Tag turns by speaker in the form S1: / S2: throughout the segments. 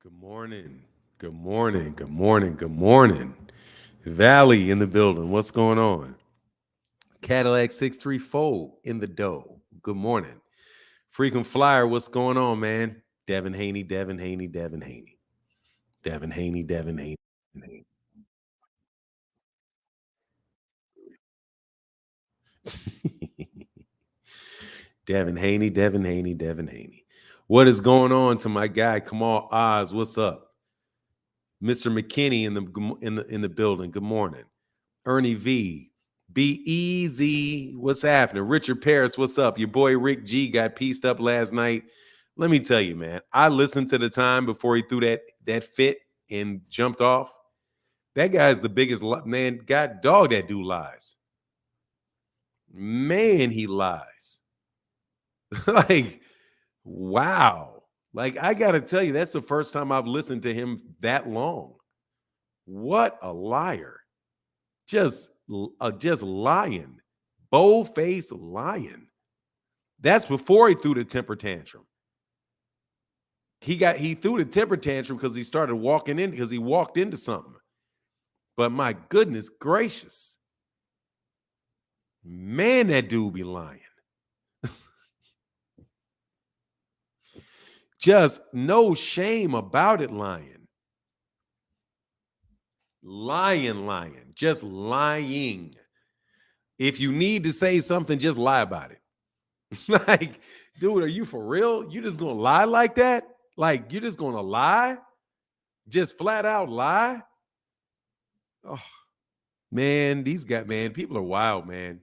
S1: Good morning. Good morning. Good morning. Good morning. Valley in the building. What's going on? Cadillac 634 in the dough. Good morning. Frequent flyer. What's going on, man? Devin Haney, Devin Haney, Devin Haney. Devin Haney, Devin Haney. Devin Haney. Devin Haney, Devin Haney, Devin Haney. What is going on to my guy Kamal Oz? What's up? Mr. McKinney in the building. Good morning. Ernie V. Be easy. What's happening? Richard Paris, what's up? Your boy Rick G got pieced up last night. Let me tell you, man. I listened to the time before he threw that fit and jumped off. That guy's the biggest man. God dog, that dude lies. Man, he lies. Like, wow. Like, I gotta tell you, that's the first time I've listened to him that long. What a liar. Just lying, bold-faced lying. That's before he threw the temper tantrum. He threw the temper tantrum because he started walking in, because he walked into something. But my goodness gracious, man, that dude be lying. Just no shame about it, lying. Lying, just lying. If you need to say something, just lie about it. Like, dude, are you for real? You just gonna lie like that? Like, you're just gonna lie? Just flat out lie? Oh, man, these guys, man, people are wild, man.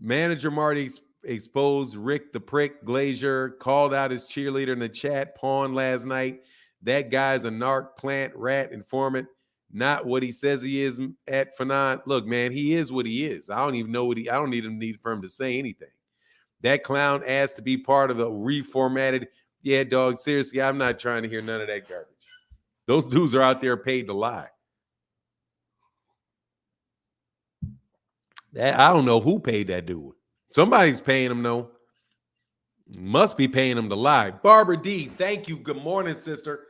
S1: Manager Marty exposed Rick the Prick Glazer, called out his cheerleader in the chat, pawn last night. That guy's a narc, plant, rat, informant. Not what he says he is at Fanon. Look, man, he is what he is. I don't even know I don't even need for him to say anything. That clown asked to be part of the reformatted. Yeah, dog, seriously, I'm not trying to hear none of that garbage. Those dudes are out there paid to lie. I don't know who paid that dude. Somebody's paying him, though. Must be paying him to lie. Barbara D, thank you. Good morning, sister.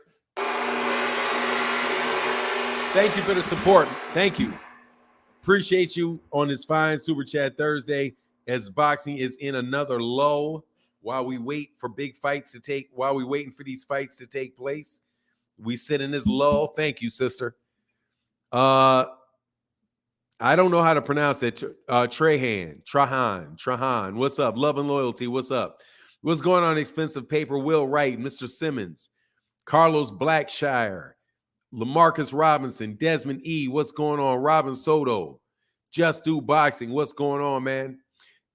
S1: Thank you for the support. Thank you. Appreciate you on this fine Super Chat Thursday as boxing is in another lull while we wait for big fights to take, while we waiting for these fights to take place. We sit in this lull. Thank you, sister. I don't know how to pronounce it. Trahan. What's up? Love and loyalty. What's up? What's going on? Expensive paper. Will Wright, Mr. Simmons, Carlos Blackshire, LaMarcus Robinson, Desmond E. What's going on? Robin Soto, Just Do Boxing. What's going on, man?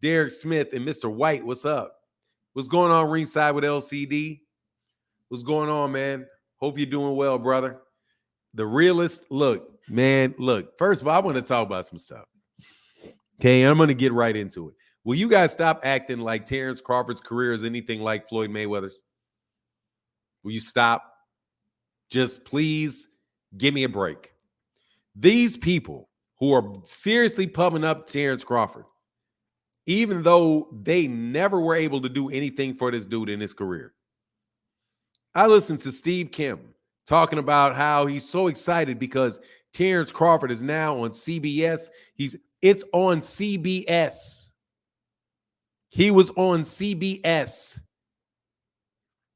S1: Derek Smith and Mr. White. What's up? What's going on ringside with LCD? What's going on, man? Hope you're doing well, brother. The realist, look, man, look. First of all, I want to talk about some stuff. Okay, I'm going to get right into it. Will you guys stop acting like Terence Crawford's career is anything like Floyd Mayweather's? Will you stop? Just please give me a break. These people who are seriously pumping up Terence Crawford, even though they never were able to do anything for this dude in his career. I listened to Steve Kim talking about how he's so excited because Terence Crawford is now on CBS. It's on CBS. He was on CBS.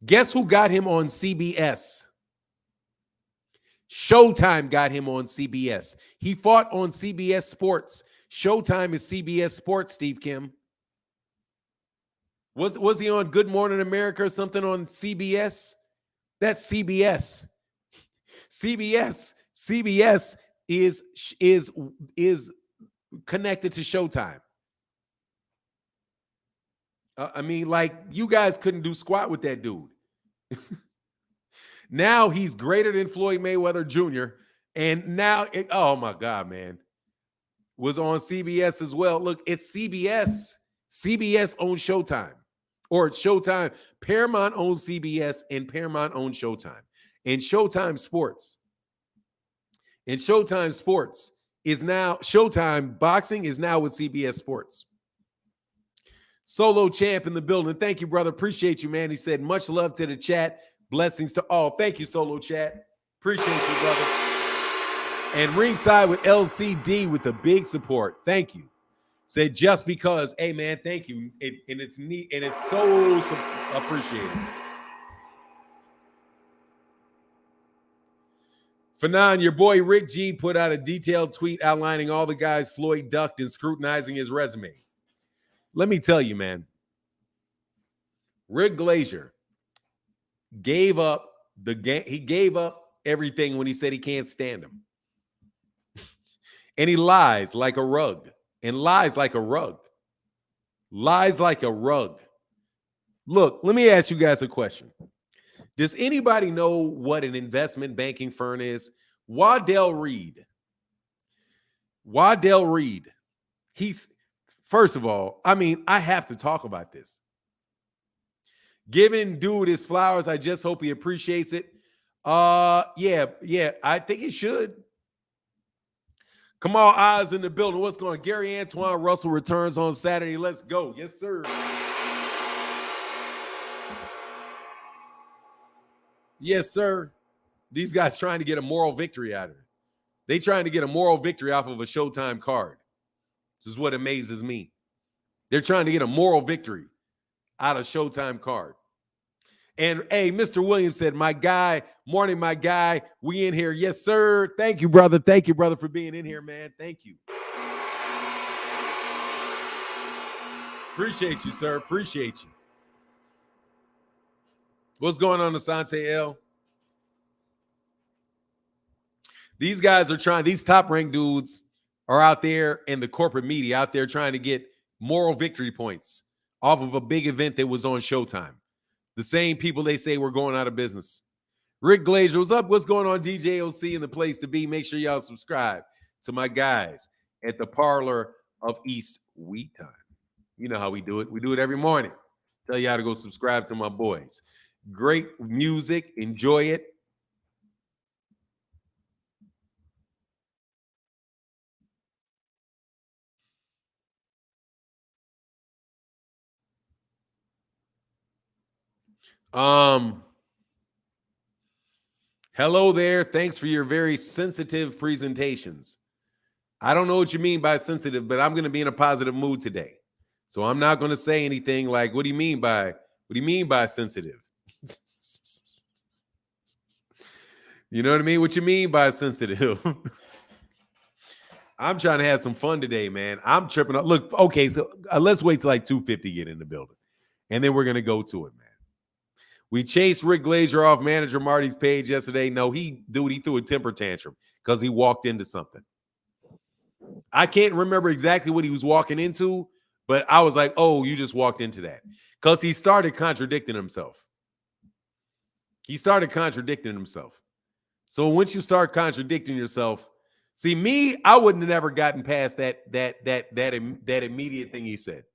S1: Guess who got him on CBS? Showtime got him on CBS. He fought on CBS Sports. Showtime is CBS Sports, Steve Kim. Was he on Good Morning America or something on CBS? That's CBS. CBS is connected to Showtime. I mean, like, you guys couldn't do squat with that dude. Now he's greater than Floyd Mayweather Jr. And now, oh my God, man. Was on CBS as well. Look, it's CBS. CBS owns Showtime. Or Showtime. Paramount owns CBS and Paramount owns Showtime. And Showtime Sports. And Showtime Sports is now, Showtime Boxing is now with CBS Sports. Solo Champ in the building. Thank you, brother. Appreciate you, man. He said, much love to the chat. Blessings to all. Thank you, Solo Chat. Appreciate you, brother. And ringside with LCD with the big support. Thank you. Said just because, hey man, thank you. And it's neat and it's so appreciated. Fanon, your boy Rick G put out a detailed tweet outlining all the guys Floyd ducked and scrutinizing his resume. Let me tell you, man, Rick Glazer gave up the game. He gave up everything when he said he can't stand him. And he lies like a rug. And lies like a rug. Lies like a rug. Look, let me ask you guys a question. Does anybody know what an investment banking firm is? Waddell Reed. He's, first of all, I mean, I have to talk about this. Giving dude his flowers, I just hope he appreciates it. Yeah, I think he should. Kamal Oz in the building. What's going on? Gary Antoine Russell returns on Saturday. Let's go. Yes, sir. Yes, sir. These guys trying to get a moral victory out of it. They trying to get a moral victory off of a Showtime card. This is what amazes me. They're trying to get a moral victory out of Showtime card. And hey, Mr. Williams said, my guy, morning, my guy, we in here. Yes, sir. Thank you, brother. Thank you, brother, for being in here, man. Thank you. Appreciate you, sir. Appreciate you. What's going on, Asante L? These guys are trying, these top-ranked dudes are out there in the corporate media, out there trying to get moral victory points off of a big event that was on Showtime. The same people they say were going out of business. Rick Glazer, what's up? What's going on, DJOC and the place to be? Make sure y'all subscribe to my guys at the Parlor of East Wheat Time. You know how we do it. We do it every morning. Tell y'all to go subscribe to my boys. Great music. Enjoy it. Hello there. Thanks for your very sensitive presentations. I don't know what you mean by sensitive, but I'm going to be in a positive mood today. So I'm not going to say anything like, what do you mean by sensitive? You know what I mean? What you mean by sensitive? I'm trying to have some fun today, man. I'm tripping up. Look, okay, so let's wait till like 250 get in the building. And then we're going to go to it, man. We chased Rick Glazer off manager Marty's page yesterday. No, he threw a temper tantrum because he walked into something. I can't remember exactly what he was walking into, but I was like, oh, you just walked into that. Because he started contradicting himself. So once you start contradicting yourself, see me, I wouldn't have never gotten past that immediate thing he said,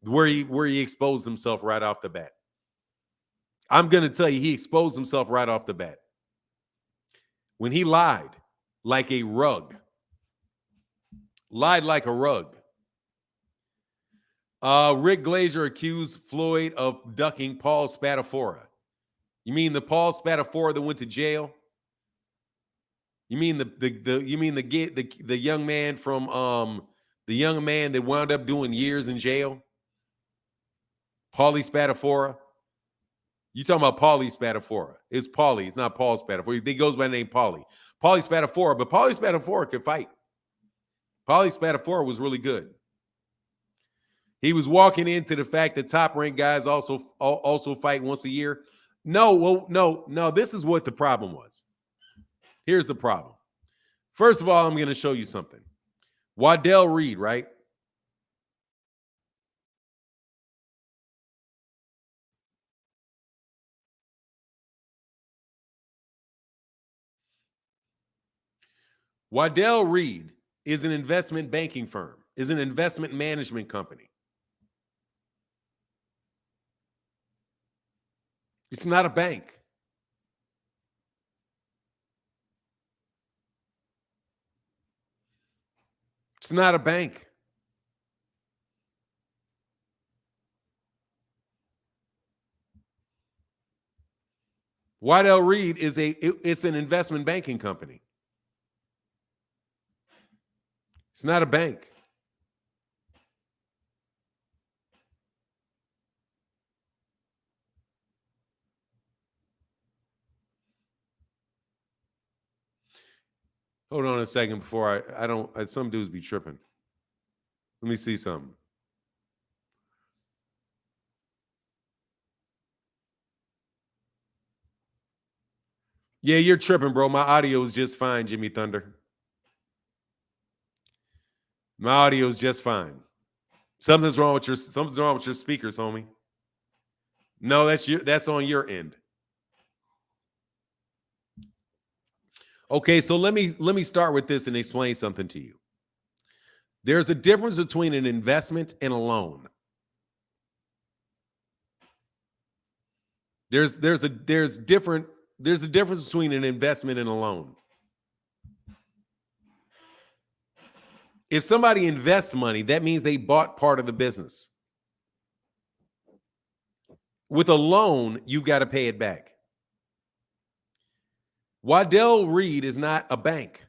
S1: where he exposed himself right off the bat. I'm going to tell you, he exposed himself right off the bat. When he lied like a rug. Rick Glazer accused Floyd of ducking Paul Spadafora. You mean the Paul Spadafora that went to jail? You mean the young man from the young man that wound up doing years in jail? Paulie Spadafora? You talking about Paulie Spadafora. It's Paulie. It's not Paul Spadafora. He goes by the name Paulie. Paulie Spadafora, but Paulie Spadafora could fight. Paulie Spadafora was really good. He was walking into the fact that top-ranked guys also fight once a year. No. This is what the problem was. Here's the problem. First of all, I'm going to show you something. Waddell Reed, right? Waddell Reed is an investment banking firm, is an investment management company. It's not a bank. It's not a bank. Waddell Reed is it's an investment banking company. It's not a bank. Hold on a second before I don't, some dudes be tripping. Let me see something. Yeah, you're tripping, bro. My audio is just fine, Jimmy Thunder. My audio is just fine. Something's wrong with your speakers, homie. No, that's on your end. Okay, so let me start with this and explain something to you. There's a difference between an investment and a loan. There's a difference between an investment and a loan. If somebody invests money, that means they bought part of the business. With a loan, you got to pay it back. Waddell Reed is not a bank.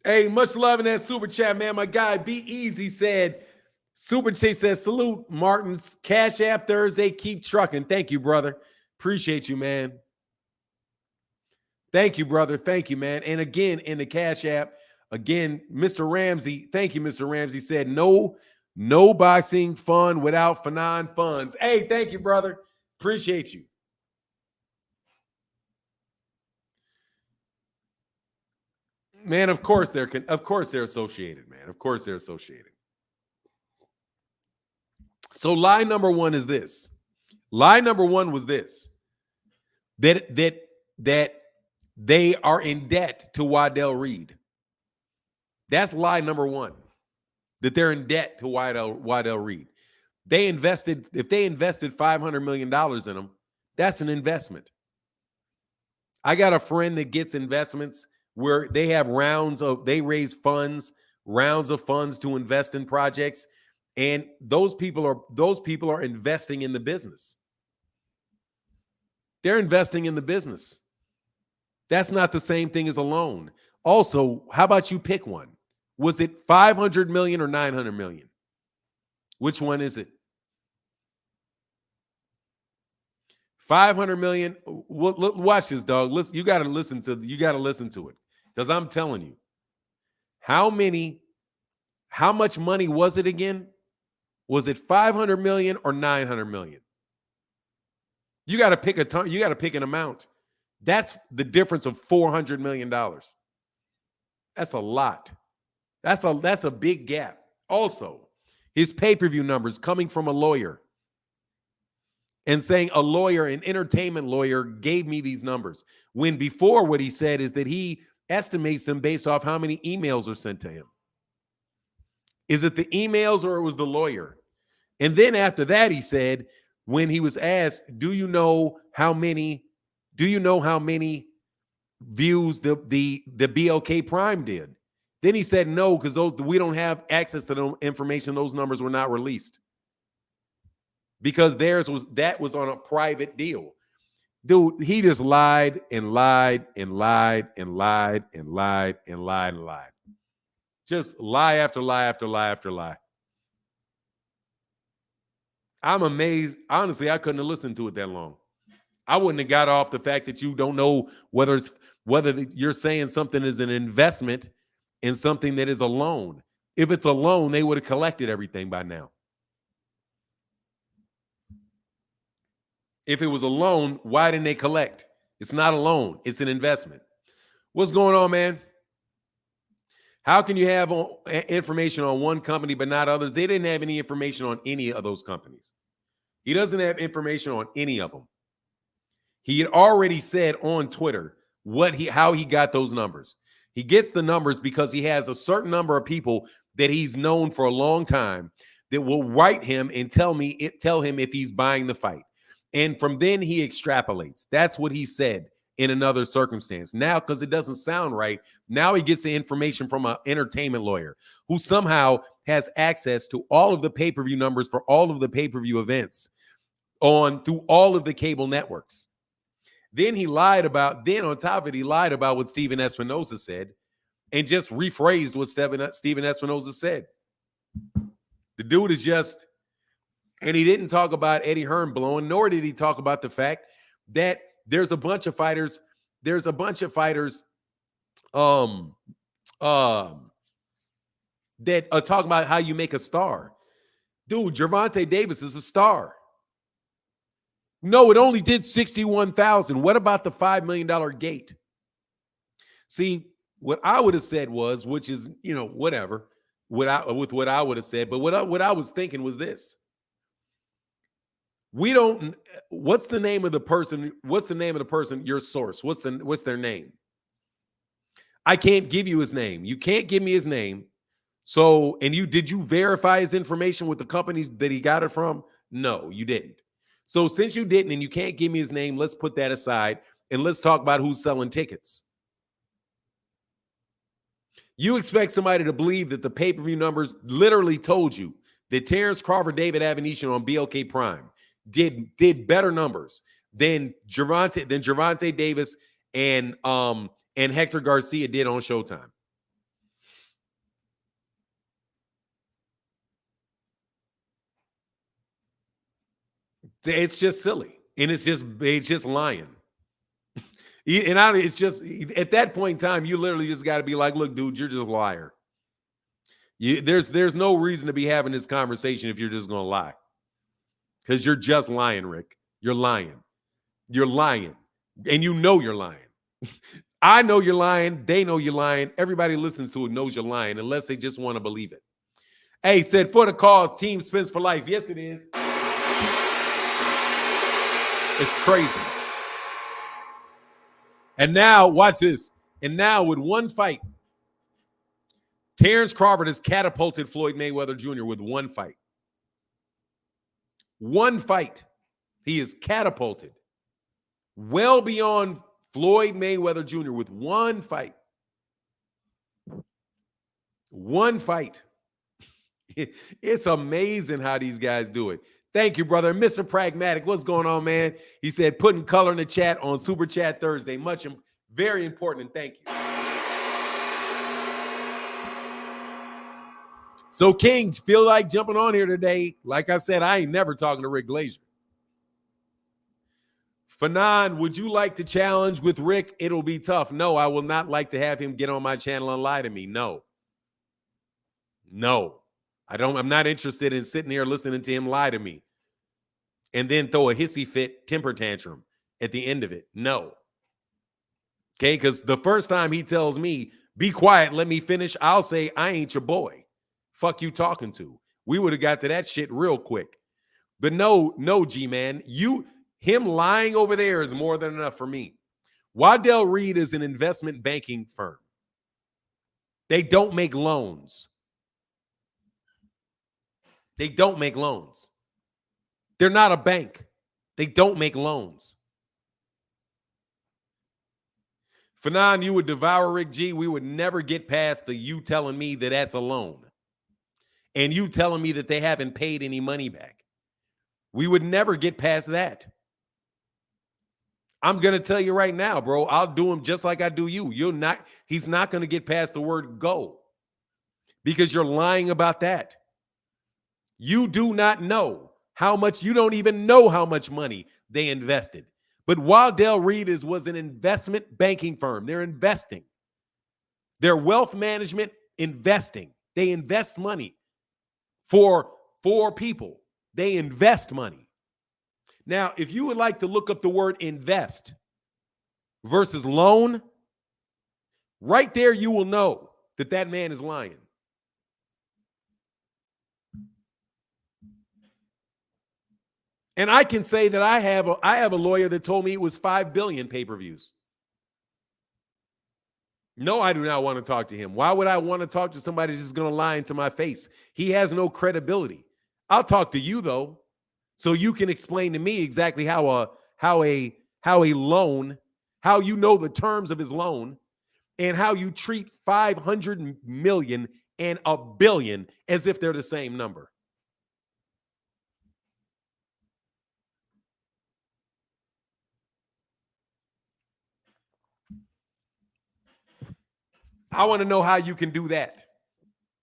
S1: Hey, much love in that super chat, man. My guy Be Easy said, Super Chat says, salute Martin's Cash App Thursday. Keep trucking. Thank you, brother. Appreciate you, man. Thank you, brother. Thank you, man. And again, in the Cash App, again, Mr. Ramsey, thank you, Mr. Ramsey, said no boxing fun without Fanon funds. Hey, thank you, brother. Appreciate you. Man, of course they're associated, man. Of course they're associated. So lie number one is this. Lie number one was this. That they are in debt to Waddell Reed. That's lie number one. That they're in debt to Waddell Reed. If they invested $500 million in them, that's an investment. I got a friend that gets investments where they have they raise rounds of funds to invest in projects, and those people are investing in the business. They're investing in the business. That's not the same thing as a loan. Also, how about you pick one? Was it 500 million or 900 million? Which one is it? 500 million. Watch this, dog. Listen, you got to listen to it. Because I'm telling you, how much money was it again? Was it 500 million or 900 million? You got to pick you got to pick an amount. That's the difference of $400 million. That's a lot. That's a big gap. Also, his pay-per-view numbers coming from a lawyer and saying an entertainment lawyer gave me these numbers. When before what he said is that he estimates them based off how many emails are sent to him. Is it the emails or it was the lawyer? And then after that, he said, when he was asked, do you know how many views the BLK Prime did? Then he said no, because we don't have access to the information. Those numbers were not released because that was on a private deal. Dude, he just lied and lied and lied and lied and lied and lied and lied. Just lie after lie after lie after lie. I'm amazed. Honestly, I couldn't have listened to it that long. I wouldn't have got off the fact that you don't know whether you're saying something is an investment and something that is a loan. If it's a loan, they would have collected everything by now. If it was a loan, why didn't they collect? It's not a loan. It's an investment. What's going on, man? How can you have information on one company but not others? They didn't have any information on any of those companies. He doesn't have information on any of them. He had already said on Twitter how he got those numbers. He gets the numbers because he has a certain number of people that he's known for a long time that will write him and tell him if he's buying the fight. And from then he extrapolates. That's what he said in another circumstance. Now, because it doesn't sound right, now he gets the information from an entertainment lawyer who somehow has access to all of the pay-per-view numbers for all of the pay-per-view events through all of the cable networks. Then he lied about, then on top of it, he lied about what Steven Espinoza said and just rephrased what Steven Espinoza said. The dude is just, and he didn't talk about Eddie Hearn blowing, nor did he talk about the fact that there's a bunch of fighters that are talking about how you make a star. Dude, Gervonta Davis is a star. No, it only did 61,000. What about the $5 million gate? See, what I would have said was, which is, whatever, with what I would have said, but what I was thinking was this. What's the name of the person? What's the name of the person? Your source. What's their name? I can't give you his name. You can't give me his name. So, and did you verify his information with the companies that he got it from? No, you didn't. So since you didn't and you can't give me his name, let's put that aside and let's talk about who's selling tickets. You expect somebody to believe that the pay-per-view numbers literally told you that Terence Crawford, David Avenetian on BLK Prime did better numbers than Gervonta Davis and Hector Garcia did on Showtime. It's just silly, and it's just lying. And it's just, at that point in time, you literally just got to be like, look, dude, you're just a liar. There's no reason to be having this conversation if you're just going to lie. Because you're just lying, Rick. You're lying. You're lying. And you know you're lying. I know you're lying. They know you're lying. Everybody listens to it knows you're lying, unless they just want to believe it. Hey, said, for the cause, Team Spence for life. Yes, it is. It's crazy. And now, watch this. And now, with one fight, Terence Crawford has catapulted Floyd Mayweather Jr. with one fight. One fight. He is catapulted well beyond Floyd Mayweather Jr. with one fight. One fight. It's amazing how these guys do it. Thank you, brother. Mr. Pragmatic, what's going on, man? He said, putting color in the chat on Super Chat Thursday. Very important, and thank you. So, King, feel like jumping on here today. Like I said, I ain't never talking to Rick Glazer. Fanon, would you like to challenge with Rick? It'll be tough. No, I will not like to have him get on my channel and lie to me. No. I'm not interested in sitting here listening to him lie to me and then throw a hissy fit temper tantrum at the end of it. No. Okay, because the first time he tells me, be quiet, let me finish, I'll say, I ain't your boy. Fuck you talking to. We would have got to that shit real quick. But no, G-man. Him lying over there is more than enough for me. Waddell Reed is an investment banking firm. They don't make loans. They don't make loans. They're not a bank. They don't make loans. Fanon, you would devour Rick G. We would never get past the you telling me that that's a loan. And you telling me that they haven't paid any money back. We would never get past that. I'm going to tell you right now, bro, I'll do him just like I do you. He's not going to get past the word go because you're lying about that. You do not know how much, you don't even know how much money they invested. But Waddell Reed was an investment banking firm. They're investing. They're wealth management investing. They invest money for people. They invest money. Now, if you would like to look up the word invest versus loan, right there you will know that man is lying. And I can say that I have a lawyer that told me it was 5 billion pay-per-views. No, I do not want to talk to him. Why would I want to talk to somebody that's just going to lie into my face? He has no credibility. I'll talk to you though, so you can explain to me exactly how a loan, how you know the terms of his loan, and how you treat $500 million and a billion as if they're the same number. I want to know how you can do that.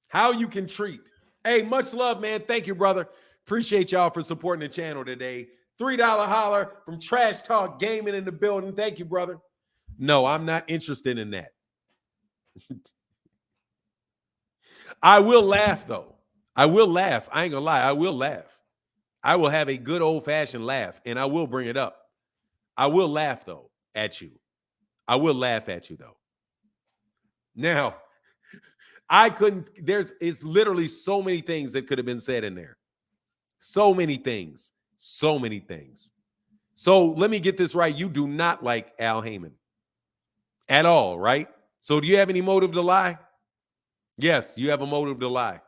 S1: How you can treat. Hey, much love, man. Thank you, brother. Appreciate y'all for supporting the channel today. $3 holler from Trash Talk Gaming in the building. Thank you, brother. No, I'm not interested in that. I will laugh, though. I will laugh. I ain't gonna lie. I will laugh. I will have a good old-fashioned laugh, and I will bring it up. I will laugh, though, at you. I will laugh at you, though. Now, I couldn't, it's literally so many things that could have been said in there. So many things. So many things. So let me get this right. You do not like Al Heyman at all, right? So do you have any motive to lie? Yes, you have a motive to lie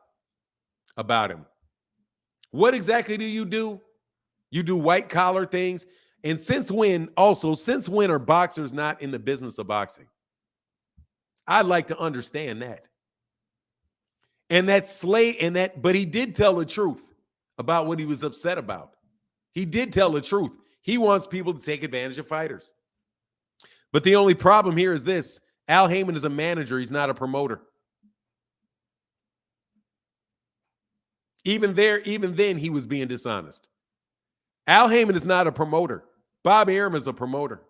S1: about him. What exactly do? You do white collar things. And since when are boxers not in the business of boxing? I'd like to understand that. And but he did tell the truth about what he was upset about. He did tell the truth. He wants people to take advantage of fighters. But the only problem here is this: Al Heyman is a manager. He's not a promoter. Even then, he was being dishonest. Al Heyman is not a promoter. Bob Arum is a promoter.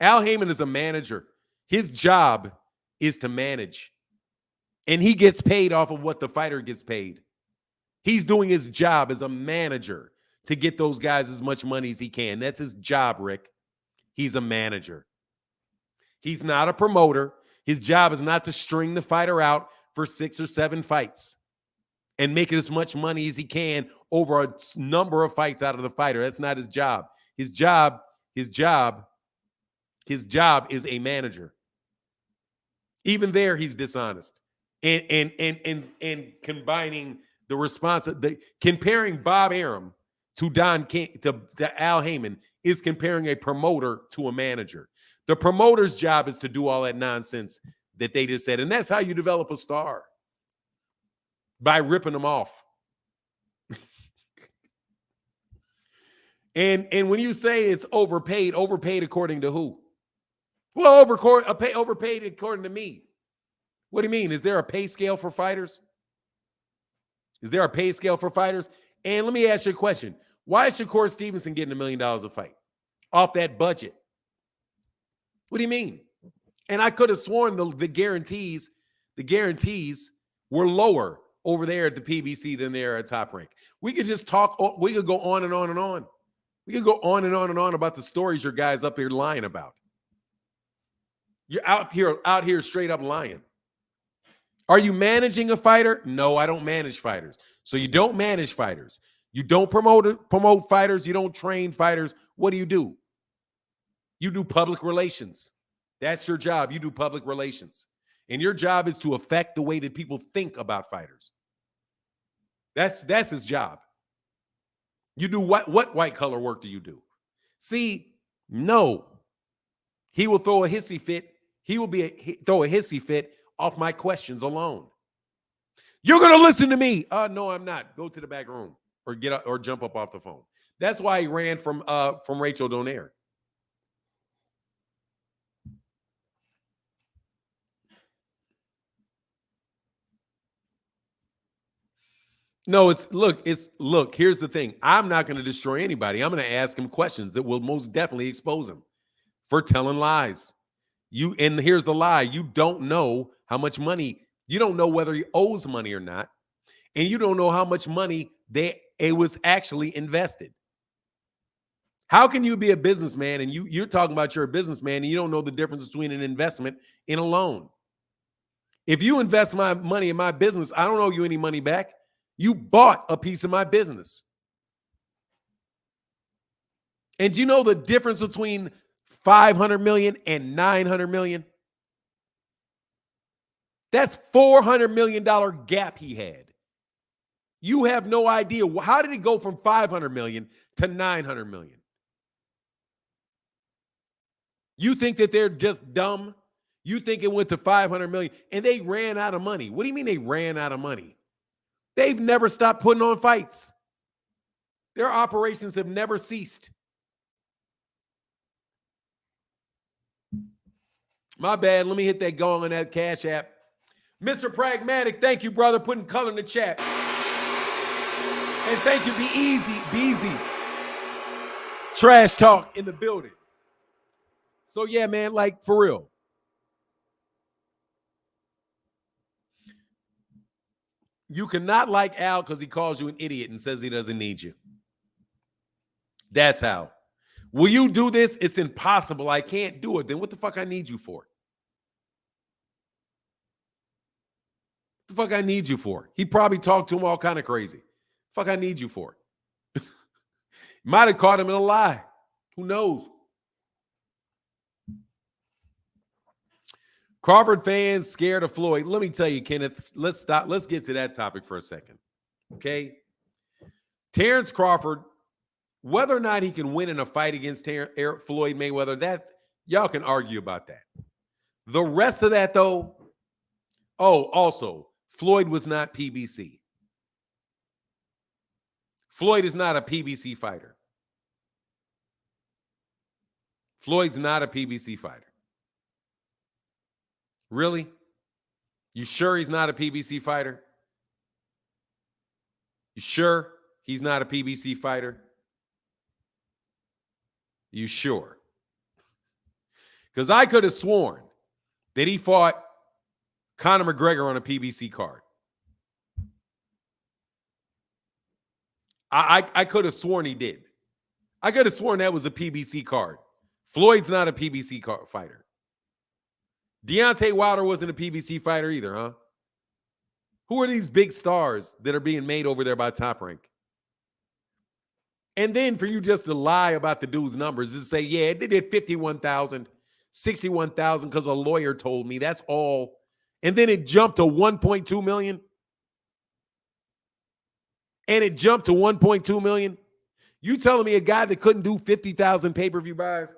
S1: Al Heyman is a manager. His job is to manage. And he gets paid off of what the fighter gets paid. He's doing his job as a manager to get those guys as much money as he can. That's his job, Rick. He's a manager. He's not a promoter. His job is not to string the fighter out for 6 or 7 fights and make as much money as he can over a number of fights out of the fighter. That's not his job. His job is a manager. Even there, he's dishonest. And combining the comparing Bob Arum to Don King to Al Heyman is comparing a promoter to a manager. The promoter's job is to do all that nonsense that they just said, and that's how you develop a star, by ripping them off. and when you say it's overpaid according to who? Well, overpaid according to me. What do you mean? Is there a pay scale for fighters? Is there a pay scale for fighters? And let me ask you a question. Why is Shakur Stevenson getting $1 million a fight off that budget? What do you mean? And I could have sworn the guarantees were lower over there at the PBC than they are at Top Rank. We could just talk. We could go on and on and on. We could go on and on and on about the stories your guys up here lying about. You're out here straight up lying. Are you managing a fighter? No, I don't manage fighters. So you don't manage fighters. You don't promote fighters. You don't train fighters. What do? You do public relations. That's your job. You do public relations. And your job is to affect the way that people think about fighters. That's his job. You do what white collar work do you do? See, no. He will throw a hissy fit. He will throw a hissy fit off my questions alone. You're going to listen to me. No, I'm not. Go to the back room or get up or jump up off the phone. That's why he ran from Rachel Donaire. No, look, here's the thing. I'm not going to destroy anybody. I'm going to ask him questions that will most definitely expose him for telling lies. And here's the lie. You don't know how much money, you don't know whether he owes money or not. And you don't know how much money it was actually invested. How can you be a businessman and you're talking about you're a businessman and you don't know the difference between an investment and a loan? If you invest my money in my business, I don't owe you any money back. You bought a piece of my business. And do you know the difference between 500 million and 900 million? That's $400 million gap he had. You have no idea. How did it go from 500 million to 900 million? You think that they're just dumb? You think it went to 500 million and they ran out of money. What do you mean they ran out of money? They've never stopped putting on fights. Their operations have never ceased. My bad. Let me hit that gong on that Cash App. Mr. Pragmatic, thank you, brother, putting color in the chat. And thank you, Be Easy. Trash talk in the building. So yeah, man, like for real. You cannot like Al because he calls you an idiot and says he doesn't need you. That's how. Will you do this? It's impossible. I can't do it. Then what the fuck I need you for? What the fuck I need you for? He probably talked to him all kind of crazy. Fuck I need you for? Might have caught him in a lie. Who knows? Crawford fans scared of Floyd. Let me tell you, Kenneth, let's stop. Let's get to that topic for a second. Okay? Terence Crawford, whether or not he can win in a fight against Floyd Mayweather, that y'all can argue about that. The rest of that, though, also, Floyd was not PBC. Floyd is not a PBC fighter. Floyd's not a PBC fighter. Really? You sure he's not a PBC fighter? You sure he's not a PBC fighter? You sure? Because I could have sworn that he fought Conor McGregor on a PBC card. I could have sworn he did. I could have sworn that was a PBC card. Floyd's not a PBC fighter. Deontay Wilder wasn't a PBC fighter either, huh? Who are these big stars that are being made over there by Top Rank? And then for you just to lie about the dude's numbers and say, yeah, they did 51,000, 61,000 because a lawyer told me. That's all. And then it jumped to 1.2 million. And it jumped to 1.2 million. You telling me a guy that couldn't do 50,000 pay-per-view buys,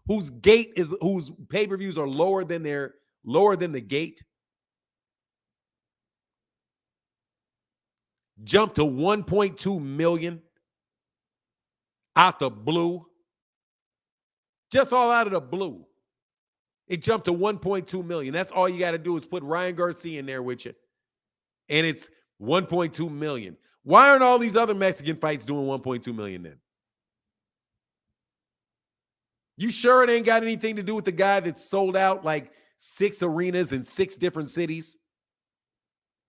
S1: whose pay-per-views are lower than the gate, jumped to 1.2 million out the blue. Just all out of the blue. It jumped to 1.2 million. That's all you got to do is put Ryan Garcia in there with you. And it's 1.2 million. Why aren't all these other Mexican fights doing 1.2 million then? You sure it ain't got anything to do with the guy that sold out like 6 arenas in 6 different cities?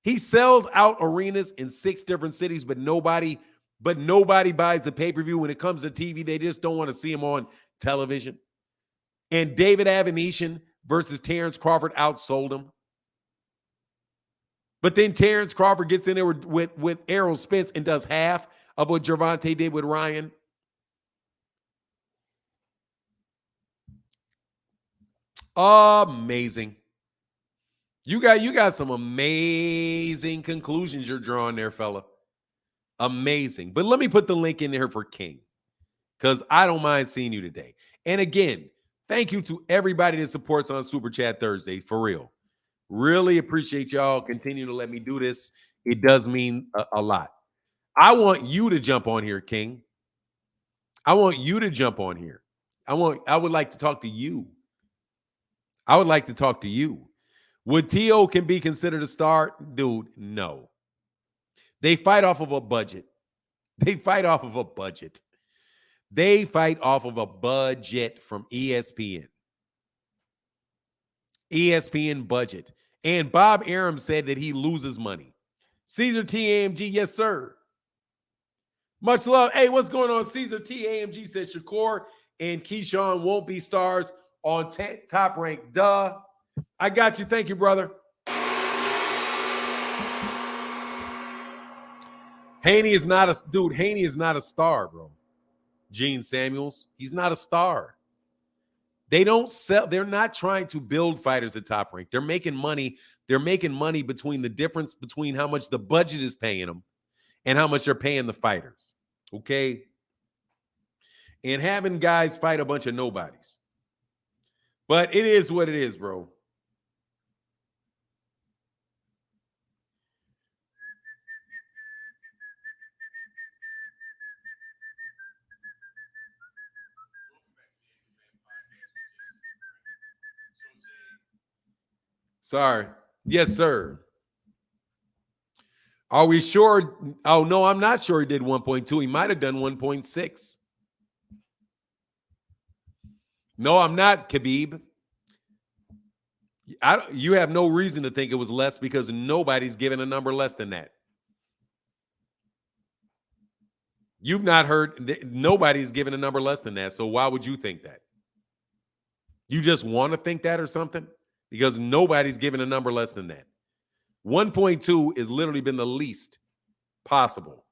S1: He sells out arenas in 6 different cities, but nobody buys the pay-per-view. When it comes to TV, they just don't want to see him on television. And David Avenetian versus Terence Crawford outsold him. But then Terence Crawford gets in there with Errol Spence and does half of what Gervonta did with Ryan. Amazing. You got some amazing conclusions you're drawing there, fella. Amazing. But let me put the link in there for King, because I don't mind seeing you today. And again, thank you to everybody that supports on Super Chat Thursday, for real. Really appreciate y'all continuing to let me do this. It does mean a lot. I want you to jump on here, King. I want you to jump on here. I would like to talk to you. I would like to talk to you. Would T.O. can be considered a star? Dude, no. They fight off of a budget. They fight off of a budget. They fight off of a budget from ESPN. ESPN budget. And Bob Arum said that he loses money. Caesar T. AMG, yes, sir. Much love. Hey, what's going on? Caesar T. AMG says Shakur and Keyshawn won't be stars on Top Rank. Duh. I got you. Thank you, brother. Haney is not a dude. Haney is not a star, bro. Gene Samuels, he's not a star. They don't sell. They're not trying to build fighters at Top Rank. They're making money. They're making money between the difference between how much the budget is paying them and how much they're paying the fighters. Okay. And having guys fight a bunch of nobodies. But it is what it is, bro. Sorry. Yes, sir. Are we sure? Oh, no, I'm not sure he did 1.2. He might have done 1.6. No, I'm not, Khabib. You have no reason to think it was less because nobody's given a number less than that. You've not heard, nobody's given a number less than that. So why would you think that? You just want to think that or something? Because nobody's given a number less than that. 1.2 has literally been the least possible.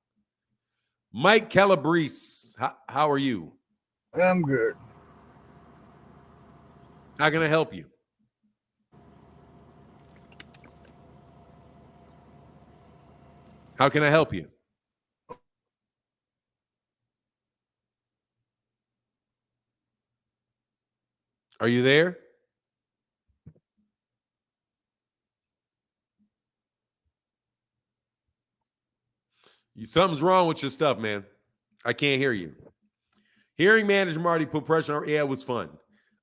S1: Mike Calabrese, how are you?
S2: I'm good.
S1: How can I help you? How can I help you? Are you there? Something's wrong with your stuff, man. I can't hear you. Hearing manager Marty put pressure on. Yeah, it was fun.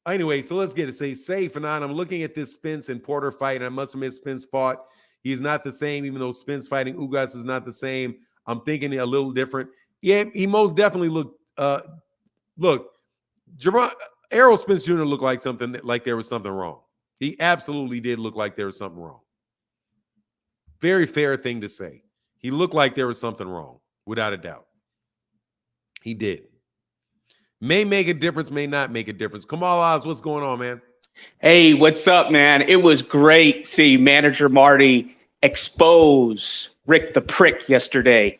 S1: Anyway, so let's get it. Say Fanon, I'm looking at this Spence and Porter fight, and I must admit Spence fought. He's not the same, even though Spence fighting Ugas is not the same. I'm thinking a little different. Yeah, he most definitely looked. Look, Errol Spence Jr. looked like there was something wrong. He absolutely did look like there was something wrong. Very fair thing to say. He looked like there was something wrong, without a doubt. He did. May make a difference, may not make a difference. Kamal Oz, what's going on, man?
S3: Hey, what's up, man? It was great seeing manager Marty expose Rick the Prick yesterday.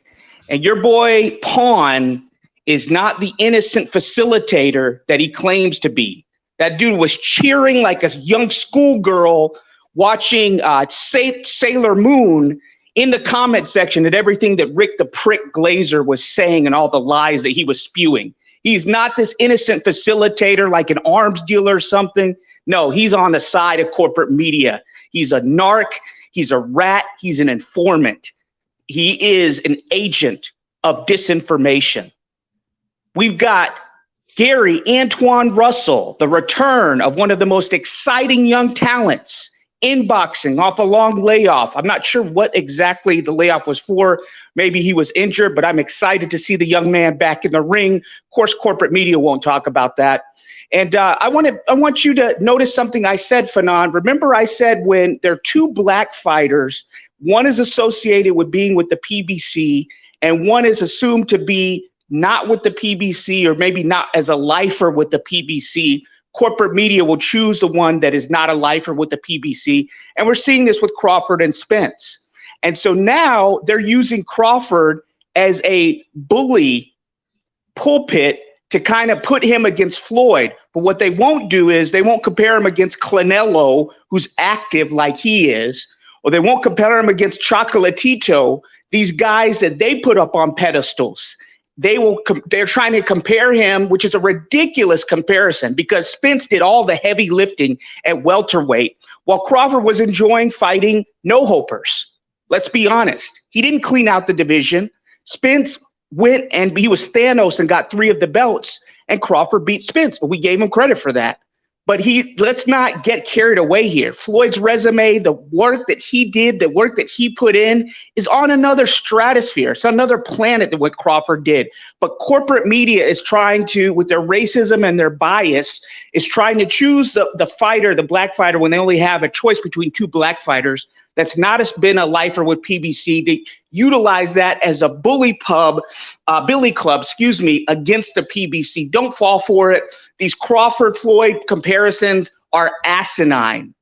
S3: And your boy Pawn is not the innocent facilitator that he claims to be. That dude was cheering like a young schoolgirl watching Sailor Moon in the comment section at everything that Rick the Prick Glazer was saying and all the lies that he was spewing. He's not this innocent facilitator like an arms dealer or something. No, he's on the side of corporate media. He's a narc. He's a rat. He's an informant. He is an agent of disinformation. We've got Gary Antoine Russell, the return of one of the most exciting young talents in boxing off a long layoff. I'm not sure what exactly the layoff was for. Maybe he was injured, but I'm excited to see the young man back in the ring. Of course, corporate media won't talk about that. And I want you to notice something I said, Fanon. Remember I said when there are two black fighters, one is associated with being with the PBC and one is assumed to be not with the PBC or maybe not as a lifer with the PBC. Corporate media will choose the one that is not a lifer with the PBC. And we're seeing this with Crawford and Spence. And so now they're using Crawford as a bully pulpit to kind of put him against Floyd. But what they won't do is they won't compare him against Canelo, who's active like he is, or they won't compare him against Chocolatito, these guys that they put up on pedestals. They're trying to compare him, which is a ridiculous comparison because Spence did all the heavy lifting at welterweight while Crawford was enjoying fighting no-hopers. Let's be honest. He didn't clean out the division. Spence went and he was Thanos and got 3 of the belts, and Crawford beat Spence, but we gave him credit for that. But let's not get carried away here. Floyd's resume, the work that he did, the work that he put in is on another stratosphere. It's another planet than what Crawford did. But corporate media is trying to, with their racism and their bias, is trying to choose the fighter, the black fighter, when they only have a choice between 2 black fighters that's not been a lifer with PBC, to utilize that as a billy club, against the PBC. Don't fall for it. These Crawford-Floyd comparisons are asinine.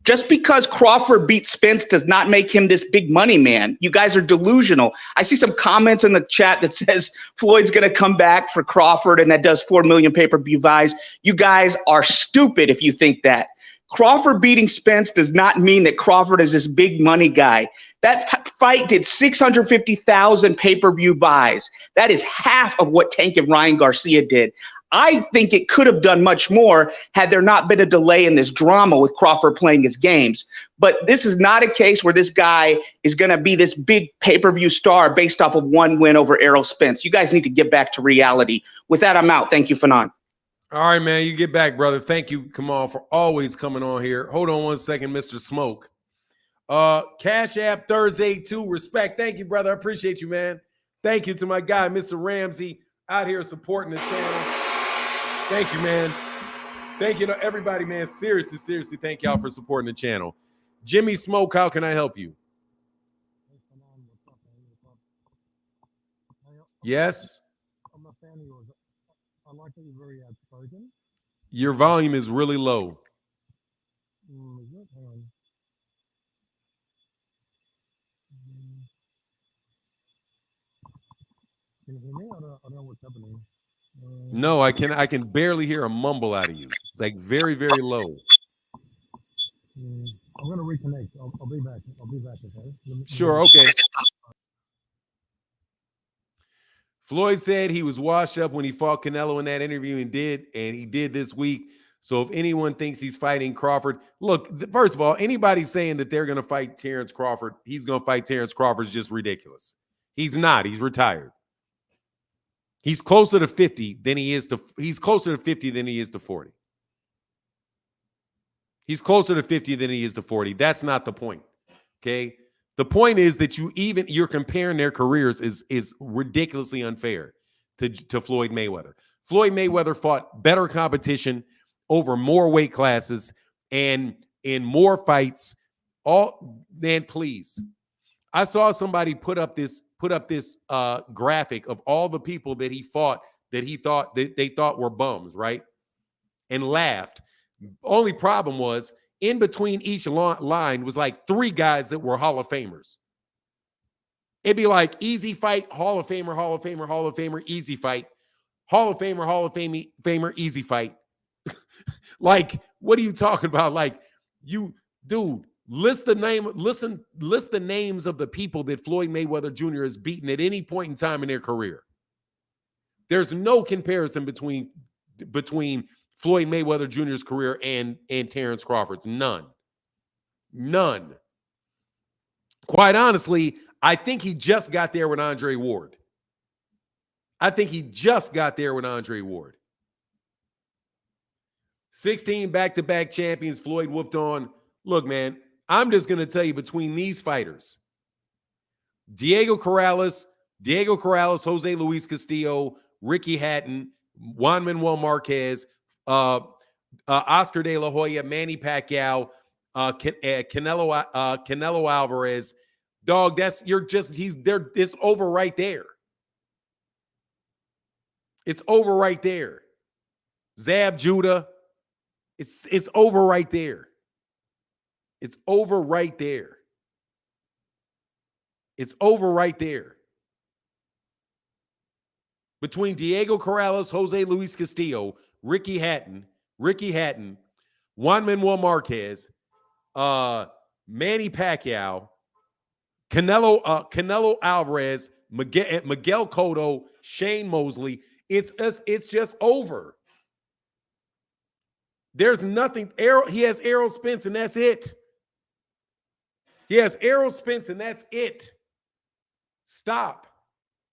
S3: Just because Crawford beat Spence does not make him this big money man. You guys are delusional. I see some comments in the chat that says Floyd's going to come back for Crawford and that does 4 million pay-per-view buys. You guys are stupid if you think that. Crawford beating Spence does not mean that Crawford is this big money guy. That fight did 650,000 pay-per-view buys. That is half of what Tank and Ryan Garcia did. I think it could have done much more had there not been a delay in this drama with Crawford playing his games. But this is not a case where this guy is going to be this big pay-per-view star based off of one win over Errol Spence. You guys need to get back to reality. With that, I'm out. Thank you, Fanon.
S1: All right, man. You get back, brother. Thank you, Kamal, for always coming on here. Hold on one second, Mr. Smoke. Cash App Thursday 2. Respect. Thank you, brother. I appreciate you, man. Thank you to my guy, Mr. Ramsey, out here supporting the channel. Thank you, man. Thank you to everybody, man. Seriously, thank y'all for supporting the channel. Jimmy Smoke, how can I help you? Yes?
S2: I'm a fan of yours. I like that you're very outspoken.
S1: Your volume is really low.
S2: Is it? Hang on. Can you hear me? I don't know what's happening.
S1: No, I can barely hear a mumble out of you. It's like very, very low.
S2: I'm going to reconnect. I'll be back. Okay?
S1: Sure, okay. Floyd said he was washed up when he fought Canelo in that interview and he did this week. So if anyone thinks he's fighting Crawford, look, first of all, anybody saying that they're going to fight Terence Crawford, he's going to fight Terence Crawford is just ridiculous. He's not. He's retired. He's closer to 50 than he is to 40. He's closer to 50 than he is to 40. That's not the point. Okay? The point is that you're comparing their careers is ridiculously unfair to Floyd Mayweather. Floyd Mayweather fought better competition over more weight classes and in more fights. Please. I saw somebody put up this graphic of all the people that he fought that they thought were bums, right? And laughed. Only problem was in between each line was like 3 guys that were Hall of Famers. It'd be like easy fight, Hall of Famer, Hall of Famer, Hall of Famer, easy fight, Hall of Famer, Hall of Famer, easy fight. Like, what are you talking about? Like, dude, list the names of the people that Floyd Mayweather Jr. has beaten at any point in time in their career. There's no comparison between Floyd Mayweather Jr.'s career and Terence Crawford's. None. Quite honestly, I think he just got there with Andre Ward. 16 back-to-back champions Floyd whooped on. Look, man, I'm just going to tell you, between these fighters, Diego Corrales, Jose Luis Castillo, Ricky Hatton, Juan Manuel Marquez, Oscar De La Hoya, Manny Pacquiao, Canelo Alvarez. Dog, it's over right there. It's over right there. Zab Judah. It's over right there. It's over right there. It's over right there. Between Diego Corrales, Jose Luis Castillo, Ricky Hatton, Juan Manuel Marquez, Manny Pacquiao, Canelo Alvarez, Miguel Cotto, Shane Mosley. It's just over. There's nothing. He has Errol Spence, and that's it. Stop.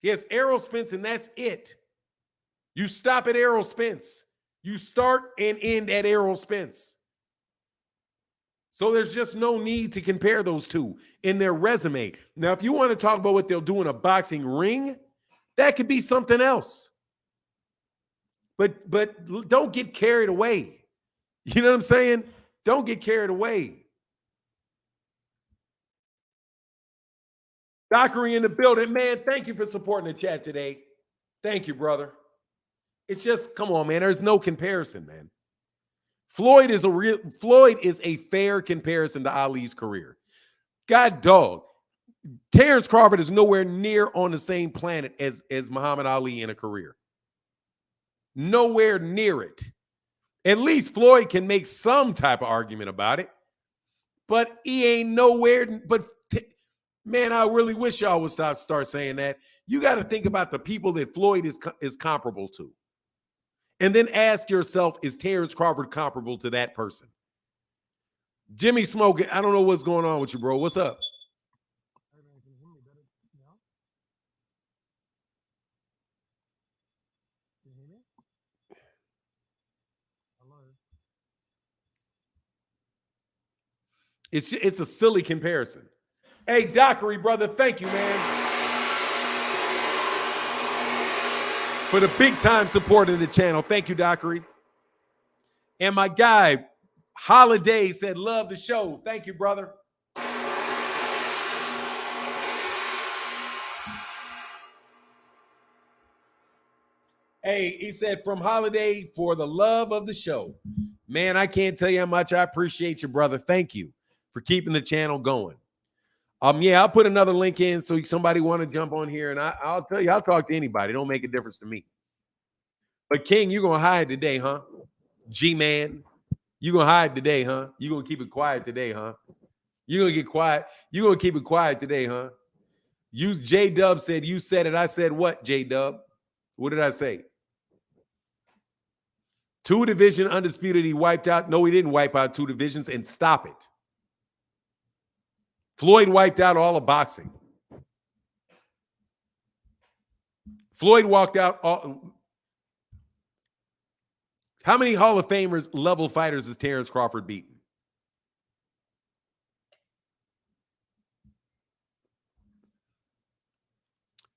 S1: He has Errol Spence, and that's it. You stop at Errol Spence. You start and end at Errol Spence. So there's just no need to compare those two in their resume. Now, if you want to talk about what they'll do in a boxing ring, that could be something else. But don't get carried away. You know what I'm saying? Don't get carried away. Dockery in the building. Man, thank you for supporting the chat today. Thank you, brother. It's just, come on, man. There's no comparison, man. Floyd is a fair comparison to Ali's career. God dog. Terence Crawford is nowhere near on the same planet as Muhammad Ali in a career. Nowhere near it. At least Floyd can make some type of argument about it. But he ain't nowhere. Man, I really wish y'all would start saying that. You got to think about the people that Floyd is comparable to. And then ask yourself, is Terence Crawford comparable to that person? Jimmy Smoke, I don't know what's going on with you, bro. What's up? It's a silly comparison. Hey, Dockery, brother, thank you, man, for the big time support in the channel. Thank you, Dockery. And my guy, Holiday, said, love the show. Thank you, brother. Hey, he said, from Holiday for the love of the show. Man, I can't tell you how much I appreciate you, brother. Thank you for keeping the channel going. Yeah, I'll put another link in so somebody want to jump on here, and I'll tell you, I'll talk to anybody. It don't make a difference to me. But King, you're gonna hide today, huh? G-Man, you gonna hide today, huh? You gonna keep it quiet today, huh? You gonna get quiet. You gonna keep it quiet today, huh? J-Dub said, you said it. I said what, J-Dub? What did I say? 2 division undisputed. He wiped out. No, he didn't wipe out 2 divisions, and stop it. Floyd wiped out all of boxing. Floyd walked out all. How many Hall of Famers level fighters has Terence Crawford beaten?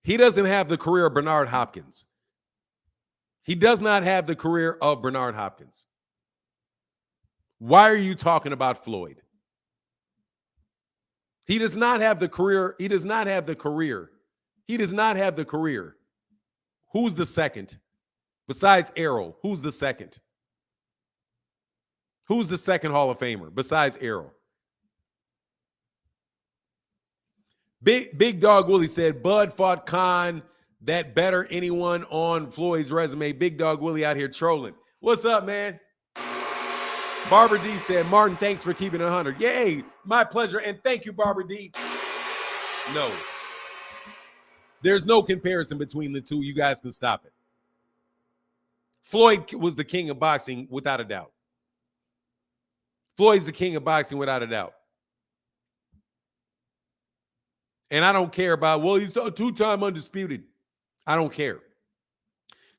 S1: He doesn't have the career of Bernard Hopkins. He does not have the career of Bernard Hopkins. Why are you talking about Floyd? He does not have the career. He does not have the career. He does not have the career. Who's the second? Besides Errol, who's the second? Who's the second Hall of Famer besides Errol? Big Dog Willie said, Bud fought Khan. That better anyone on Floyd's resume. Big Dog Willie out here trolling. What's up, man? Barbara D said, Martin, thanks for keeping it 100. Yay, my pleasure. And thank you, Barbara D. No. There's no comparison between the two. You guys can stop it. Floyd was the king of boxing without a doubt. Floyd's the king of boxing without a doubt. And I don't care about, well, he's a 2-time undisputed. I don't care.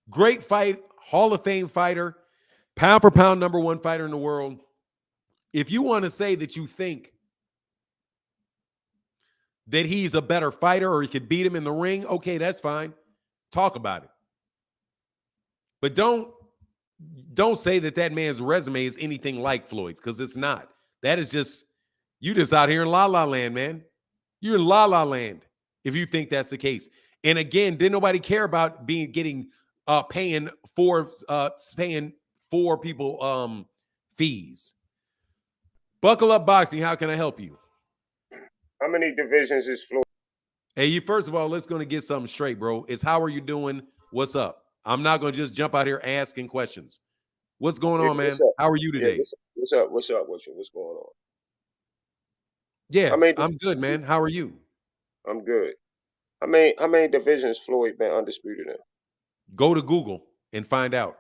S1: Great fight, Hall of Fame fighter, pound for pound #1 fighter in the world. If you want to say that you think that he's a better fighter or he could beat him in the ring, okay, that's fine. Talk about it. But don't say that man's resume is anything like Floyd's, because it's not. That is just, you just out here in La La Land, man. You're in La La Land if you think that's the case. And again, didn't nobody care about paying for people fees. Buckle Up Boxing, how can I help you?
S4: How many divisions is Floyd?
S1: Hey, you first of all, let's gonna get something straight, bro. It's how are you doing? What's up? I'm not gonna just jump out here asking questions. What's going on, man? How are you today?
S4: Yeah, what's up? What's going on?
S1: Yes, I'm good, man. How are you?
S4: I'm good. How many divisions Floyd been undisputed in?
S1: Go to Google and find out.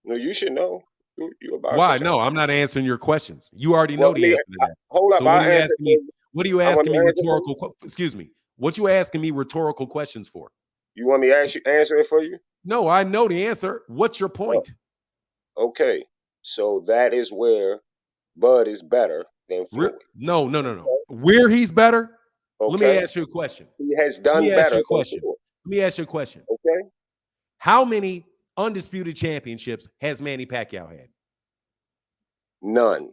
S4: No, you should know. You about
S1: why? No, I'm not answering your questions. You already know the answer to that.
S4: Hold up,
S1: so what are you asking me? What are you asking me rhetorical? Excuse me. What you asking me rhetorical questions for?
S4: You want me to answer it for you?
S1: No, I know the answer. What's your point?
S4: Oh. Okay, so that is where Bud is better than Floyd.
S1: No. Where he's better? Okay. Let me ask you a question.
S4: He has done better.
S1: Let me ask you a question.
S4: Okay.
S1: How many undisputed championships has Manny Pacquiao had?
S4: None.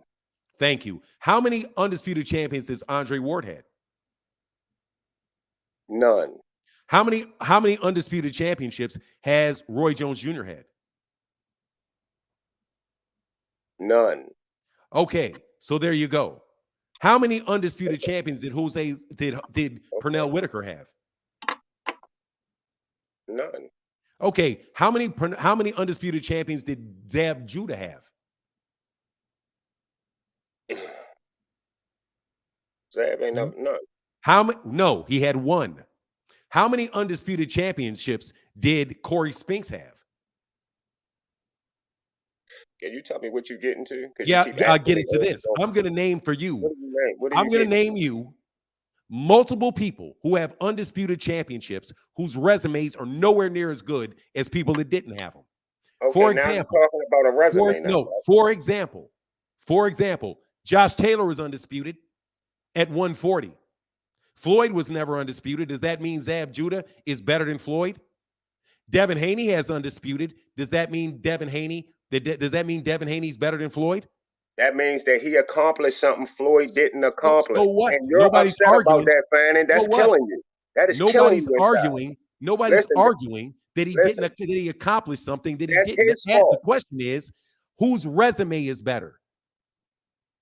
S1: Thank you. How many undisputed champions has Andre Ward had?
S4: None.
S1: How many undisputed championships has Roy Jones Jr. had?
S4: None.
S1: Okay, so there you go. How many undisputed champions did Pernell Whitaker have?
S4: None.
S1: Okay, how many undisputed champions did Zab Judah have?
S4: Zab ain't none.
S1: No, he had 1. How many undisputed championships did Corey Spinks have?
S4: Can you tell me what you're getting to?
S1: Yeah, I'll get into this. I'm going to name for you. I'm going to name you multiple people who have undisputed championships whose resumes are nowhere near as good as people that didn't have them.
S4: Okay, for example, now you're talking about a resume.
S1: For example, Josh Taylor was undisputed at 140. Floyd was never undisputed. Does that mean Zab Judah is better than Floyd? Devin Haney has undisputed. Does that mean Devin Haney? Does that mean Devin Haney's better than Floyd?
S4: That means that he accomplished something Floyd didn't accomplish.
S1: So what?
S4: And you're
S1: Nobody's
S4: upset
S1: arguing.
S4: about that, Fanning. That's
S1: So what?
S4: killing you. That is killing
S1: Nobody's
S4: you.
S1: arguing. Nobody's
S4: Listen,
S1: arguing that he
S4: listen.
S1: didn't. That he accomplished something that he
S4: That's
S1: didn't.
S4: his
S1: The
S4: fault.
S1: question is, whose resume is better?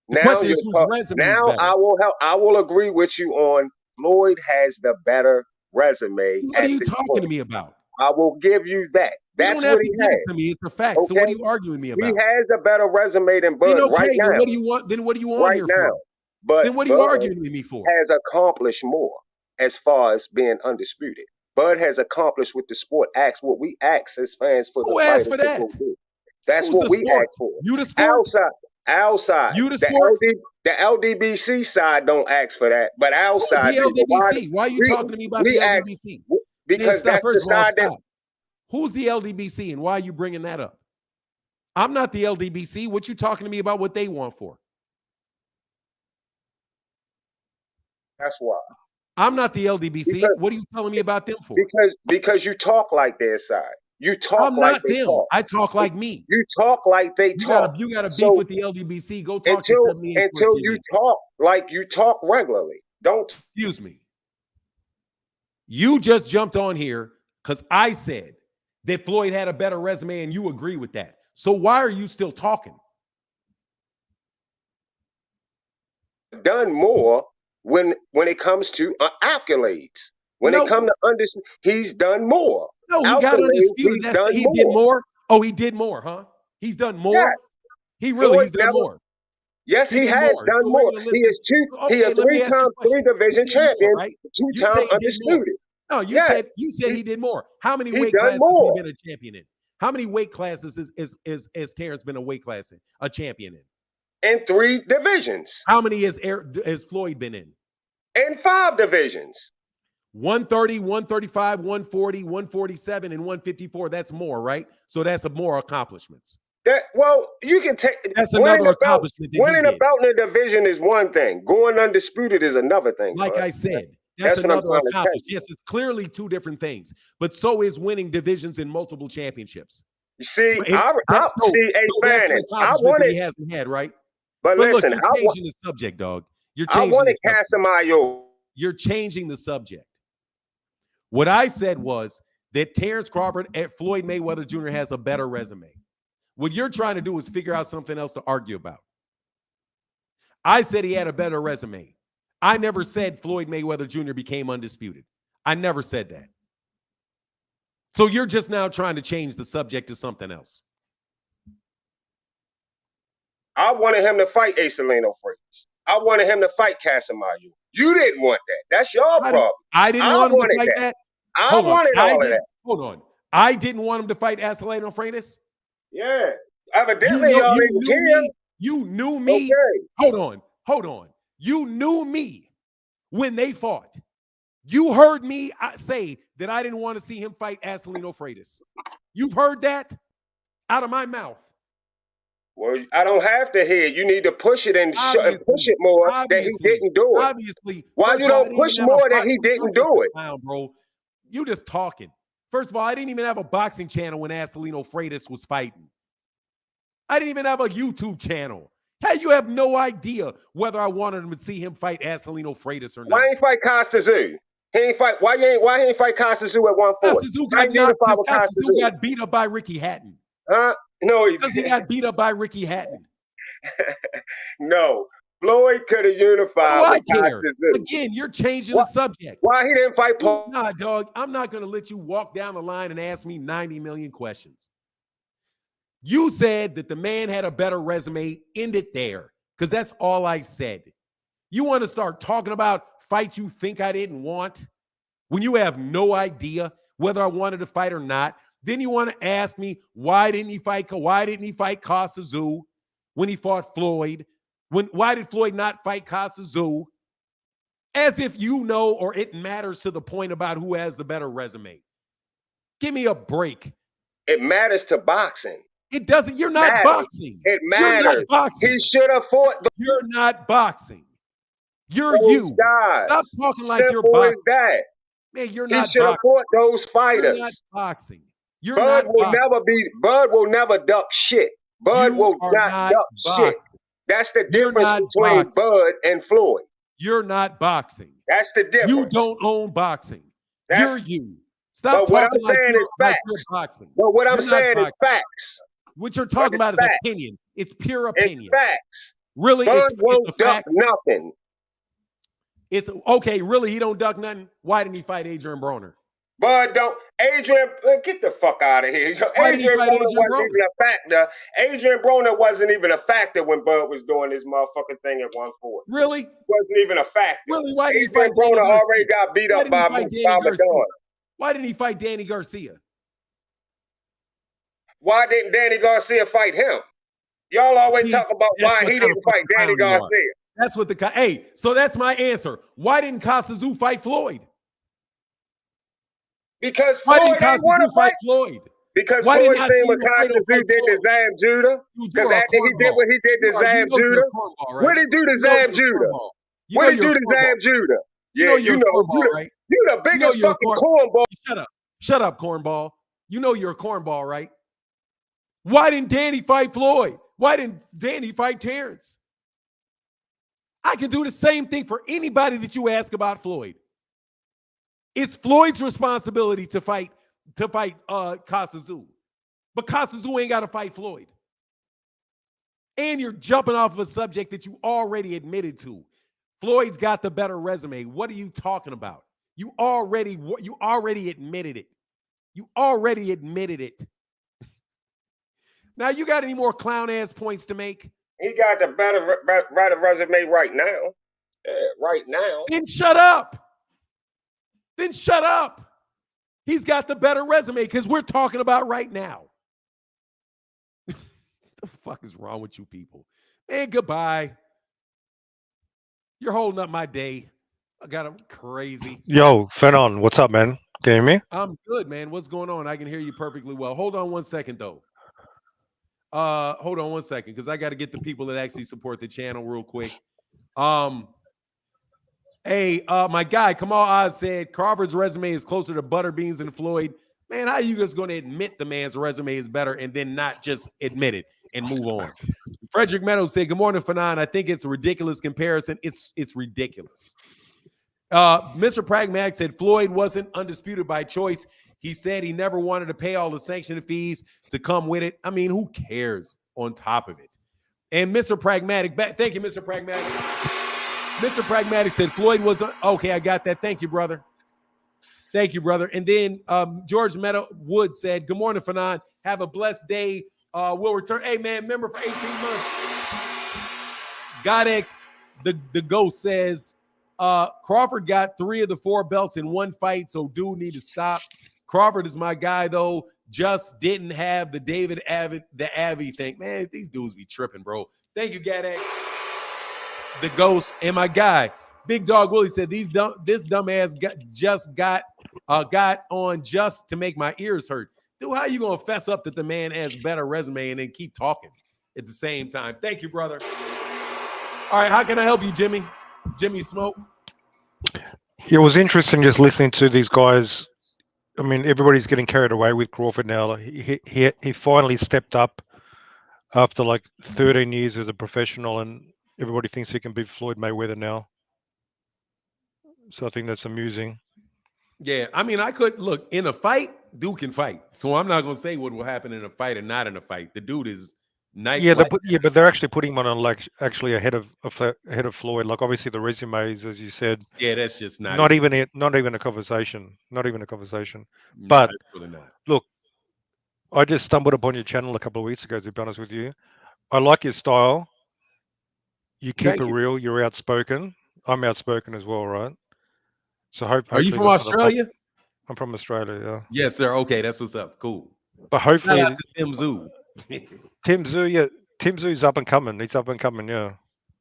S1: The
S4: Now
S1: question
S4: you're
S1: is, whose
S4: talk-
S1: resume is
S4: now
S1: better?
S4: I will help. I will agree with you on Floyd has the better resume.
S1: What are
S4: at
S1: you
S4: this
S1: talking
S4: point.
S1: to me about?
S4: I will give you that.
S1: You
S4: That's
S1: don't have
S4: what
S1: to
S4: he
S1: give it to
S4: has.
S1: me. It's a fact. So what are
S4: Okay?
S1: you arguing me
S4: He
S1: about?
S4: has a better resume than Bud
S1: Then okay.
S4: right
S1: Then
S4: now.
S1: what do you want? Then what are you on
S4: Right
S1: here
S4: now.
S1: for?
S4: But
S1: Then what are you
S4: Bud
S1: arguing with me for?
S4: has accomplished more as far as being undisputed. Bud has accomplished what the sport asks, what we ask as fans for
S1: Who
S4: the
S1: asked
S4: fighters
S1: for
S4: to
S1: that?
S4: go do. That's
S1: Who's
S4: what
S1: the
S4: we
S1: sport?
S4: ask for.
S1: You the sport?
S4: Outside.
S1: You the sport?
S4: The LDBC side don't ask for that, but
S1: Who's
S4: outside
S1: the
S4: do. But
S1: LDBC? Why are you talking to me about the
S4: ask
S1: LDBC?
S4: because
S1: Stop.
S4: that's the
S1: First of all,
S4: side that
S1: stop. Who's the LDBC and why are you bringing that up? I'm not the LDBC. What you talking to me about what they want for?
S4: that's why.
S1: I'm not the LDBC.
S4: Because-
S1: What are you telling me about them for?
S4: Because you talk like their side. You talk
S1: I'm
S4: like
S1: not
S4: they
S1: them.
S4: talk.
S1: I talk like me.
S4: You talk like they talk.
S1: You got a beef
S4: So-
S1: with the LDBC. Go talk to
S4: until
S1: 78
S4: you talk like you talk regularly. Don't.
S1: Excuse me. You just jumped on here because I said that Floyd had a better resume and you agree with that. So why are you still talking?
S4: Done more when it comes to accolades. When
S1: No.
S4: it comes to he's done more.
S1: No, he got
S4: Accolades,
S1: undisputed.
S4: he's done
S1: He
S4: more.
S1: did more. Oh, he did more, huh? He's done more.
S4: Yes.
S1: He's
S4: Floyd
S1: done
S4: never-
S1: more.
S4: Yes,
S1: He
S4: he
S1: did
S4: has
S1: more.
S4: done
S1: So we're
S4: more.
S1: gonna
S4: He
S1: listen.
S4: is
S1: Okay,
S4: he a
S1: let me ask you a
S4: three-time
S1: question.
S4: division
S1: He did more,
S4: champion,
S1: right? You
S4: two-time
S1: said he did more.
S4: undisputed.
S1: No, you
S4: Yes.
S1: said he did more. How many
S4: He
S1: weight
S4: done
S1: classes has
S4: more.
S1: he been a champion in? How many weight classes is Terence been a weight class in, a champion in?
S4: In 3 divisions.
S1: How many has Floyd been in?
S4: In 5 divisions.
S1: 130, 135, 140, 147, and 154. That's more, right? So that's more accomplishments.
S4: You can take
S1: That's
S4: winning
S1: another
S4: a belt-
S1: accomplishment that he
S4: winning a
S1: did.
S4: belt in a division is one thing. Going undisputed is another thing.
S1: Like
S4: bud.
S1: I said,
S4: That's
S1: that's
S4: what I'm
S1: another
S4: trying to tell
S1: accomplishment.
S4: you.
S1: Yes, it's clearly 2 different things, but so is winning divisions in multiple championships.
S4: You see,
S1: But
S4: hey,
S1: that's
S4: Fanning,
S1: an
S4: I
S1: accomplishment that
S4: wanted,
S1: he hasn't had, right?
S4: but
S1: But
S4: listen,
S1: look, you're changing the subject, dog. You're
S4: I
S1: changing
S4: wanted
S1: the subject.
S4: Casamayo.
S1: You're changing the subject. What I said was that Terence Crawford at Floyd Mayweather Jr. has a better resume. What you're trying to do is figure out something else to argue about. I said he had a better resume. I never said Floyd Mayweather Jr. became undisputed. I never said that. So you're just now trying to change the subject to something else.
S4: I wanted him to fight Acelino Freitas. I wanted him to fight Casamayo. You didn't want that. That's your problem.
S1: I didn't want him to
S4: wanted
S1: fight
S4: that.
S1: that.
S4: I
S1: Hold on.
S4: wanted all of that.
S1: Hold on. I didn't want him to fight Acelino Freitas.
S4: Yeah. Evidently, y'all didn't care.
S1: You knew me.
S4: Okay.
S1: Hold on. You knew me when they fought. You heard me say that I didn't want to see him fight Acelino Freitas. You've heard that out of my mouth.
S4: Well, I don't have to hear. You need to push it and push it more that he didn't do it.
S1: Obviously.
S4: Why you don't push more that he didn't do it?
S1: Bro, you just talking. First of all, I didn't even have a boxing channel when Acelino Freitas was fighting. I didn't even have a YouTube channel. Hey, you have no idea whether I wanted him to see him fight Acelino Freitas or not.
S4: Why ain't fight Costa Zoo? He ain't fight. Why he ain't fight Costa Zoo at 140?
S1: Costa Zoo got knocked because Costa Zoo got beat up by Ricky Hatton.
S4: Huh? No,
S1: because he got beat up by Ricky Hatton.
S4: No, Floyd could have unified with Costa Zoo.
S1: Again, you're changing the subject.
S4: Why he didn't fight Paul?
S1: Nah, dog. I'm not going to let you walk down the line and ask me 90 million questions. You said that the man had a better resume. End it there, because that's all I said. You want to start talking about fights you think I didn't want when you have no idea whether I wanted to fight or not. Then you want to ask me why didn't he fight Costa Zoo when he fought Floyd? Why did Floyd not fight Costa Zoo? As if you know or it matters to the point about who has the better resume. Give me a break.
S4: It matters to boxing.
S1: It doesn't. You're not
S4: Matters.
S1: boxing.
S4: It
S1: You're not
S4: matters.
S1: boxing.
S4: He should have fought
S1: You're not boxing. You're
S4: those
S1: you.
S4: guys.
S1: Stop talking like you're
S4: Simple as
S1: boxing.
S4: that.
S1: Man, you're
S4: He
S1: not
S4: should have
S1: boxing.
S4: fought those
S1: You're not
S4: fighters.
S1: boxing. You're
S4: Bud
S1: not
S4: will
S1: boxing.
S4: never be. Bud will never duck shit. Bud
S1: You
S4: will
S1: are
S4: not
S1: not
S4: duck shit.
S1: boxing.
S4: That's the
S1: You're
S4: difference
S1: not
S4: between
S1: boxing.
S4: Bud and Floyd.
S1: You're not boxing.
S4: That's the difference.
S1: You don't own boxing.
S4: That's-
S1: You're you. Stop
S4: But what
S1: talking
S4: I'm
S1: like
S4: saying
S1: you're,
S4: is
S1: like
S4: facts.
S1: you're boxing.
S4: But what I'm
S1: You're not
S4: saying is
S1: boxing.
S4: facts.
S1: What you're talking
S4: it's
S1: about is
S4: facts.
S1: opinion. It's pure
S4: It's
S1: opinion.
S4: facts.
S1: Really,
S4: Bud
S1: it's
S4: won't
S1: a
S4: duck
S1: fact.
S4: nothing.
S1: It's okay. Really, he don't duck nothing. Why didn't he fight Adrian Broner?
S4: Bud don't. Adrian, get the fuck out of here.
S1: Why did he
S4: Adrian
S1: fight
S4: Broner
S1: Adrian
S4: wasn't
S1: Broner?
S4: even a factor. Adrian Broner wasn't even a factor when Bud was doing this motherfucking thing at 140.
S1: Really?
S4: Wasn't even a factor.
S1: Really? Why did he fight
S4: Adrian
S1: Danny
S4: Broner
S1: Garcia?
S4: already got beat
S1: Why
S4: up
S1: didn't he
S4: by
S1: fight Danny Garcia?
S4: Madonna.
S1: Why didn't he fight Danny Garcia?
S4: Why didn't Danny Garcia fight him? Y'all always talk about
S1: That's
S4: why
S1: what
S4: he
S1: kind of
S4: didn't fight
S1: fucking
S4: Danny
S1: clown you are.
S4: Garcia.
S1: That's what the hey. So that's my answer. Why didn't Costa Tszyu fight Floyd?
S4: Because
S1: Why
S4: Floyd
S1: didn't
S4: ain't
S1: Costa
S4: want
S1: Tszyu
S4: to fight.
S1: fight Floyd?
S4: Because
S1: Why did
S4: Floyd
S1: not
S4: seen
S1: see
S4: what
S1: Alfredo
S4: Costa
S1: fight
S4: Tszyu did to
S1: Floyd?
S4: Zab Judah.
S1: Dude,
S4: Because
S1: you're a
S4: after he did
S1: cornball.
S4: what he did to
S1: You
S4: Zab
S1: know you're a
S4: Judah,
S1: cornball, right?
S4: what did he do to
S1: You know
S4: Zab
S1: you're a
S4: Judah?
S1: cornball. You
S4: What
S1: know
S4: did he
S1: you're
S4: do
S1: a
S4: to
S1: cornball.
S4: Zab Judah?
S1: You
S4: Yeah,
S1: know you're a cornball, right?
S4: you the
S1: You
S4: biggest
S1: know you're a
S4: fucking cornball.
S1: Shut up. Shut up, cornball. You know you're a cornball, right? Why didn't Danny fight Floyd? Why didn't Danny fight Terence? I can do the same thing for anybody that you ask about Floyd. It's Floyd's responsibility to fight Costa Tszyu. But Costa Tszyu ain't got to fight Floyd. And you're jumping off of a subject that you already admitted to. Floyd's got the better resume. What are you talking about? You already admitted it. You already admitted it. Now, you got any more clown ass points to make?
S4: He got the better resume right now. Yeah, right now.
S1: Then shut up. Then shut up. He's got the better resume because we're talking about right now. What the fuck is wrong with you people? Man, goodbye. You're holding up my day. I got him crazy.
S5: Yo, Fenon, what's up, man? Can you hear me?
S1: I'm good, man. What's going on? I can hear you perfectly well. Hold on one second, though. Hold on one second, because I got to get the people that actually support the channel real quick. Hey, my guy, Kamal Oz said Crawford's resume is closer to Butterbeans and Floyd. Man, how are you just going to admit the man's resume is better and then not just admit it and move on? Frederick Meadows said, good morning, Fanon. I think it's a ridiculous comparison. It's ridiculous. Mr. Pragmatic said Floyd wasn't undisputed by choice. He said he never wanted to pay all the sanction fees to come with it. I mean, who cares on top of it? And Mr. Pragmatic, thank you, Mr. Pragmatic. Mr. Pragmatic said Floyd was okay. I got that. Thank you, brother. Thank you, brother. And then George Wood said, good morning, Fanon. Have a blessed day. We'll return. Hey, man, remember for 18 months. Godex, the ghost says, Crawford got 3 of the 4 belts in one fight, so dude need to stop. Crawford is my guy, though. Just didn't have the David Avi thing. Man, these dudes be tripping, bro. Thank you, Gadex. The ghost and my guy. Big Dog Willie said this dumbass got on just to make my ears hurt. Dude, how you gonna fess up that the man has better resume and then keep talking at the same time? Thank you, brother. All right, how can I help you, Jimmy? Jimmy Smoke.
S5: It was interesting just listening to these guys. I mean, everybody's getting carried away with Crawford now. Like, he finally stepped up after like 13 years as a professional, and everybody thinks he can beat Floyd Mayweather now. So I think that's amusing.
S1: Yeah, I mean, I could look in a fight. Dude can fight, so I'm not gonna say what will happen in a fight and not in a fight. The dude is nice.
S5: Yeah, but they're actually putting him on like actually ahead of Floyd. Like obviously the resumes, as you said.
S1: Yeah, that's just
S5: not even a conversation. Not even a conversation.
S1: No,
S5: But
S1: really not.
S5: Look, I just stumbled upon your channel a couple of weeks ago. To be honest with you, I like your style. You keep it real. You're outspoken. I'm outspoken as well, right? So
S1: Are you from Australia?
S5: I'm from Australia. Yeah.
S1: Yes, sir. Okay, that's what's up. Cool.
S5: But hopefully,
S1: shout out to Tim Tszyu.
S5: Tim Tszyu's up and coming. He's up and coming. Yeah.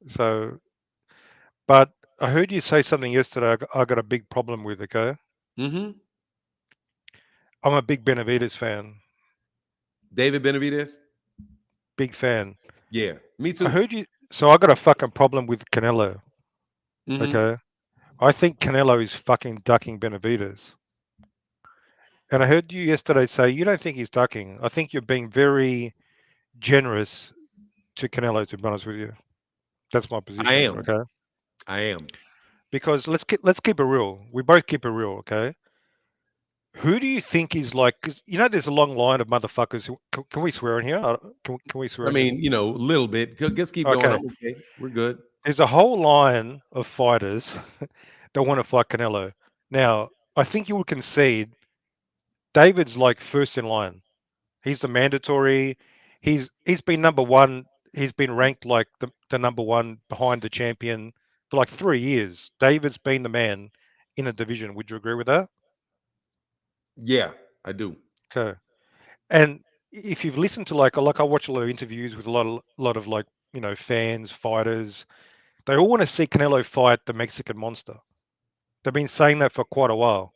S5: So, but I heard you say something yesterday. I got a big problem with. Okay.
S1: Mm-hmm.
S5: I'm a big Benavidez fan.
S1: David Benavidez?
S5: big fan.
S1: Yeah, me
S5: I
S1: too.
S5: heard you. So I got a fucking problem with Canelo.
S1: Mhm.
S5: Okay, I think Canelo is fucking ducking Benavidez. And I heard you yesterday say you don't think he's ducking. I think you're being very generous to Canelo. To be honest with you, that's my
S1: I
S5: position.
S1: am.
S5: Okay,
S1: I am.
S5: because let's keep it real. We both keep it real. Okay. Who do you think is like? Cause there's a long line of motherfuckers. Can we swear in here? Can we swear
S1: I
S5: in here?
S1: mean, a little bit. Just keep going.
S5: Okay.
S1: I'm okay. We're good.
S5: There's a whole line of fighters that want to fight Canelo. Now, I think you would concede David's like first in line. He's the mandatory. He's been number one. He's been ranked like the number one behind the champion for like 3 years. David's been the man in the division. Would you agree with that?
S1: Yeah, I do.
S5: Okay. And if you've listened to like I watch a lot of interviews with a lot of like fans, fighters. They all want to see Canelo fight the Mexican monster. They've been saying that for quite a while.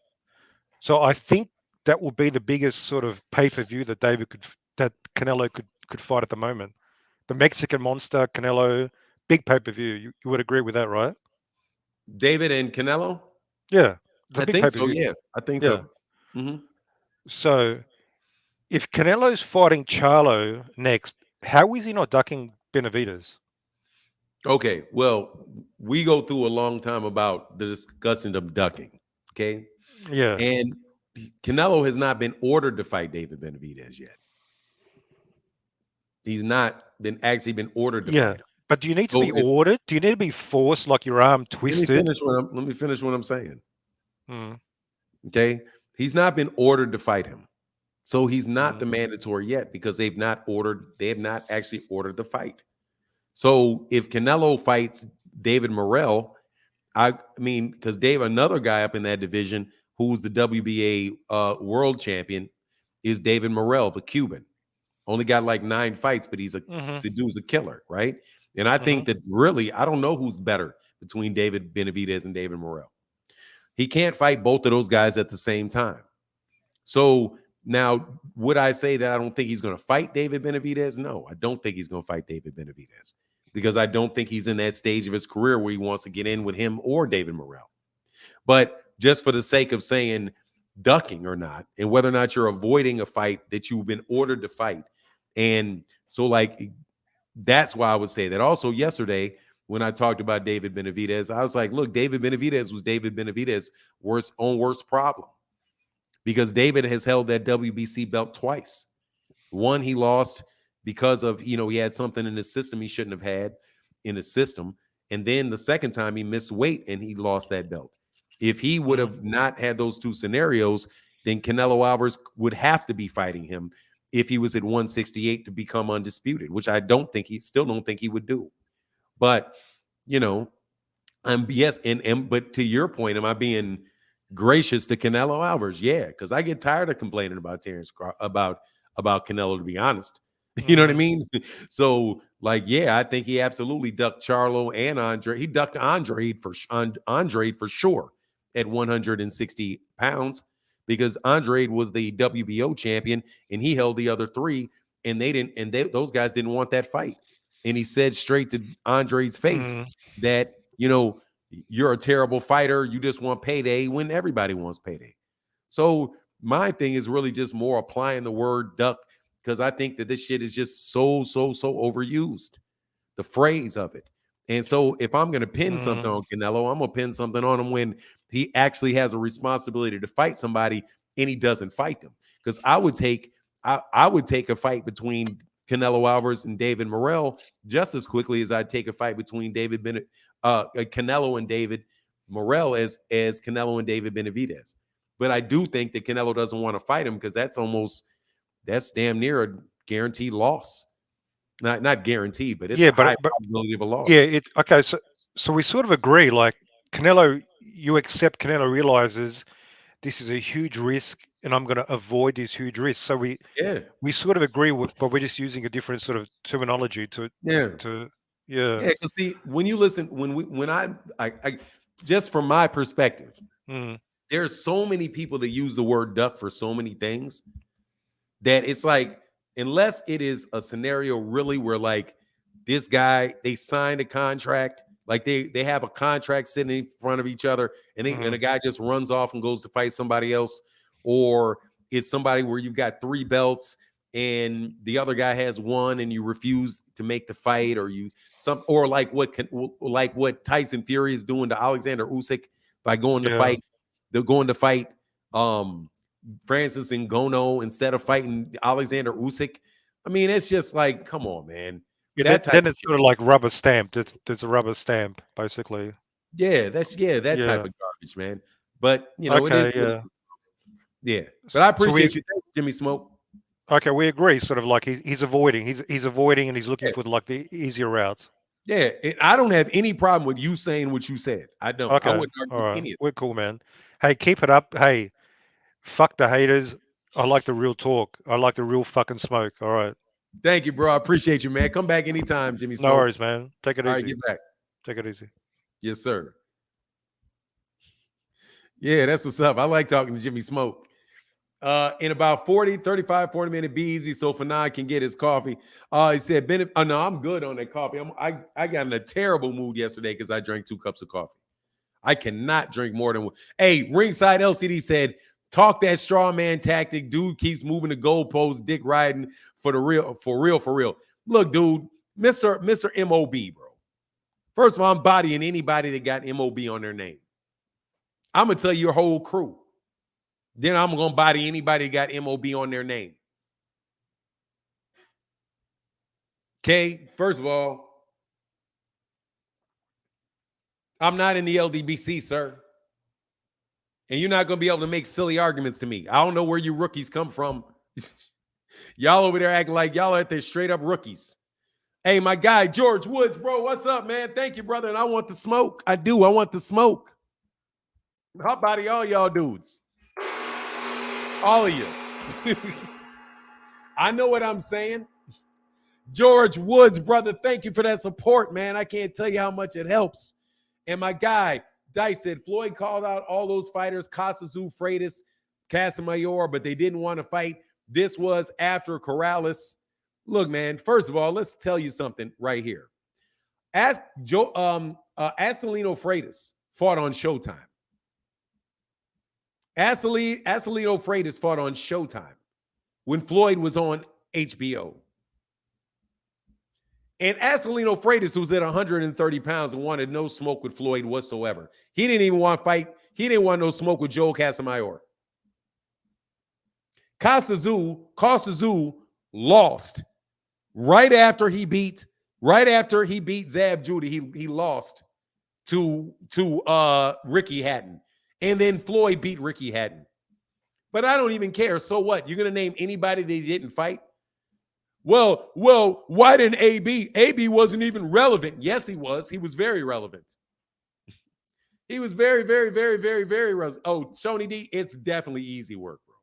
S5: So I think that will be the biggest sort of pay-per-view that Canelo could fight at the moment. The Mexican monster, Canelo, big pay-per-view. You would agree with that, right?
S1: David and Canelo?
S5: Yeah. It's a
S1: I
S5: big
S1: think so.
S5: pay-per-view.
S1: Yeah, I think
S5: Yeah.
S1: so. Hmm.
S5: So if Canelo's fighting Charlo next, how is he not ducking Benavidez?
S1: Okay. Well, we go through a long time about the discussing of ducking. Okay.
S5: Yeah.
S1: And Canelo has not been ordered to fight David Benavidez yet. He's not been ordered to
S5: Yeah.
S1: fight him.
S5: But do you need to
S1: So
S5: be ordered? Do you need to be forced, like your arm
S1: let me
S5: twisted?
S1: finish what I'm saying.
S5: Mm,
S1: Okay. He's not been ordered to fight him. So he's not
S5: mm,
S1: the mandatory yet because they have not actually ordered the fight. So if Canelo fights David Morrell, I mean, because another guy up in that division who's the WBA world champion is David Morrell, the Cuban. Only got like 9 fights, but
S5: mm-hmm,
S1: the dude's a killer, right? And I
S5: mm-hmm,
S1: think that really, I don't know who's better between David Benavidez and David Morrell. He can't fight both of those guys at the same time. So now, would I say that I don't think he's going to fight David Benavidez? No, I don't think he's going to fight David Benavidez because I don't think he's in that stage of his career where he wants to get in with him or David Morrell. But just for the sake of saying ducking or not, and whether or not you're avoiding a fight that you've been ordered to fight. And so, like, that's why I would say that. Also, yesterday, when I talked about David Benavidez, I was like, look, David Benavidez was David Benavidez' worst problem because David has held that WBC belt twice. One, he lost because of, he had something in his system he shouldn't have had in his system. And then the second time he missed weight and he lost that belt. If he would have not had those two scenarios, then Canelo Alvarez would have to be fighting him if he was at 168 to become undisputed, which I still don't think he would do. But, you know, yes, but to your point, am I being gracious to Canelo Alvarez? Yeah, because I get tired of complaining about Terence about Canelo, to be honest. You know what I mean? So, like, yeah, I think he absolutely ducked Charlo and Andre. He ducked Andre for sure at 160 pounds because Andre was the WBO champion and he held the other three, and those guys didn't want that fight. And he said straight to Andre's face that, you're a terrible fighter. You just want payday when everybody wants payday. So my thing is really just more applying the word duck because I think that this shit is just so overused, the phrase of it. And so if I'm going to pin something on Canelo, I'm going to pin something on him when he actually has a responsibility to fight somebody and he doesn't fight them. Because I would take a fight between Canelo Alvarez and David Morrell just as quickly as I'd take a fight between Canelo and David Morrell as Canelo and David Benavidez. But I do think that Canelo doesn't want to fight him because that's damn near a guaranteed loss. Not guaranteed, but it's a
S5: yeah,
S1: high
S5: but
S1: probability of a loss.
S5: yeah, it's okay. So we sort of agree. Like Canelo, you accept Canelo realizes this is a huge risk, and I'm going to avoid this huge risk. So
S1: Yeah.
S5: we sort of agree with, but we're just using a different sort of terminology to
S1: Yeah.
S5: yeah.
S1: Yeah, because see, when you listen, when I just from my perspective, there's so many people that use the word duck for so many things that it's like unless it is a scenario really where like this guy, they signed a contract, like they have a contract sitting in front of each other, and and a guy just runs off and goes to fight somebody else, or it's somebody where you've got 3 belts and the other guy has 1 and you refuse to make the fight, or or like what Tyson Fury is doing to Alexander Usyk by going to fight. They're going to fight Francis Ngannou instead of fighting Alexander Usyk. I mean, it's just like, come on, man.
S5: Yeah, then it's sort of like rubber stamped. It's a rubber stamp, basically.
S1: Yeah, that type of garbage, man. But you know,
S5: okay,
S1: it is. Yeah. But I appreciate you. Thanks, Jimmy Smoke.
S5: Okay, we agree. Sort of like he's avoiding. He's avoiding, and he's looking for like the easier routes.
S1: Yeah, I don't have any problem with you saying what you said. I don't.
S5: Okay,
S1: I wouldn't argue
S5: all right.
S1: any of it.
S5: We're cool, man. Hey, keep it up. Hey, fuck the haters. I like the real talk. I like the real fucking smoke. All right.
S1: Thank you, bro. I appreciate you, man. Come back anytime, Jimmy Smoke.
S5: No worries, man. Take it easy.
S1: All right, get back.
S5: Take it easy.
S1: Yes, sir. Yeah, that's what's up. I like talking to Jimmy Smoke. In about 35, 40 minutes, be easy so Fanai can get his coffee. He said, no, I'm good on that coffee. I got in a terrible mood yesterday because I drank 2 cups of coffee. I cannot drink more than one. Hey, Ringside LCD said, talk that straw man tactic. Dude keeps moving the goalpost, dick riding for real. Look, dude, Mr. MOB, bro. First of all, I'm bodying anybody that got MOB on their name. I'm going to tell you your whole crew. Then I'm going to body anybody that got MOB on their name. Okay, first of all, I'm not in the LDBC, sir. And you're not going to be able to make silly arguments to me. I don't know where you rookies come from. Y'all over there acting like y'all are at there straight up rookies. Hey, my guy, George Woods, bro, what's up, man? Thank you, brother. And I want the smoke. I do. I want the smoke. How about all y'all dudes? All of you. I know what I'm saying. George Woods, brother, thank you for that support, man. I can't tell you how much it helps. And my guy, Dice said, Floyd called out all those fighters, Casazu, Freitas, Casamayor, but they didn't want to fight. This was after Corrales. Look, man, first of all, let's tell you something right here. Asalino Freitas fought on Showtime. Asalino Freitas fought on Showtime when Floyd was on HBO. And Asalino Freitas was at 130 pounds and wanted no smoke with Floyd whatsoever. He didn't even want to fight. He didn't want no smoke with Joel Casamayor. Casazu lost right after he beat Zab Judah. He lost to Ricky Hatton. And then Floyd beat Ricky Hatton. But I don't even care. So what? You're going to name anybody that he didn't fight? Well, why didn't AB? AB wasn't even relevant. Yes, he was. He was very relevant. He was very, very, very, very, very relevant. Oh, Shoney D, it's definitely easy work, bro.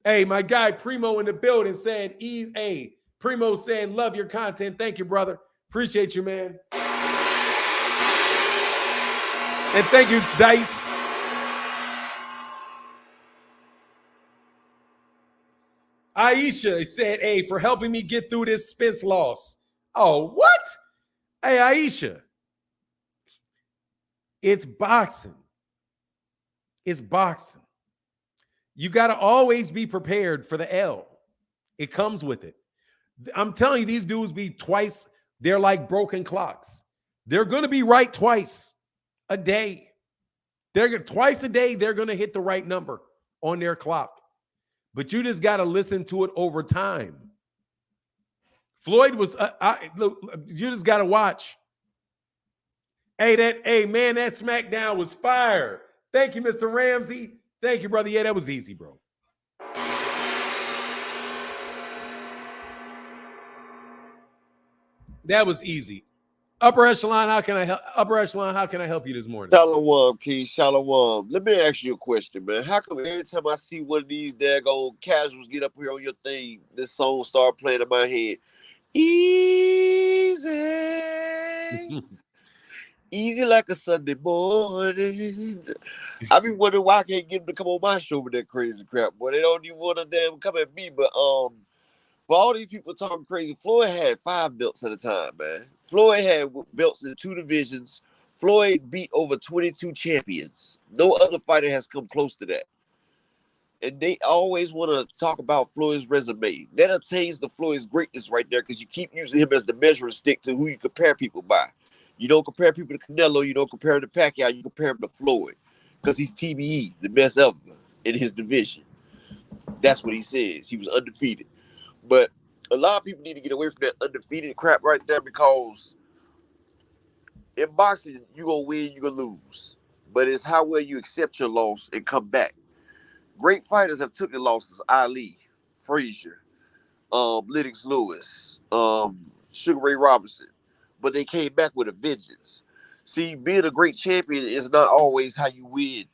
S1: Hey, my guy Primo in the building said, hey, Primo said, love your content. Thank you, brother. Appreciate you, man. And thank you, Dice. Aisha said, hey, for helping me get through this Spence loss. Oh, what? Hey, Aisha. It's boxing. It's boxing. You got to always be prepared for the L. It comes with it. I'm telling you, these dudes be twice. They're like broken clocks. They're going to be right twice a day. Twice a day, they're going to hit the right number on their clock. But you just got to listen to it over time. Floyd was, look, you just got to watch. Hey, man, that SmackDown was fire. Thank you, Mr. Ramsey. Thank you, brother. Yeah, that was easy, bro. That was easy. Upper echelon, how can I help? Upper echelon, how can I help you this morning?
S6: Shalom, Keith. Shalom. Let me ask you a question, man. How come every time I see one of these daggone casuals get up here on your thing, this song start playing in my head? Easy. Easy like a Sunday morning. I be wondering why I can't get them to come on my show with that crazy crap. Boy, they don't even want to damn come at me. But For all these people talking crazy, Floyd had 5 belts at a time, man. Floyd had belts in 2 divisions. Floyd beat over 22 champions. No other fighter has come close to that. And they always want to talk about Floyd's resume. That attains the Floyd's greatness right there because you keep using him as the measuring stick to who you compare people by. You don't compare people to Canelo. You don't compare him to Pacquiao. You compare him to Floyd because he's TBE, the best ever in his division. That's what he says. He was undefeated. But a lot of people need to get away from that undefeated crap right there because in boxing, you're going to win, you're going to lose. But it's how well you accept your loss and come back. Great fighters have taken losses. Ali, Frazier, Lennox Lewis, Sugar Ray Robinson. But they came back with a vengeance. See, being a great champion is not always how you win.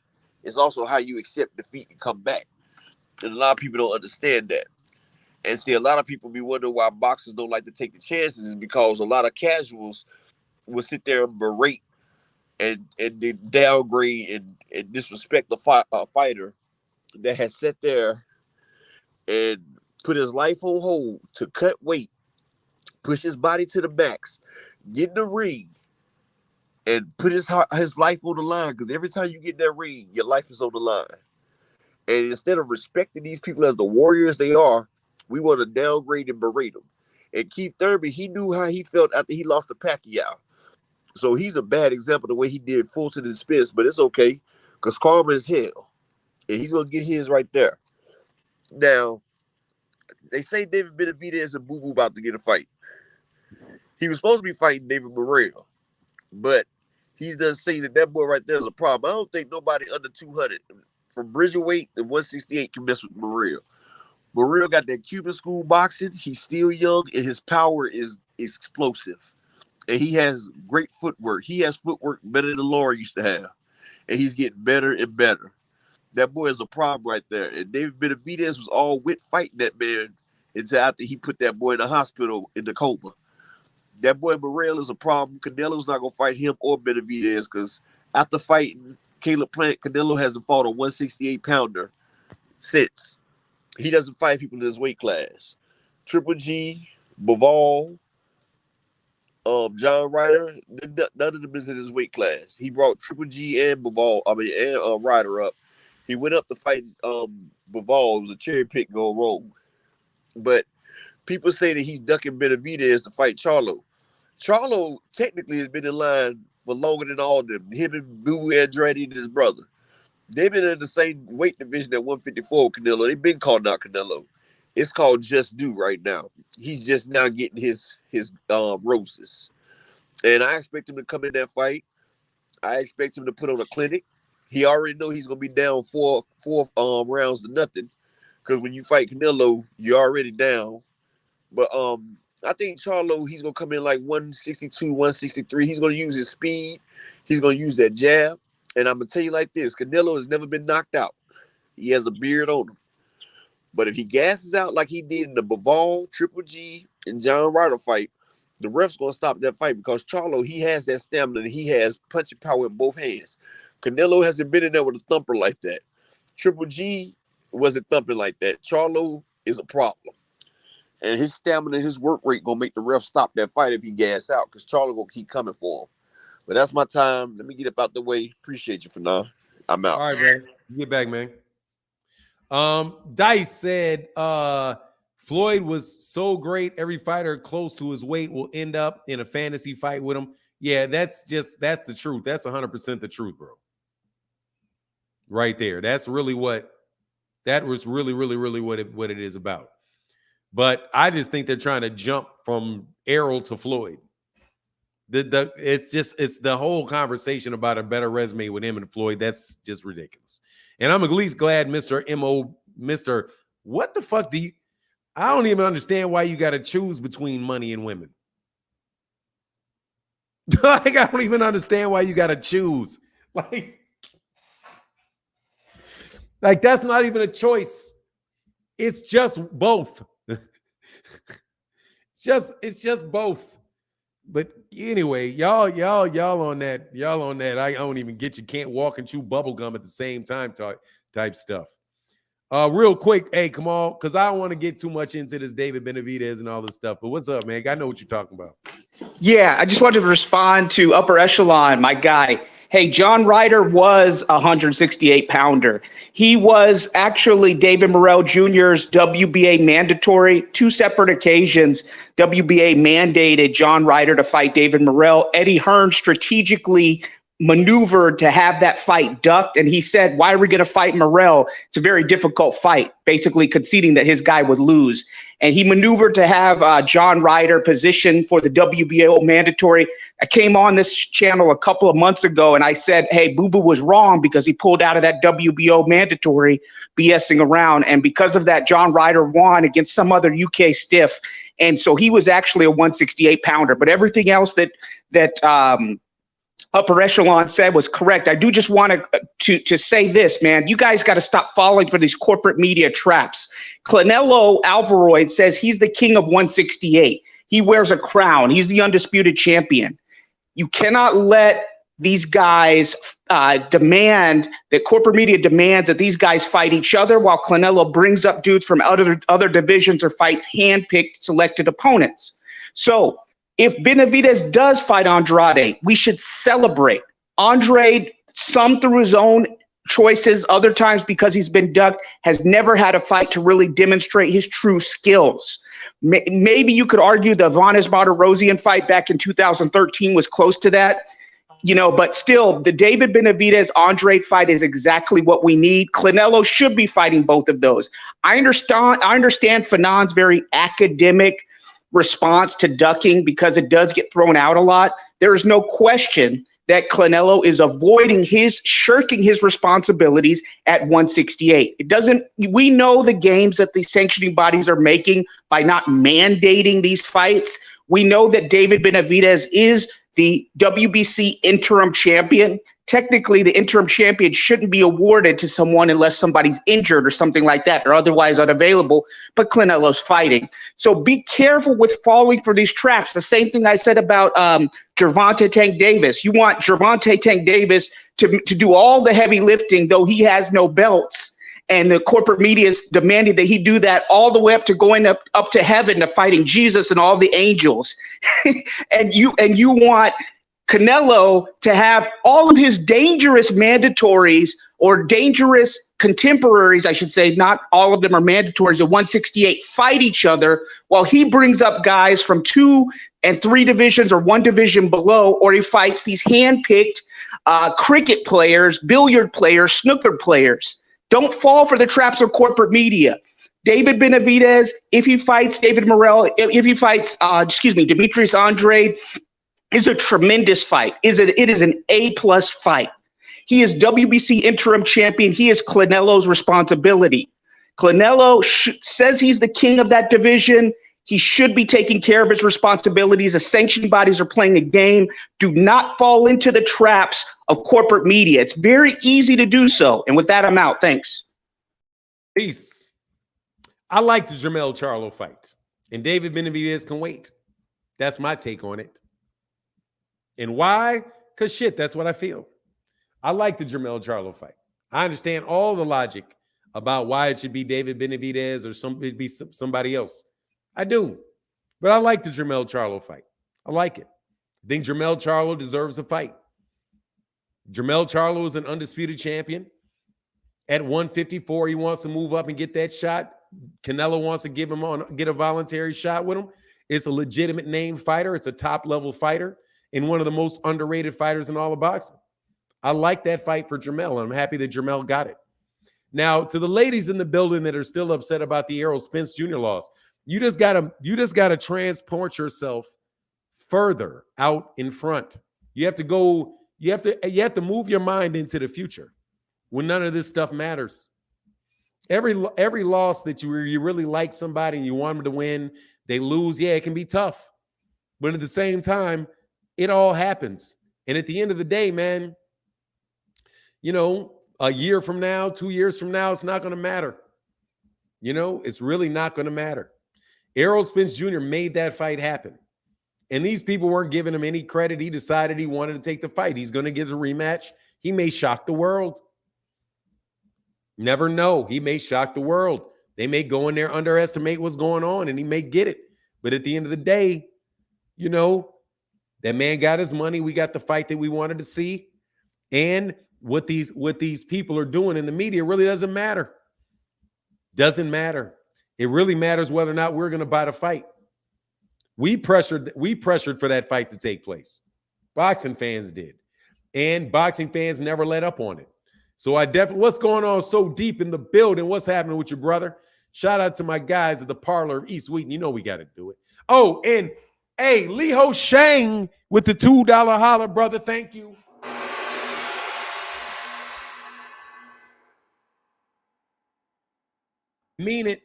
S6: It's also how you accept defeat and come back. And a lot of people don't understand that. And see, a lot of people be wondering why boxers don't like to take the chances is because a lot of casuals will sit there and berate and downgrade and disrespect the fighter that has sat there and put his life on hold to cut weight, push his body to the max, get in the ring, and put his life on the line. Because every time you get in that ring, your life is on the line. And instead of respecting these people as the warriors they are, we want to downgrade and berate them. And Keith Thurman, he knew how he felt after he lost to Pacquiao. So he's a bad example of the way he did Fulton and Spence, but it's okay because karma is hell. And he's going to get his right there. Now, they say David Benavidez and Boo Boo about to get a fight. He was supposed to be fighting David Morrell, but he's done saying that boy right there is a problem. I don't think nobody under 200 from Bridgerweight and 168 can mess with Morrell. Morrell got that Cuban school boxing. He's still young, and his power is explosive. And he has great footwork. He has footwork better than Laura used to have. And he's getting better and better. That boy is a problem right there. And David Benavidez was all wit fighting that man until after he put that boy in the hospital in the coma. That boy Morrell is a problem. Canelo's not going to fight him or Benavidez because after fighting Caleb Plant, Canelo hasn't fought a 168-pounder since. He doesn't fight people in his weight class. Triple G, Bivol, John Ryder, none of them is in his weight class. He brought Triple G and Ryder up. He went up to fight Bivol. It was a cherry pick going wrong. But people say that he's ducking Benavidez to fight Charlo. Charlo technically has been in line for longer than all of them. Him and Boo Andrade and his brother. They've been in the same weight division at 154 with Canelo. They've been called out Canelo. It's called Just Do right now. He's just now getting his roses. And I expect him to come in that fight. I expect him to put on a clinic. He already know he's going to be down four rounds to nothing. Because when you fight Canelo, you're already down. But I think Charlo, he's going to come in like 162, 163. He's going to use his speed. He's going to use that jab. And I'm going to tell you like this. Canelo has never been knocked out. He has a beard on him. But if he gasses out like he did in the Bivol, Triple G, and John Ryder fight, the ref's going to stop that fight because Charlo, he has that stamina and he has punching power in both hands. Canelo hasn't been in there with a thumper like that. Triple G wasn't thumping like that. Charlo is a problem. And his stamina and his work rate going to make the ref stop that fight if he gas out because Charlo going to keep coming for him. But that's my time. Let me get up out the way. Appreciate you for now. I'm out.
S1: All right, man. Get back, man. Dice said Floyd was so great, every fighter close to his weight will end up in a fantasy fight with him. Yeah, that's the truth. That's 100% the truth, bro. Right there. That's really what that was really what it is about. But I just think they're trying to jump from Errol to Floyd. It's the whole conversation about a better resume with him and Floyd. That's just ridiculous. And I'm at least glad Mr. What the fuck do you? I don't even understand why you got to choose between money and women. Like, I don't even understand why you got to choose. Like that's not even a choice. It's just both. It's just both. But anyway, y'all on that. Y'all on that. I don't even get you. Can't walk and chew bubble gum at the same time type stuff. Real quick, hey, come on, because I don't want to get too much into this David Benavidez and all this stuff. But what's up, man? I know what you're talking about.
S3: Yeah, I just wanted to respond to Upper Echelon, my guy. Hey, John Ryder was a 168-pounder. He was actually David Morrell Jr.'s WBA mandatory. 2 separate occasions, WBA mandated John Ryder to fight David Morrell. Eddie Hearn strategically maneuvered to have that fight ducked, and he said, why are we going to fight Morrell? It's a very difficult fight, basically conceding that his guy would lose. And he maneuvered to have John Ryder positioned for the WBO mandatory. I came on this channel a couple of months ago, and I said, hey, Boo Boo was wrong because he pulled out of that WBO mandatory, BSing around. And because of that, John Ryder won against some other UK stiff. And so he was actually a 168-pounder. But everything else that Upper Echelon said was correct. I do just want to say this, man. You guys got to stop falling for these corporate media traps. Canelo Alvarez says he's the king of 168. He wears a crown. He's the undisputed champion. You cannot let these guys demand that corporate media demands that these guys fight each other while Canelo brings up dudes from other divisions or fights handpicked selected opponents. So if Benavidez does fight Andrade, we should celebrate. Andrade, some through his own choices, other times because he's been ducked, has never had a fight to really demonstrate his true skills. Maybe you could argue the Vanes Martirosyan fight back in 2013 was close to that, but still, the David Benavidez-Andrade fight is exactly what we need. Canelo should be fighting both of those. I understand Fanon's very academic response to ducking because it does get thrown out a lot. There is no question that Canelo is shirking his responsibilities at 168. We know the games that the sanctioning bodies are making by not mandating these fights. We know that David Benavidez is the WBC interim champion. Technically, the interim champion shouldn't be awarded to someone unless somebody's injured or something like that or otherwise unavailable, but Canelo's fighting. So be careful with falling for these traps. The same thing I said about Gervonta Tank Davis. You want Gervonta Tank Davis to do all the heavy lifting, though he has no belts. And the corporate media is demanding that he do that all the way up to going up to heaven to fighting Jesus and all the angels. and you want Canelo to have all of his dangerous mandatories or dangerous contemporaries, I should say, not all of them are mandatories, at 168 fight each other while he brings up guys from 2 and 3 divisions or 1 division below, or he fights these hand-picked cricket players, billiard players, snooker players. Don't fall for the traps of corporate media. David Benavidez, if he fights David Morrell, if he fights, Demetrius Andrade, is a tremendous fight. It is an A+ fight. He is WBC interim champion. He is Canelo's responsibility. Canelo says he's the king of that division. He should be taking care of his responsibilities. The sanctioning bodies are playing a game. Do not fall into the traps of corporate media. It's very easy to do so. And with that, I'm out. Thanks.
S1: Peace. I like the Jermell Charlo fight. And David Benavidez can wait. That's my take on it. And why? Because shit, that's what I feel. I like the Jermell Charlo fight. I understand all the logic about why it should be David Benavidez or somebody else. I do. But I like the Jermell Charlo fight. I like it. I think Jermell Charlo deserves a fight. Jermell Charlo is an undisputed champion. At 154, he wants to move up and get that shot. Canelo wants to get a voluntary shot with him. It's a legitimate name fighter. It's a top-level fighter and one of the most underrated fighters in all of boxing. I like that fight for Jermell, and I'm happy that Jermell got it. Now, to the ladies in the building that are still upset about the Errol Spence Jr. loss, you just gotta transport yourself further out in front. You have to move your mind into the future when none of this stuff matters. Every loss that you really like somebody and you want them to win, they lose. Yeah, it can be tough. But at the same time, it all happens. And at the end of the day, man, a year from now, 2 years from now, it's not going to matter. It's really not going to matter. Errol Spence Jr. made that fight happen. And these people weren't giving him any credit. He decided he wanted to take the fight. He's going to get a rematch. He may shock the world. Never know. He may shock the world. They may go in there, underestimate what's going on, and he may get it. But at the end of the day, you know, that man got his money. We got the fight that we wanted to see. And what these people are doing in the media really doesn't matter. Doesn't matter. It really matters whether or not we're going to buy the fight. We pressured for that fight to take place. Boxing fans did. And boxing fans never let up on it. So I definitely, what's going on so deep in the building? What's happening with your brother? Shout out to my guys at the Parlor of East Wheaton. You know we got to do it. Oh, and hey, Leho Shang with the $2 holler, brother. Thank you. Mean it.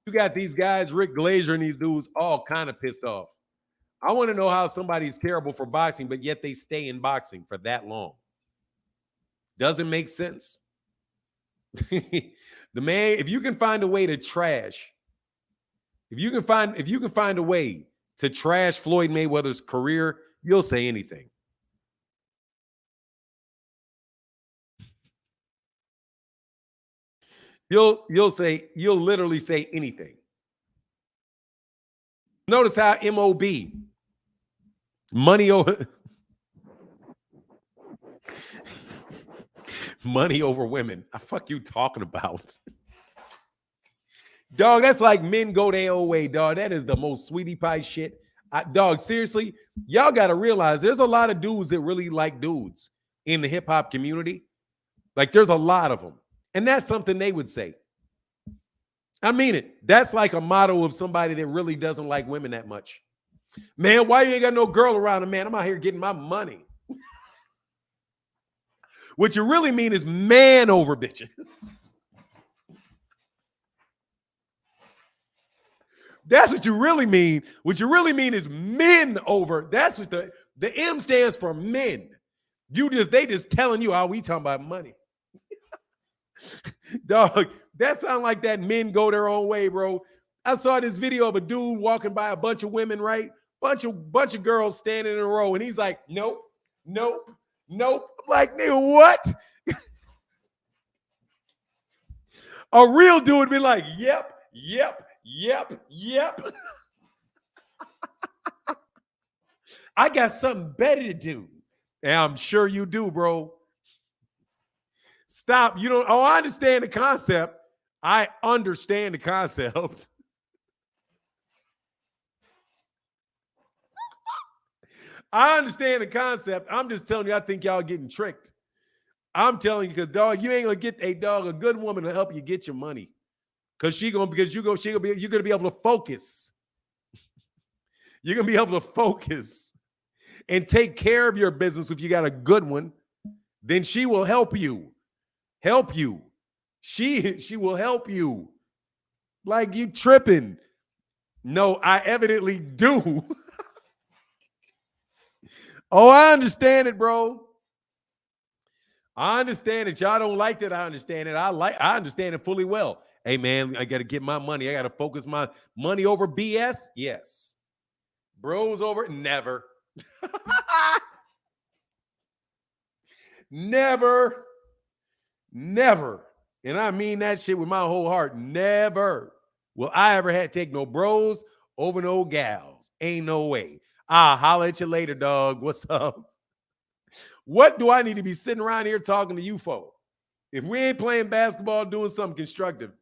S1: You got these guys, Rick Glazer and these dudes, all kind of pissed off. I want to know how somebody's terrible for boxing, but yet they stay in boxing for that long. Doesn't make sense. The man, if you can find a way to trash, if you can find a way to trash Floyd Mayweather's career, you'll say anything. You'll literally say anything. Notice how MOB, money over money over women. The fuck you talking about? Dog, that's like men go their own way, dog. That is the most sweetie pie shit. Dog, seriously, y'all got to realize there's a lot of dudes that really like dudes in the hip hop community. Like there's a lot of them. And that's something they would say. I mean it. That's like a motto of somebody that really doesn't like women that much. Man, why you ain't got no girl around him, man? I'm out here getting my money. What you really mean is man over bitches. That's what you really mean. What you really mean is men over. That's what the M stands for men. They just telling you how we talking about money. Dog, that sound like that men go their own way, bro. I saw this video of a dude walking by a bunch of women, right? Bunch of girls standing in a row, and he's like, nope, nope, nope. I'm like, nigga, what? A real dude would be like, yep, yep, yep, yep. I got something better to do. And I'm sure you do, bro. Stop. You don't. Oh, I understand the concept. I understand the concept. I understand the concept. I'm just telling you, I think y'all getting tricked. I'm telling you, because dog, you ain't gonna get a good woman to help you get your money. You're gonna be able to focus. You're gonna be able to focus and take care of your business. If you got a good one, then she will help you. Help you. She will help you. Like you tripping. No, I evidently do. Oh, I understand it, bro. I understand it. Y'all don't like that. I understand it. I understand it fully well. Hey, man, I got to get my money. I got to focus my money over BS. Yes. Bros over. Never. Never. Never. And I mean that shit with my whole heart. Never will I ever have to take no bros over no gals. Ain't no way. I'll holler at you later, dog. What's up? What do I need to be sitting around here talking to you for? If we ain't playing basketball, doing something constructive.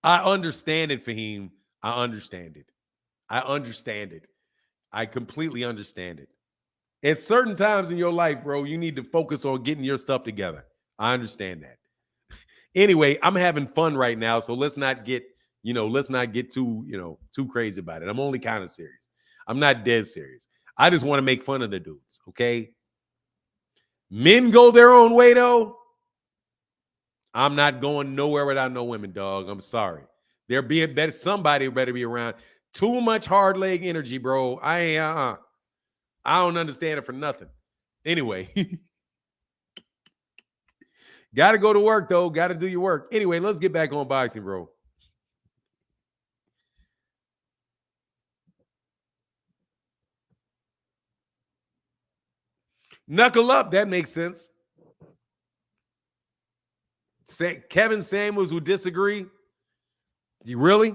S1: I understand it, Fahim. I understand it. I understand it. I completely understand it. At certain times in your life, bro, you need to focus on getting your stuff together. I understand that. Anyway, I'm having fun right now, so let's not get too crazy about it. I'm only kind of serious. I'm not dead serious. I just want to make fun of the dudes, okay? Men go their own way, though. I'm not going nowhere without no women, dog. I'm sorry. Somebody better be around. Too much hard leg energy, bro. I don't understand it for nothing. Anyway. Got to go to work, though. Got to do your work. Anyway, let's get back on boxing, bro. Knuckle up. That makes sense. Kevin Samuels would disagree? You really?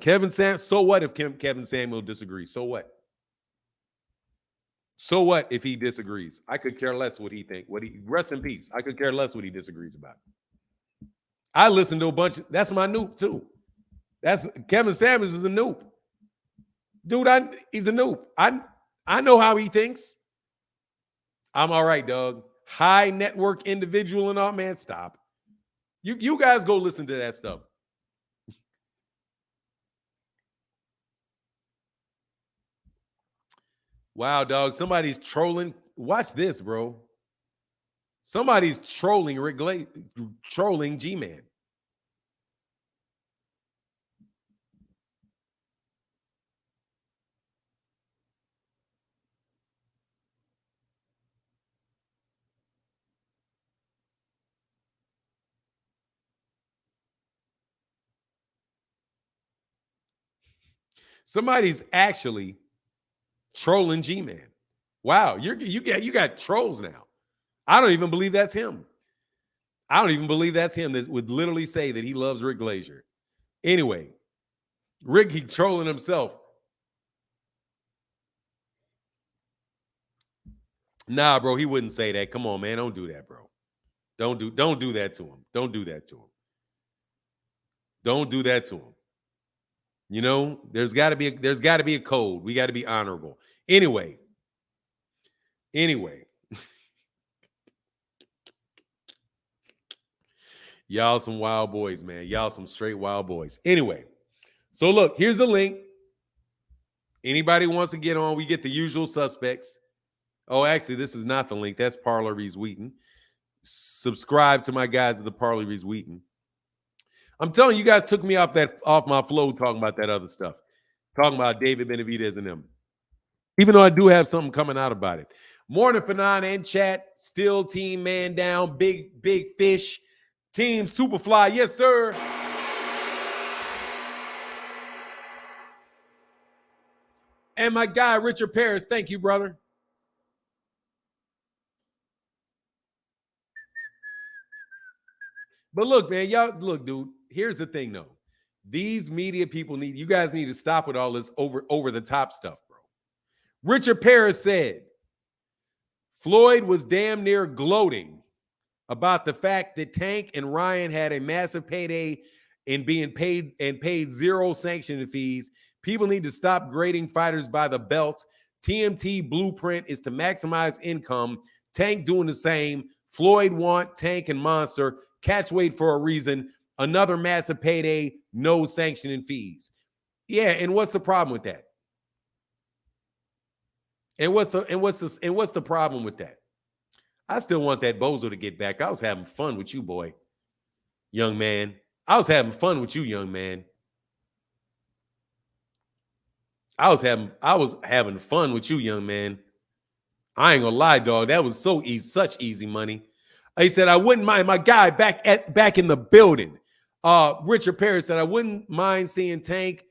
S1: Kevin Samuels? So what if Kevin Samuels disagrees? So what? So what if he disagrees? I could care less what he think. Rest in peace. I could care less what he disagrees about. I listen to a bunch. That's my noob too. That's Kevin Samuels is a noob. Dude, he's a noob. I know how he thinks. I'm all right, dog. High network individual and all, man, stop. You guys go listen to that stuff. Wow, dog. Somebody's trolling. Watch this, bro. Somebody's trolling Rick Glazer, trolling G-Man. Somebody's actually trolling G-Man. Wow, you got trolls now. I don't even believe that's him. I don't even believe that's him that would literally say that he loves Rick Glazer. Anyway, Rick, he's trolling himself. Nah, bro, he wouldn't say that. Come on, man. Don't do that, bro. Don't do that to him. Don't do that to him. Don't do that to him. You know, there's got to be a code. We got to be honorable. Anyway. Y'all some wild boys, man. Y'all some straight wild boys. Anyway, so look, here's the link. Anybody wants to get on, we get the usual suspects. Oh, actually, this is not the link. That's Parler Reese Wheaton. Subscribe to my guys at the Parler Reese Wheaton. I'm telling you, guys took me off my flow talking about that other stuff. Talking about David Benavidez and them. Even though I do have something coming out about it. Morning, Fanon and chat. Still team man down. Big fish. Team Superfly. Yes, sir. And my guy, Richard Paris. Thank you, brother. But look, man, look, dude. Here's the thing, though. These media people you guys need to stop with all this over the top stuff, bro. Richard Paris said Floyd was damn near gloating about the fact that Tank and Ryan had a massive payday and paid zero sanctioning fees. People need to stop grading fighters by the belts. TMT blueprint is to maximize income. Tank doing the same. Floyd want Tank and Monster. Catch weight for a reason. Another massive payday, no sanctioning fees. Yeah, and what's the problem with that? And what's the problem with that? I still want that bozo to get back. I was having fun with you, boy. Young man. I was having fun with you, young man. I was having fun with you, young man. I ain't gonna lie, dog. That was so easy, such easy money. He said, I wouldn't mind my guy back in the building. Richard Paris said, I wouldn't mind seeing Tank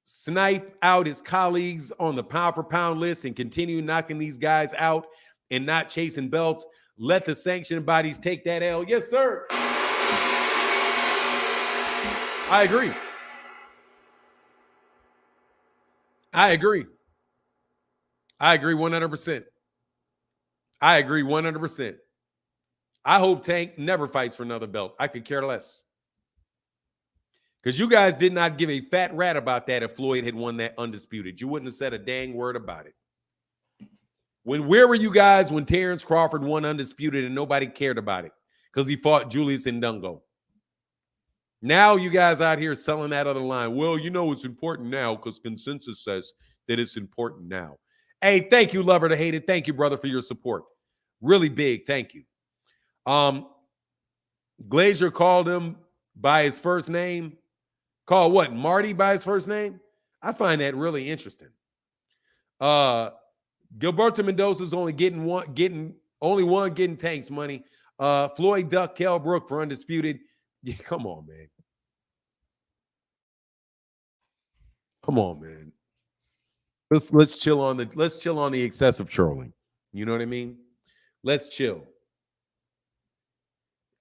S1: snipe out his colleagues on the pound for pound list and continue knocking these guys out and not chasing belts. Let the sanctioning bodies take that L. Yes, sir. I agree. I agree 100%. I agree 100%. I hope Tank never fights for another belt. I could care less. Because you guys did not give a fat rat about that if Floyd had won that undisputed. You wouldn't have said a dang word about it. Where were you guys when Terence Crawford won undisputed and nobody cared about it? Because he fought Julius Ndungo. Now you guys out here selling that other line. Well, you know it's important now because consensus says that it's important now. Hey, thank you, lover to hate it. Thank you, brother, for your support. Really big. Thank you. Glazer called him by his first name. Called what? Marty by his first name? I find that really interesting. Gilberto Mendoza's only getting Tank's money. Floyd duck Kell Brook for undisputed. Yeah, come on, man. Come on, man. Let's chill on the excessive trolling. You know what I mean? Let's chill.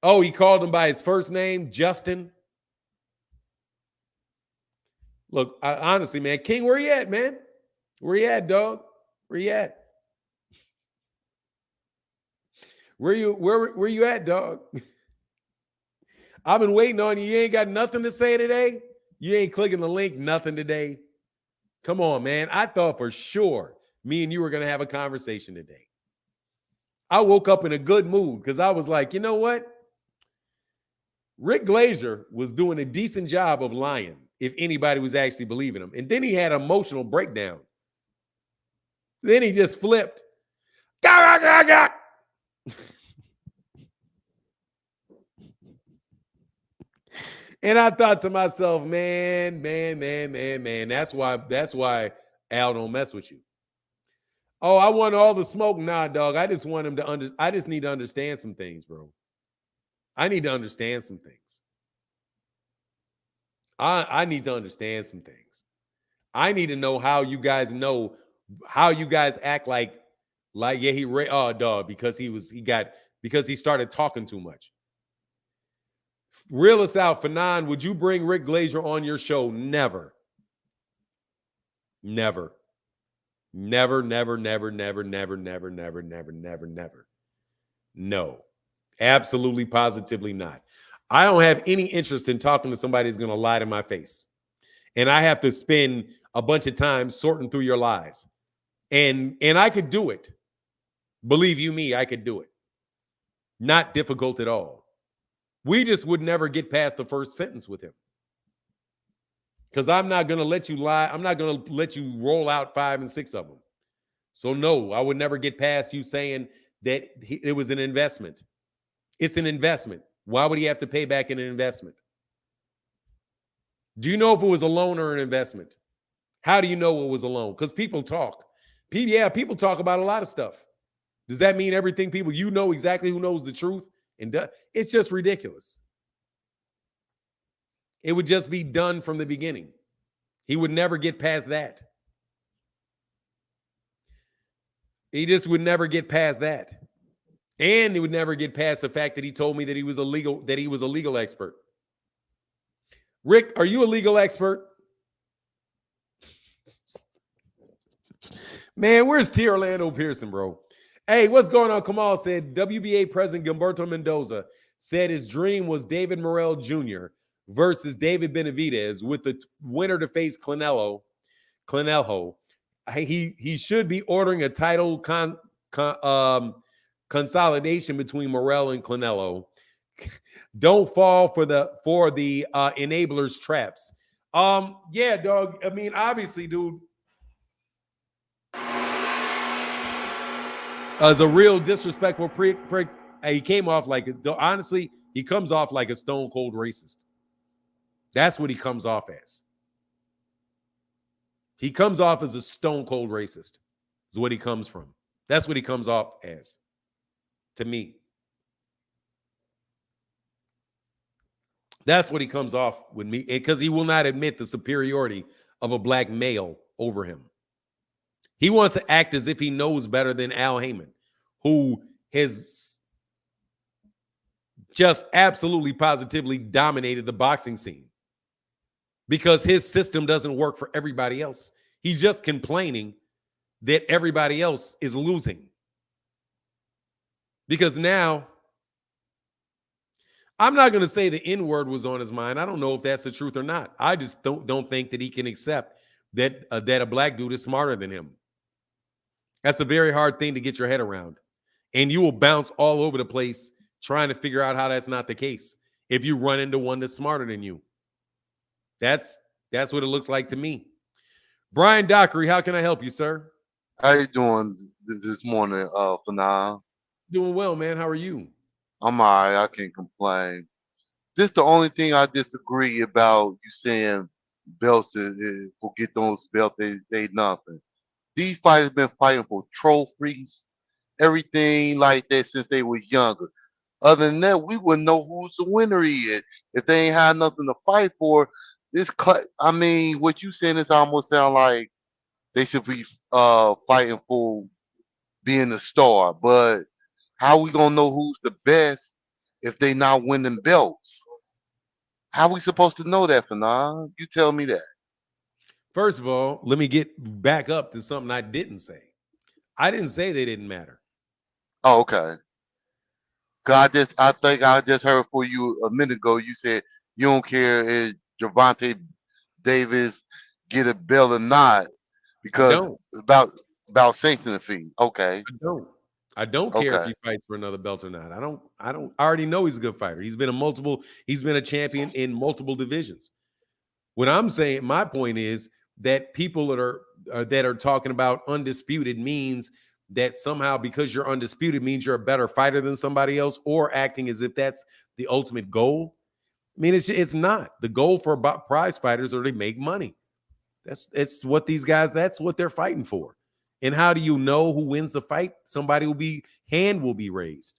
S1: Oh, he called him by his first name, Justin. Look, honestly, man, King, where you at, man? Where you at, dog? Where you at? Where you at, dog? I've been waiting on you. You ain't got nothing to say today. You ain't clicking the link, nothing today. Come on, man. I thought for sure me and you were gonna have a conversation today. I woke up in a good mood because I was like, you know what? Rick Glazer was doing a decent job of lying if anybody was actually believing him. And then he had an emotional breakdown. Then he just flipped. Gah, gah, gah. And I thought to myself, man. That's why Al don't mess with you. Oh, I want all the smoke. Nah, dog. I just want him to I just need to understand some things, bro. I need to understand some things. I need to understand some things. I need to know how you guys act like yeah, dog, because because he started talking too much. Reel us out, Fanon. Would you bring Rick Glazer on your show? Never. Never. Never, never, never, never, never, never, never, never, never, never. No. Absolutely, positively not. I don't have any interest in talking to somebody who's going to lie to my face. And I have to spend a bunch of time sorting through your lies. And I could do it. Believe you me, I could do it. Not difficult at all. We just would never get past the first sentence with him. Because I'm not going to let you lie. I'm not going to let you roll out 5 and 6 of them. So no, I would never get past you saying that it was an investment. It's an investment. Why would he have to pay back in an investment? Do you know if it was a loan or an investment? How do you know it was a loan? Because people talk. People talk about a lot of stuff. Does that mean everything you know exactly who knows the truth? And it's just ridiculous. It would just be done from the beginning. He would never get past that. He just would never get past that. And he would never get past the fact that he told me that he was a legal expert. Rick, are you a legal expert? Man, where's T. Orlando Pearson, bro? Hey, what's going on? Kamal said WBA president Gilberto Mendoza said his dream was David Morrell Jr. versus David Benavidez, with the winner to face Canelo. He should be ordering a title consolidation between Morrell and Canelo. Don't fall for the enablers traps. Yeah, dog. I mean, obviously, dude, as a real disrespectful prick, he came off like, honestly, he comes off like a stone cold racist. That's what he comes off as. He comes off as a stone cold racist. Is what he comes from. That's what he comes off as, to me. That's what he comes off with me, because he will not admit the superiority of a black male over him. He wants to act as if he knows better than Al Heyman, who has just absolutely positively dominated the boxing scene, because his system doesn't work for everybody else. He's just complaining that everybody else is losing. Because now, I'm not going to say the N-word was on his mind. I don't know if that's the truth or not. I just don't think that he can accept that a black dude is smarter than him. That's a very hard thing to get your head around. And you will bounce all over the place trying to figure out how that's not the case if you run into one that's smarter than you. That's what it looks like to me. Brian Dockery, how can I help you, sir?
S7: How you doing this morning, Fanon?
S1: Doing well, man. How are you?
S7: I'm all right. I can't complain. This the only thing I disagree about, you saying belts is forget those belts, they nothing. These fighters been fighting for trophies, everything like that since they were younger. Other than that, we wouldn't know who's the winner is if they ain't had nothing to fight for. I mean, what you saying is almost sound like they should be fighting for being a star. But how we gonna know who's the best if they not winning belts. How we supposed to know that, Fanon? You tell me that.
S1: First of all, let me get back up to something I didn't say. I didn't say they didn't matter.
S7: Oh, okay. Cause I think I just heard for you a minute ago. You said you don't care if Gervonta Davis get a belt or not
S1: I
S7: because
S1: don't.
S7: it's about sanctioning fee. Okay,
S1: I don't. I don't care if
S7: okay.
S1: he fights for another belt or not. I already know he's a good fighter. He's been a champion in multiple divisions. What I'm saying, my point is that people that are talking about undisputed means that somehow because you're undisputed means you're a better fighter than somebody else, or acting as if that's the ultimate goal. I mean, it's not. The goal for prize fighters are to make money. It's what these guys, that's what they're fighting for. And how do you know who wins the fight? Somebody hand will be raised.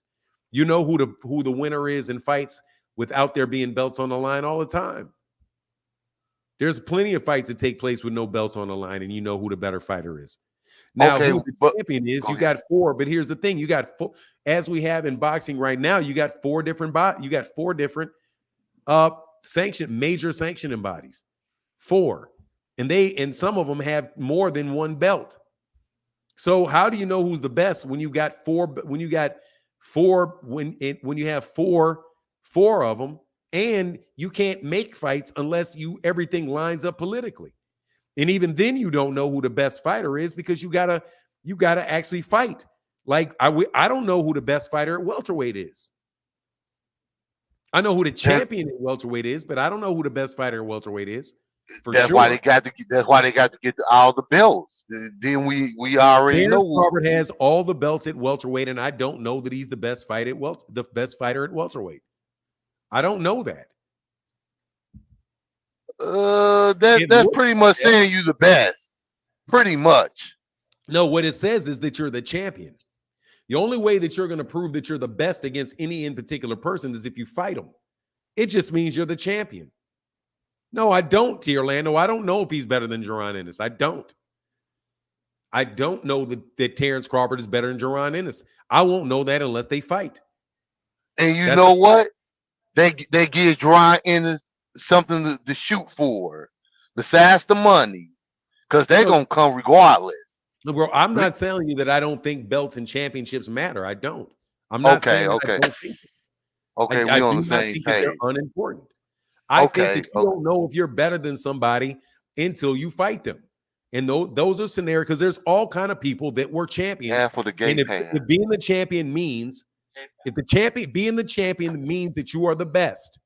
S1: You know who the winner is in fights without there being belts on the line all the time. There's plenty of fights that take place with no belts on the line, and you know who the better fighter is. Now,
S7: Okay,
S1: who the
S7: but
S1: champion is,
S7: go
S1: you
S7: ahead.
S1: got four. But here's the thing: you got four, as we have in boxing right now. You got four different major sanctioning bodies. Four, and some of them have more than one belt. So how do you know who's the best when you got four? When you got four, when you have four of them, and you can't make fights unless everything lines up politically. And even then, you don't know who the best fighter is because you gotta actually fight. Like I don't know who the best fighter at welterweight is. I know who the champion at welterweight is, but I don't know who the best fighter at welterweight is.
S7: That's why they got to. That's why they got to get all the belts. Then we already
S1: Terence
S7: know.
S1: Crawford has all the belts at welterweight, and I don't know that he's the best fighter at welterweight. I don't know that.
S7: That's pretty much saying you the best. Pretty much.
S1: No, what it says is that you're the champion. The only way that you're going to prove that you're the best against any in particular person is if you fight them. It just means you're the champion. No, I don't, T. Orlando. I don't know if he's better than Jaron Ennis. I don't know that Terence Crawford is better than Jaron Ennis. I won't know that unless they fight.
S7: And you know what? They give Jaron Ennis something to shoot for besides the money, because they're going to come regardless.
S1: Bro, I'm not telling you that I don't think belts and championships matter. I don't. I'm not saying I don't think it.
S7: Okay,
S1: I
S7: we're on
S1: do
S7: the
S1: not
S7: same
S1: think that
S7: page.
S1: they're unimportant. I think that you don't know if you're better than somebody until you fight them. And those are scenarios, because there's all kind of people that were champions.
S7: Half of the game.
S1: And if being the champion means, being the champion means that you are the best,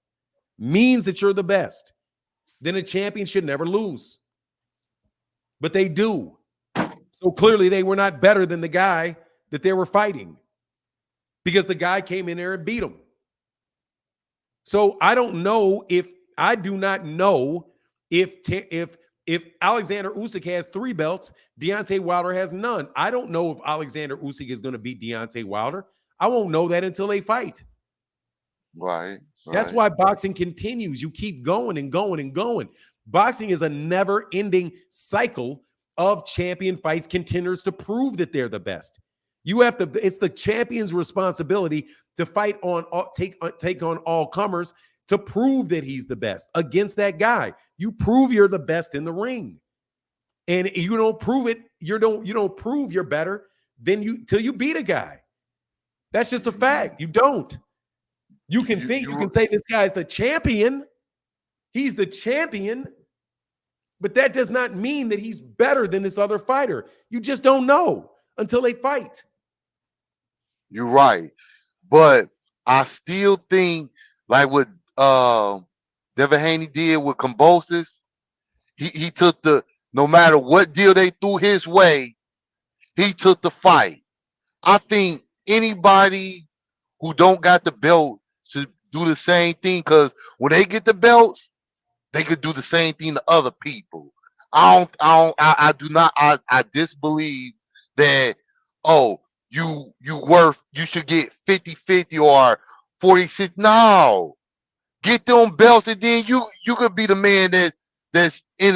S1: means that you're the best, then a champion should never lose. But they do. So clearly they were not better than the guy that they were fighting, because the guy came in there and beat him. So I do not know if Alexander Usyk has 3 belts, Deontay Wilder has none. I don't know if Alexander Usyk is going to beat Deontay Wilder. I won't know that until they fight.
S7: Right.
S1: That's why boxing continues. You keep going and going and going. Boxing is a never-ending cycle of champion fights, contenders to prove that they're the best. It's the champion's responsibility to fight take on all comers to prove that he's the best against that guy. You prove you're the best in the ring. And you don't prove it, you don't prove you're better till you beat a guy. That's just a fact. You don't. You can say this guy's the champion. He's the champion, but that does not mean that he's better than this other fighter. You just don't know until they fight.
S7: You're right. But I still think, like what Devin Haney did with Cambosis, he took no matter what deal they threw his way, he took the fight. I think anybody who don't got the belt should do the same thing, because when they get the belts, they could do the same thing to other people. I disbelieve that, you should get 50-50 or 46. No. Get them belts, and then you could be the man that's in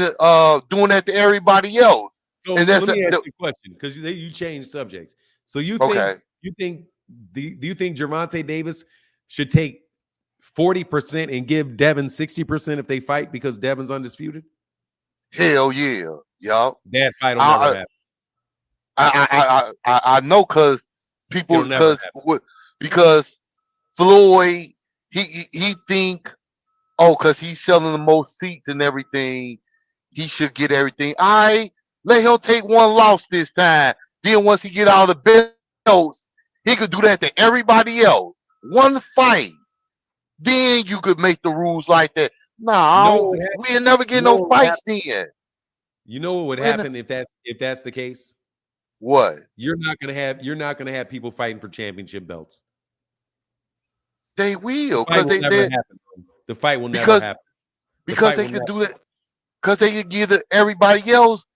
S7: doing that to everybody else.
S1: So
S7: and
S1: let me ask you a question, because you changed subjects. So do you think Gervonta Davis should take 40% and give Devin 60% if they fight because Devin's undisputed?
S7: Hell yeah, y'all.
S1: That fight will never happen.
S7: I know because people
S1: It'll never
S7: because Floyd he think because he's selling the most seats and everything, he should get everything. All right, let him take one loss this time. Then once he get all the belts, he could do that to everybody else. One fight. Then you could make the rules like that. No, we'll never get no fights then.
S1: You know what would happen if that's the case?
S7: What?
S1: You're not gonna have people fighting for championship belts.
S7: They will
S1: because they never happen. The fight will never happen.
S7: Because they could do that. Because they could give everybody else.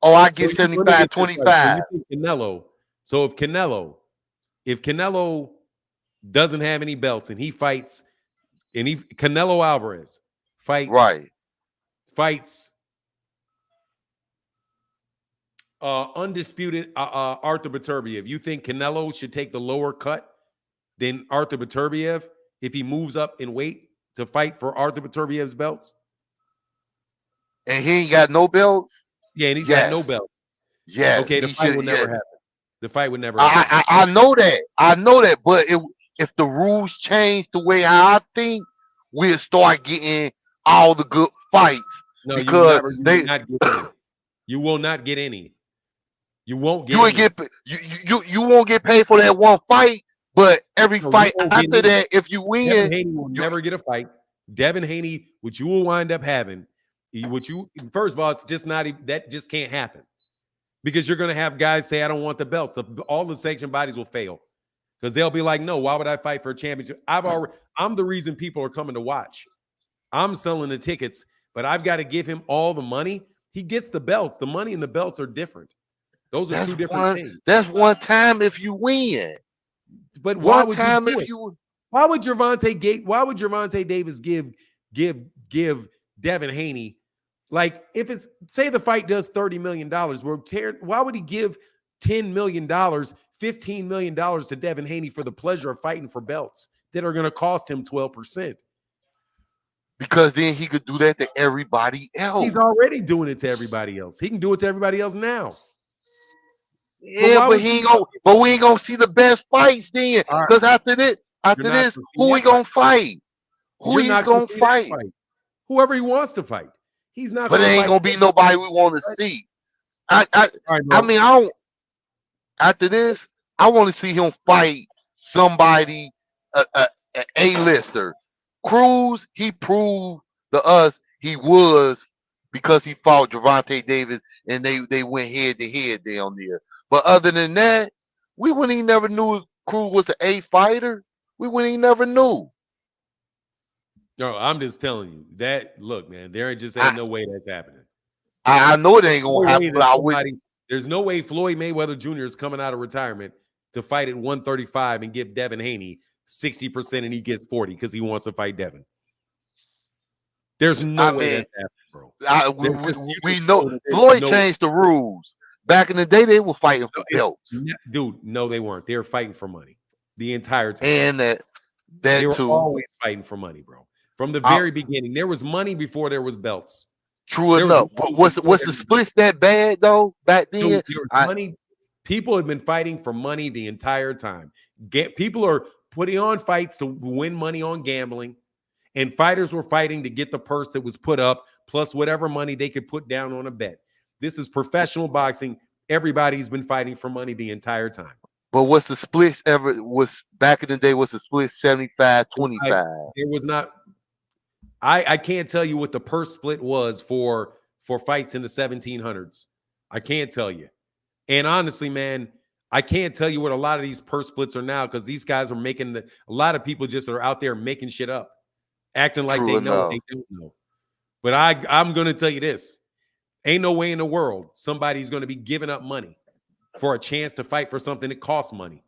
S7: Oh, I get 75-25.
S1: Canelo. So if Canelo doesn't have any belts and he fights, and Canelo Alvarez fights undisputed Arthur Beterbiev. You think Canelo should take the lower cut than Arthur Beterbiev if he moves up in weight to fight for Arthur Beterbiev's belts?
S7: And he ain't got no belts?
S1: Yeah, and he's got no belts.
S7: Yes.
S1: Okay, the fight would never happen. The fight would never happen.
S7: I know that. I know that. But if the rules change the way I think, we'll start getting all the good fights.
S1: No,
S7: because
S1: you will not get any. You won't get.
S7: You won't get paid for that one fight. But every fight after that, if you win,
S1: Devin Haney will never get a fight. Devin Haney, what you will wind up having, first of all, it's just not that just can't happen because you're going to have guys say, "I don't want the belts." All the sanction bodies will fail because they'll be like, "No, why would I fight for a championship? I'm the reason people are coming to watch. I'm selling the tickets, but I've got to give him all the money. He gets the belts. The money and the belts are different. Those are two different things.
S7: That's one time if you win."
S1: But why would Gervonta Davis give Devin Haney, like, if it's, say the fight does $30 million, why would he give $10 million, $15 million to Devin Haney for the pleasure of fighting for belts that are going to cost him 12%?
S7: Because then he could do that to everybody else.
S1: He's already doing it to everybody else. He can do it to everybody else now.
S7: Yeah, but we ain't gonna see the best fights then. Because after this, who we gonna fight? Who he's gonna fight?
S1: Whoever he wants to fight. He's not.
S7: But there ain't gonna be nobody we want to see. After this, I want to see him fight somebody, a A-lister. Cruz, he proved to us he was because he fought Gervonta Davis and they went head to head down there. But other than that, we wouldn't even never knew Cruz was an A fighter. We wouldn't even never knew.
S1: No, I'm just telling you that. Look, man, there ain't no way that's happening.
S7: I know it ain't gonna happen. But
S1: there's no way Floyd Mayweather Jr. is coming out of retirement to fight at 135 and give Devin Haney 60% and he gets 40 because he wants to fight Devin. There's no way that's happening, bro.
S7: We know Floyd changed the rules. Back in the day, they were fighting for belts.
S1: Dude, no, they weren't. They were fighting for money the entire time.
S7: And that
S1: they were
S7: too.
S1: Always fighting for money, bro. From the very beginning, there was money before there was belts.
S7: True enough. Was the splits that bad though back then?
S1: Dude, there was money. People had been fighting for money the entire time. People are putting on fights to win money on gambling, and fighters were fighting to get the purse that was put up, plus whatever money they could put down on a bet. This is professional boxing. Everybody's been fighting for money the entire time.
S7: But what's the splits ever was back in the day? Was the split 75-25?
S1: It was not. I can't tell you what the purse split was for fights in the 1700s. I can't tell you. And honestly, man, I can't tell you what a lot of these purse splits are now because these guys are making a lot of people just are out there making shit up, acting like they know what they don't know. But I'm going to tell you this. Ain't no way in the world somebody's going to be giving up money for a chance to fight for something that costs money.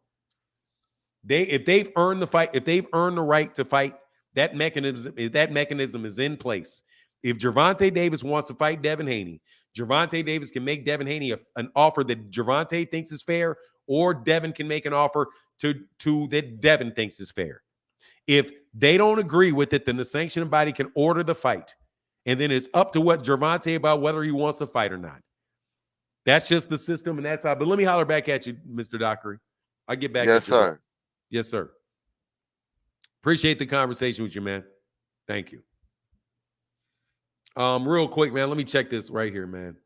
S1: If they've earned the fight, if they've earned the right to fight, that mechanism is in place. If Gervonta Davis wants to fight Devin Haney, Gervonta Davis can make Devin Haney an offer that Gervonta thinks is fair, or Devin can make an offer to that Devin thinks is fair. If they don't agree with it, then the sanctioning body can order the fight. And then it's up to what Gervonta about whether he wants to fight or not. That's just the system, and that's how. But let me holler back at you, Mr. Dockery. I'll get back
S7: Yes,
S1: at you.
S7: sir.
S1: Yes, sir. Appreciate the conversation with you, man. Thank you. Real quick, man, let me check this right here, man.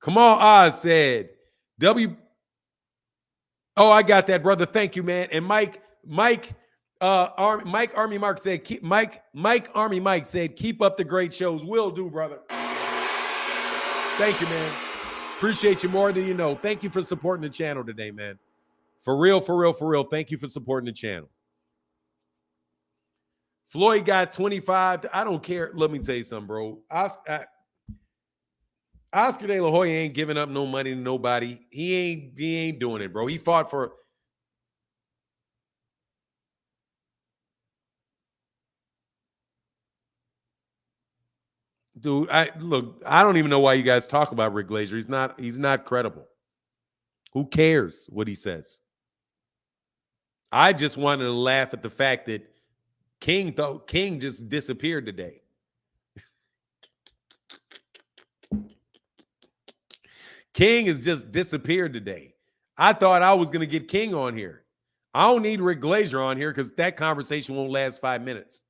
S1: Kamal Oz said, Oh, I got that, brother. Thank you, man. And Mike Army Mark said, Mike Army Mike said, keep up the great shows. Will do, brother. Thank you, man. Appreciate you more than you know. Thank you for supporting the channel today, man. For real, for real, for real. Thank you for supporting the channel. Floyd got 25. I don't care. Let me tell you something, bro. Oscar De La Hoya ain't giving up no money to nobody. He ain't doing it, bro. He fought for. Dude, I don't even know why you guys talk about Rick Glazer. He's not credible. Who cares what he says? I just wanted to laugh at the fact that King just disappeared today. King has just disappeared today. I thought I was going to get King on here. I don't need Rick Glazer on here because that conversation won't last 5 minutes.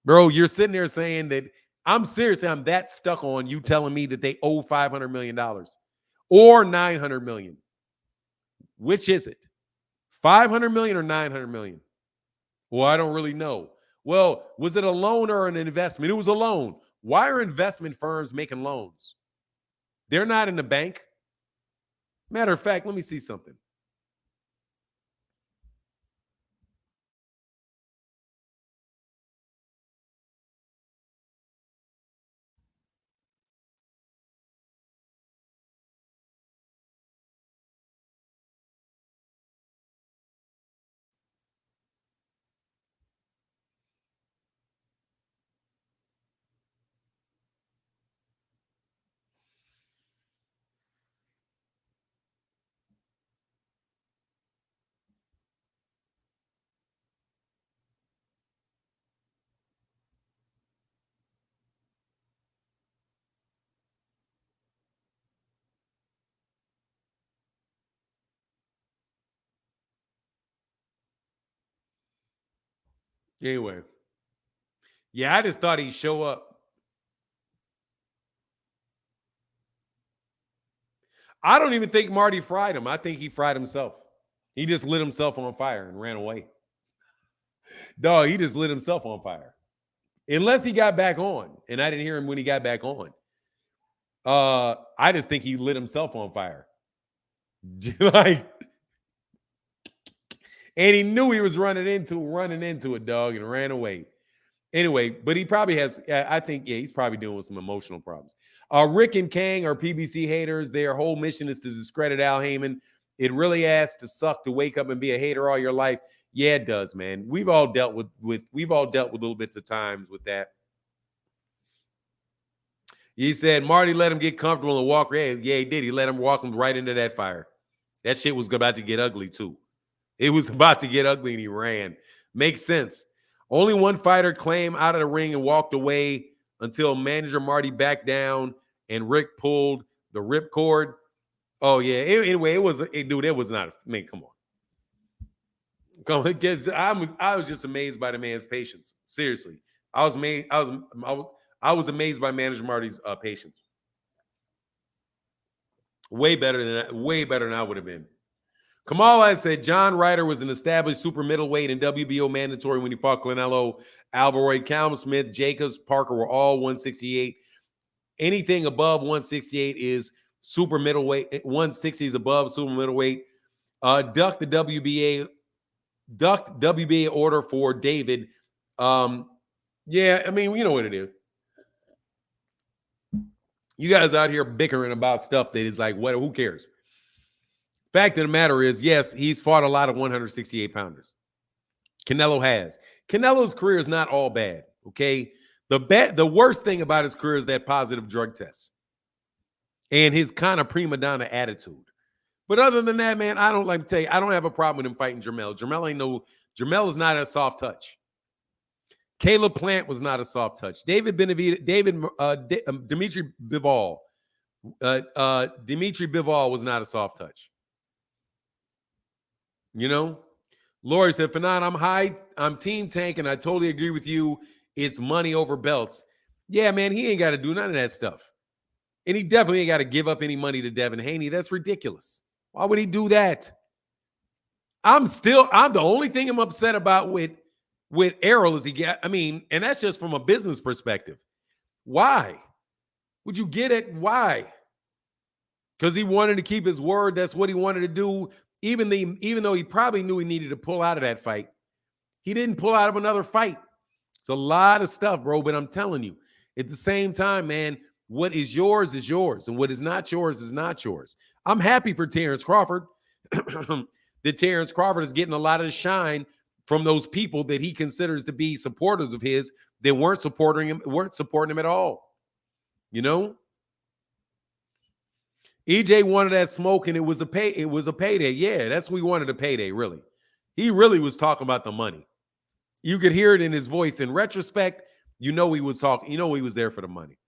S1: Bro, you're sitting there saying that I'm that stuck on you telling me that they owe $500 million or $900 million. Which is it? 500 million or 900 million? Well, I don't really know. Well, was it a loan or an investment? It was a loan. Why are investment firms making loans? They're not in the bank. Matter of fact, let me see something. Anyway. Yeah, I just thought he'd show up. I don't even think Marty fried him. I think he fried himself. He just lit himself on fire and ran away. Dog, he just lit himself on fire. Unless he got back on. And I didn't hear him when he got back on. I just think he lit himself on fire. And he knew he was running into a dog and ran away. Anyway, but he probably has, I think, he's probably dealing with some emotional problems. Rick and Kang are PBC haters. Their whole mission is to discredit Al Heyman. It really has to suck to wake up and be a hater all your life. Yeah, it does, man. We've all dealt with little bits of times with that. He said Marty let him get comfortable and walk. Yeah, he did. He let him walk him right into that fire. That shit was about to get ugly too. It was about to get ugly and he ran. Makes sense. Only one fighter came out of the ring and walked away until manager Marty backed down and Rick pulled the ripcord. Oh, yeah. Anyway, it was not. I mean, come on. I was just amazed by the man's patience. Seriously. I was amazed by manager Marty's patience. Way better than I would have been. Kamala said John Ryder was an established super middleweight and WBO mandatory when he fought Canelo, Alvarez, Callum Smith, Jacobs, Parker were all 168. Anything above 168 is super middleweight. 160 is above super middleweight. Duck the WBA order for David. Yeah, I mean, you know what it is. You guys out here bickering about stuff that is like, what? Who cares? Fact of the matter is, yes, he's fought a lot of 168 pounders. Canelo has. Canelo's career is not all bad, okay? The worst thing about his career is that positive drug test and his kind of prima donna attitude. But other than that, man, I don't have a problem with him fighting Jermell. Jermell ain't no Jermell is not a soft touch. Caleb Plant was not a soft touch. David Benavidez, Dimitri Bivol. Dimitri Bivol was not a soft touch. You know? Lori said, Fanon, I'm team Tank, and I totally agree with you. It's money over belts. Yeah, man, he ain't got to do none of that stuff. And he definitely ain't got to give up any money to Devin Haney. That's ridiculous. Why would he do that? I'm the only thing I'm upset about with Errol is and that's just from a business perspective. Why? Would you get it? Why? Because he wanted to keep his word. That's what he wanted to do. Even though he probably knew he needed to pull out of that fight, he didn't pull out of another fight. It's a lot of stuff, bro. But I'm telling you, at the same time, man, what is yours, and what is not yours is not yours. I'm happy for Terence Crawford. That Terence Crawford is getting a lot of shine from those people that he considers to be supporters of his that weren't supporting him at all. You know? EJ wanted that smoke, and it was a payday. Yeah, that's what we wanted, a payday, really. He really was talking about the money. You could hear it in his voice. In retrospect, you know he was talking. You know he was there for the money.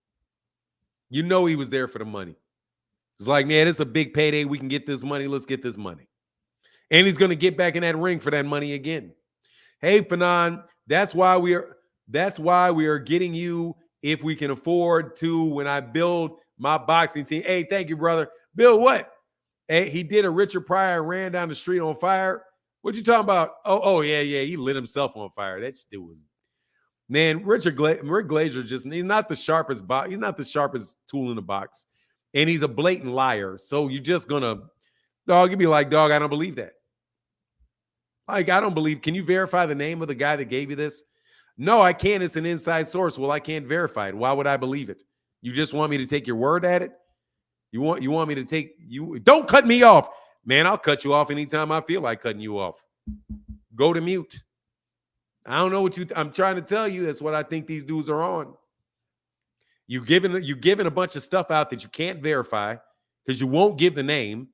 S1: You know he was there for the money. It's like, man, it's a big payday. We can get this money. Let's get this money. And he's going to get back in that ring for that money again. Hey, Fanon, that's why we are getting you if we can afford to when I build my boxing team. Hey, thank you, brother. Bill, what? Hey, he did a Richard Pryor and ran down the street on fire. What you talking about? Oh, yeah. He lit himself on fire. That shit was, man. Rick Glazer he's not the sharpest he's not the sharpest tool in the box, and he's a blatant liar. So you're just gonna, dog. You'd be like, dog, I don't believe that. Like, I don't believe. Can you verify the name of the guy that gave you this? No, I can't. It's an inside source. Well, I can't verify it. Why would I believe it? You just want me to take your word at it? You want me to take you? Don't cut me off. Man, I'll cut you off anytime I feel like cutting you off. Go to mute. I don't know what I'm trying to tell you. That's what I think these dudes are on. You giving a bunch of stuff out that you can't verify because you won't give the name.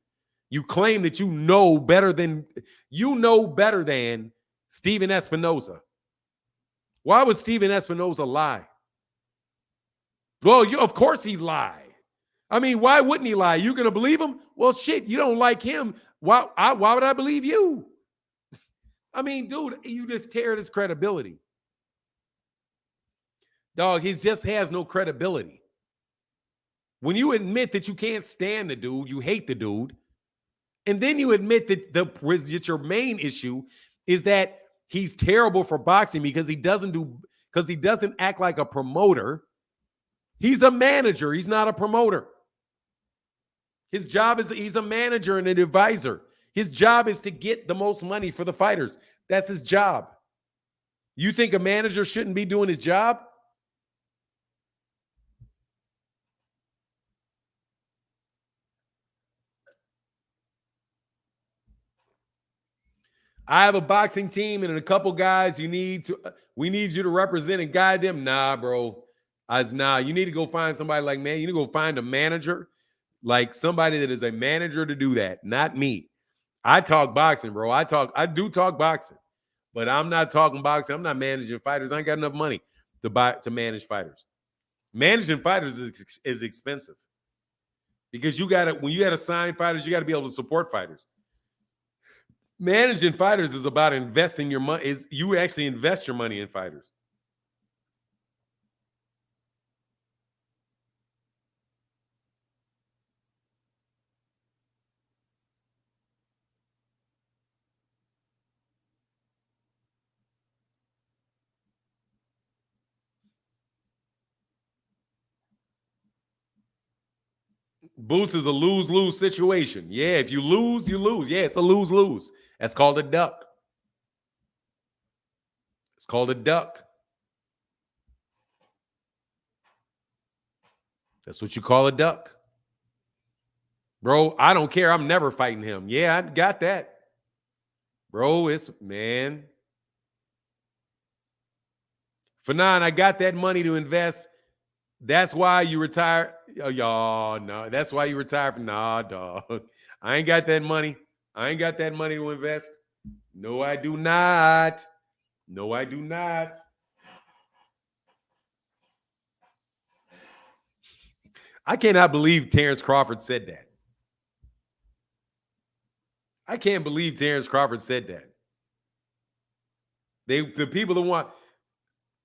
S1: You claim that you know better than Steven Espinoza. Why would Steven Espinoza lie? Well, of course he'd lie. I mean, why wouldn't he lie? You gonna believe him? Well, shit, you don't like him. Why would I believe you? I mean, dude, you just tear his credibility. Dog, he just has no credibility. When you admit that you can't stand the dude, you hate the dude, and then you admit that your main issue is that he's terrible for boxing because he doesn't act like a promoter. He's a manager. He's not a promoter. His job is he's a manager and an advisor. His job is to get the most money for the fighters. That's his job. You think a manager shouldn't be doing his job? I have a boxing team and a couple guys we need you to represent and guide them. Nah, bro. You need to go find somebody like, man, you need to go find a manager, like somebody that is a manager to do that, not me. I talk boxing, bro. I do talk boxing, but I'm not talking boxing. I'm not managing fighters. I ain't got enough money to manage fighters. Managing fighters is expensive because when you got to sign fighters, you got to be able to support fighters. Managing fighters is about investing your money. You actually invest your money in fighters. Boots is a lose-lose situation. Yeah, if you lose, you lose. Yeah, it's a lose-lose. That's called a duck. It's called a duck. That's what you call a duck. Bro, I don't care. I'm never fighting him. Yeah, I got that. Bro, man. Fanon, I got that money to invest. That's why you retire. Oh, y'all, no. That's why you retire from. Nah, dog. I ain't got that money. I ain't got that money to invest. No, I do not. No, I do not. I cannot believe Terence Crawford said that. I can't believe Terence Crawford said that. The people that want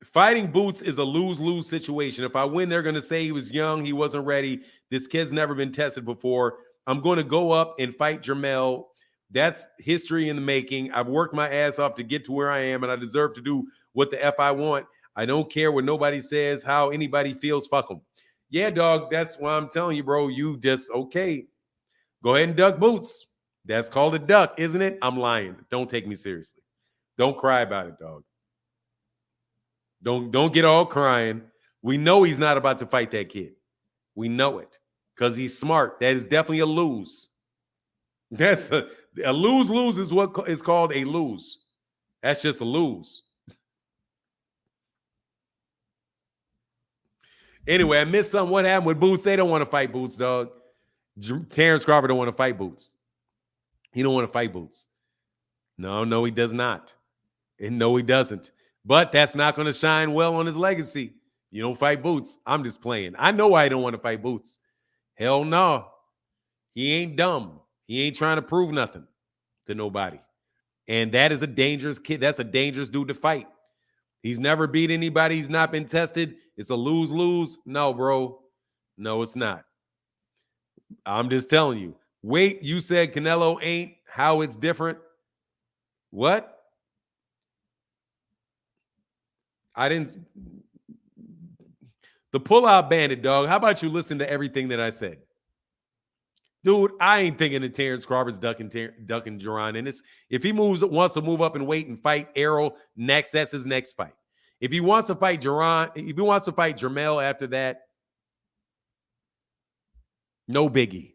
S1: fighting Boots is a lose-lose situation. If I win, they're going to say he was young, he wasn't ready. This kid's never been tested before. I'm going to go up and fight Jermell. That's history in the making. I've worked my ass off to get to where I am, and I deserve to do what the F I want. I don't care what nobody says, how anybody feels. Fuck them. Yeah, dog, that's why I'm telling you, bro. You just, okay. Go ahead and duck Boots. That's called a duck, isn't it? I'm lying. Don't take me seriously. Don't cry about it, dog. Don't get all crying. We know he's not about to fight that kid. We know it because he's smart. That is definitely a lose. That's a lose-lose is what is called a lose. That's just a lose. Anyway, I missed something. What happened with Boots? They don't want to fight Boots, dog. Terence Crawford don't want to fight Boots. He don't want to fight Boots. No, he does not. And no, he doesn't. But that's not going to shine well on his legacy. You don't fight Boots. I'm just playing. I know why he don't want to fight Boots. Hell no. He ain't dumb. He ain't trying to prove nothing to nobody. And that is a dangerous kid. That's a dangerous dude to fight. He's never beat anybody. He's not been tested. It's a lose-lose. No, bro. No, it's not. I'm just telling you. Wait, you said Canelo ain't how it's different. What? I didn't. The pull-out bandit, dog. How about you listen to everything that I said? Dude, I ain't thinking that Terence Crawford's ducking Jaron Ennis. If he wants to move up and wait and fight Errol next, that's his next fight. If he wants to fight Jermell after that, no biggie.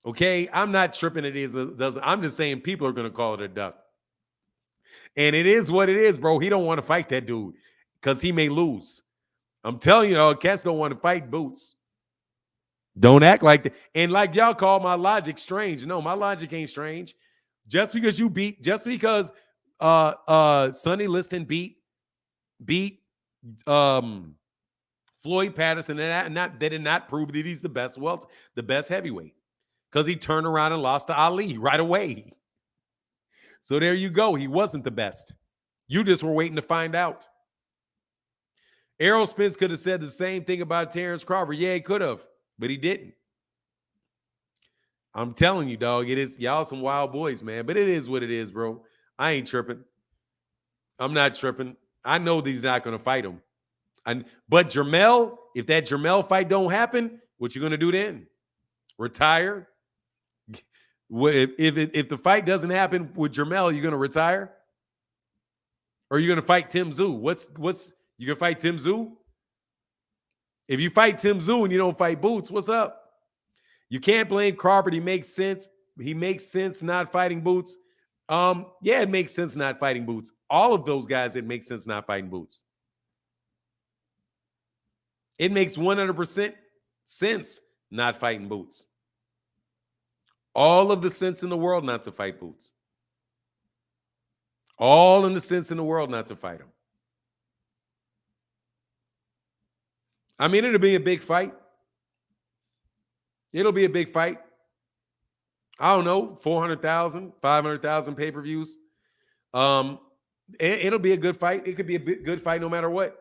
S1: Okay? I'm not tripping it doesn't. I'm just saying people are going to call it a duck. And it is what it is, bro. He don't want to fight that dude because he may lose. I'm telling you, cats don't want to fight Boots. Don't act like that. And like y'all call my logic strange. No, my logic ain't strange. Just because Sonny Liston beat Floyd Patterson, and they did not prove that he's the best heavyweight. Because he turned around and lost to Ali right away. So there you go. He wasn't the best. You just were waiting to find out. Errol Spence could have said the same thing about Terence Crawford. Yeah, he could have, but he didn't. I'm telling you, dog, it is y'all some wild boys, man. But it is what it is, bro. I ain't tripping. I'm not tripping. I know he's not going to fight him. But Jermell, if that Jermell fight don't happen, what you going to do then? Retire? If the fight doesn't happen with Jermell, you're going to retire? Or are you going to fight Tim Tszyu? What's you going to fight Tim Tszyu? If you fight Tim Tszyu and you don't fight Boots, what's up? You can't blame Crawford. He makes sense. He makes sense not fighting Boots. Yeah, it makes sense not fighting Boots. All of those guys, it makes sense not fighting Boots. It makes 100% sense not fighting Boots. All of the sense in the world not to fight Boots. All in the sense in the world not to fight him. I mean, it'll be a big fight. It'll be a big fight. I don't know, 400,000, 500,000 pay-per-views. It'll be a good fight. It could be a good fight no matter what.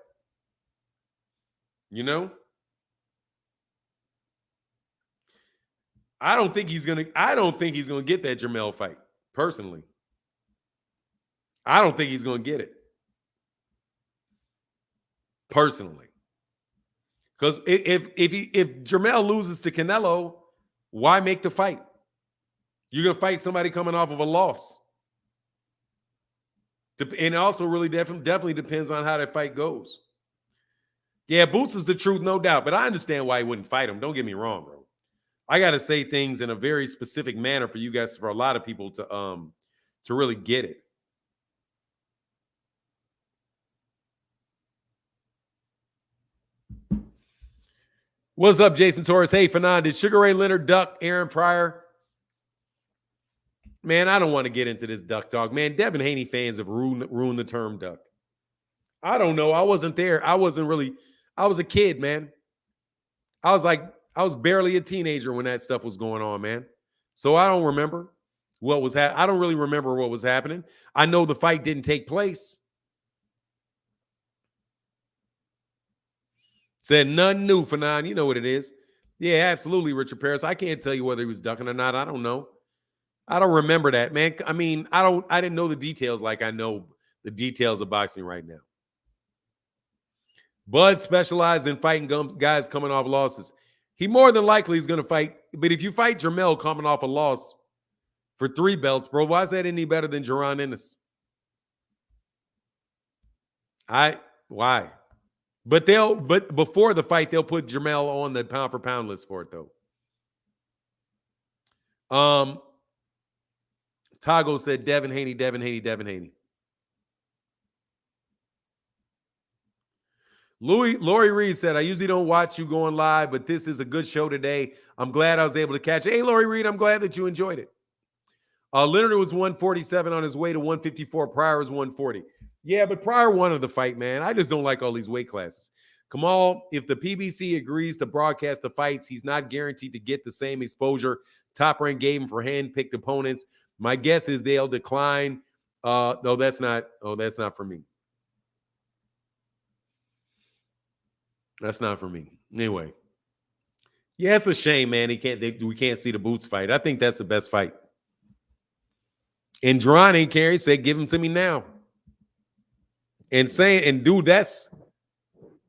S1: You know? I don't think he's gonna get that Jermell fight, personally. I don't think he's gonna get it. Personally. Because if Jermell loses to Canelo, why make the fight? You're gonna fight somebody coming off of a loss. And it also really definitely depends on how that fight goes. Yeah, Boots is the truth, no doubt, but I understand why he wouldn't fight him. Don't get me wrong, bro. I got to say things in a very specific manner for you guys, for a lot of people to really get it. What's up, Jason Torres? Hey, Fanon, did Sugar Ray Leonard duck Aaron Pryor? Man, I don't want to get into this duck talk. Man, Devin Haney fans have ruined the term duck. I don't know. I wasn't there. I was a kid, man. I was barely a teenager when that stuff was going on, man. So I don't remember what was happening. I don't really remember what was happening. I know the fight didn't take place. Said nothing new for nine. You know what it is. Yeah, absolutely, Richard Paris. I can't tell you whether he was ducking or not. I don't know. I don't remember that, man. I mean, I didn't know the details like I know the details of boxing right now. Bud specialized in fighting guys coming off losses. He more than likely is going to fight. But if you fight Jermell coming off a loss for 3 belts, bro, why is that any better than Jaron Ennis? Why? But before the fight, they'll put Jermell on the pound for pound list for it, though. Tago said Devin Haney. Lori Reed said, I usually don't watch you going live, but this is a good show today. I'm glad I was able to catch it. Hey, Lori Reed, I'm glad that you enjoyed it. Leonard was 147 on his way to 154. Pryor was 140. Yeah, but Pryor wanted the fight, man. I just don't like all these weight classes. Kamal, if the PBC agrees to broadcast the fights, he's not guaranteed to get the same exposure Top Rank gave him for hand-picked opponents. My guess is they'll decline. No, that's not for me. That's not for me. Anyway. Yeah, it's a shame, man. We can't see the Boots fight. I think that's the best fight. And Jaron ain't care. He said, give him to me now. And dude,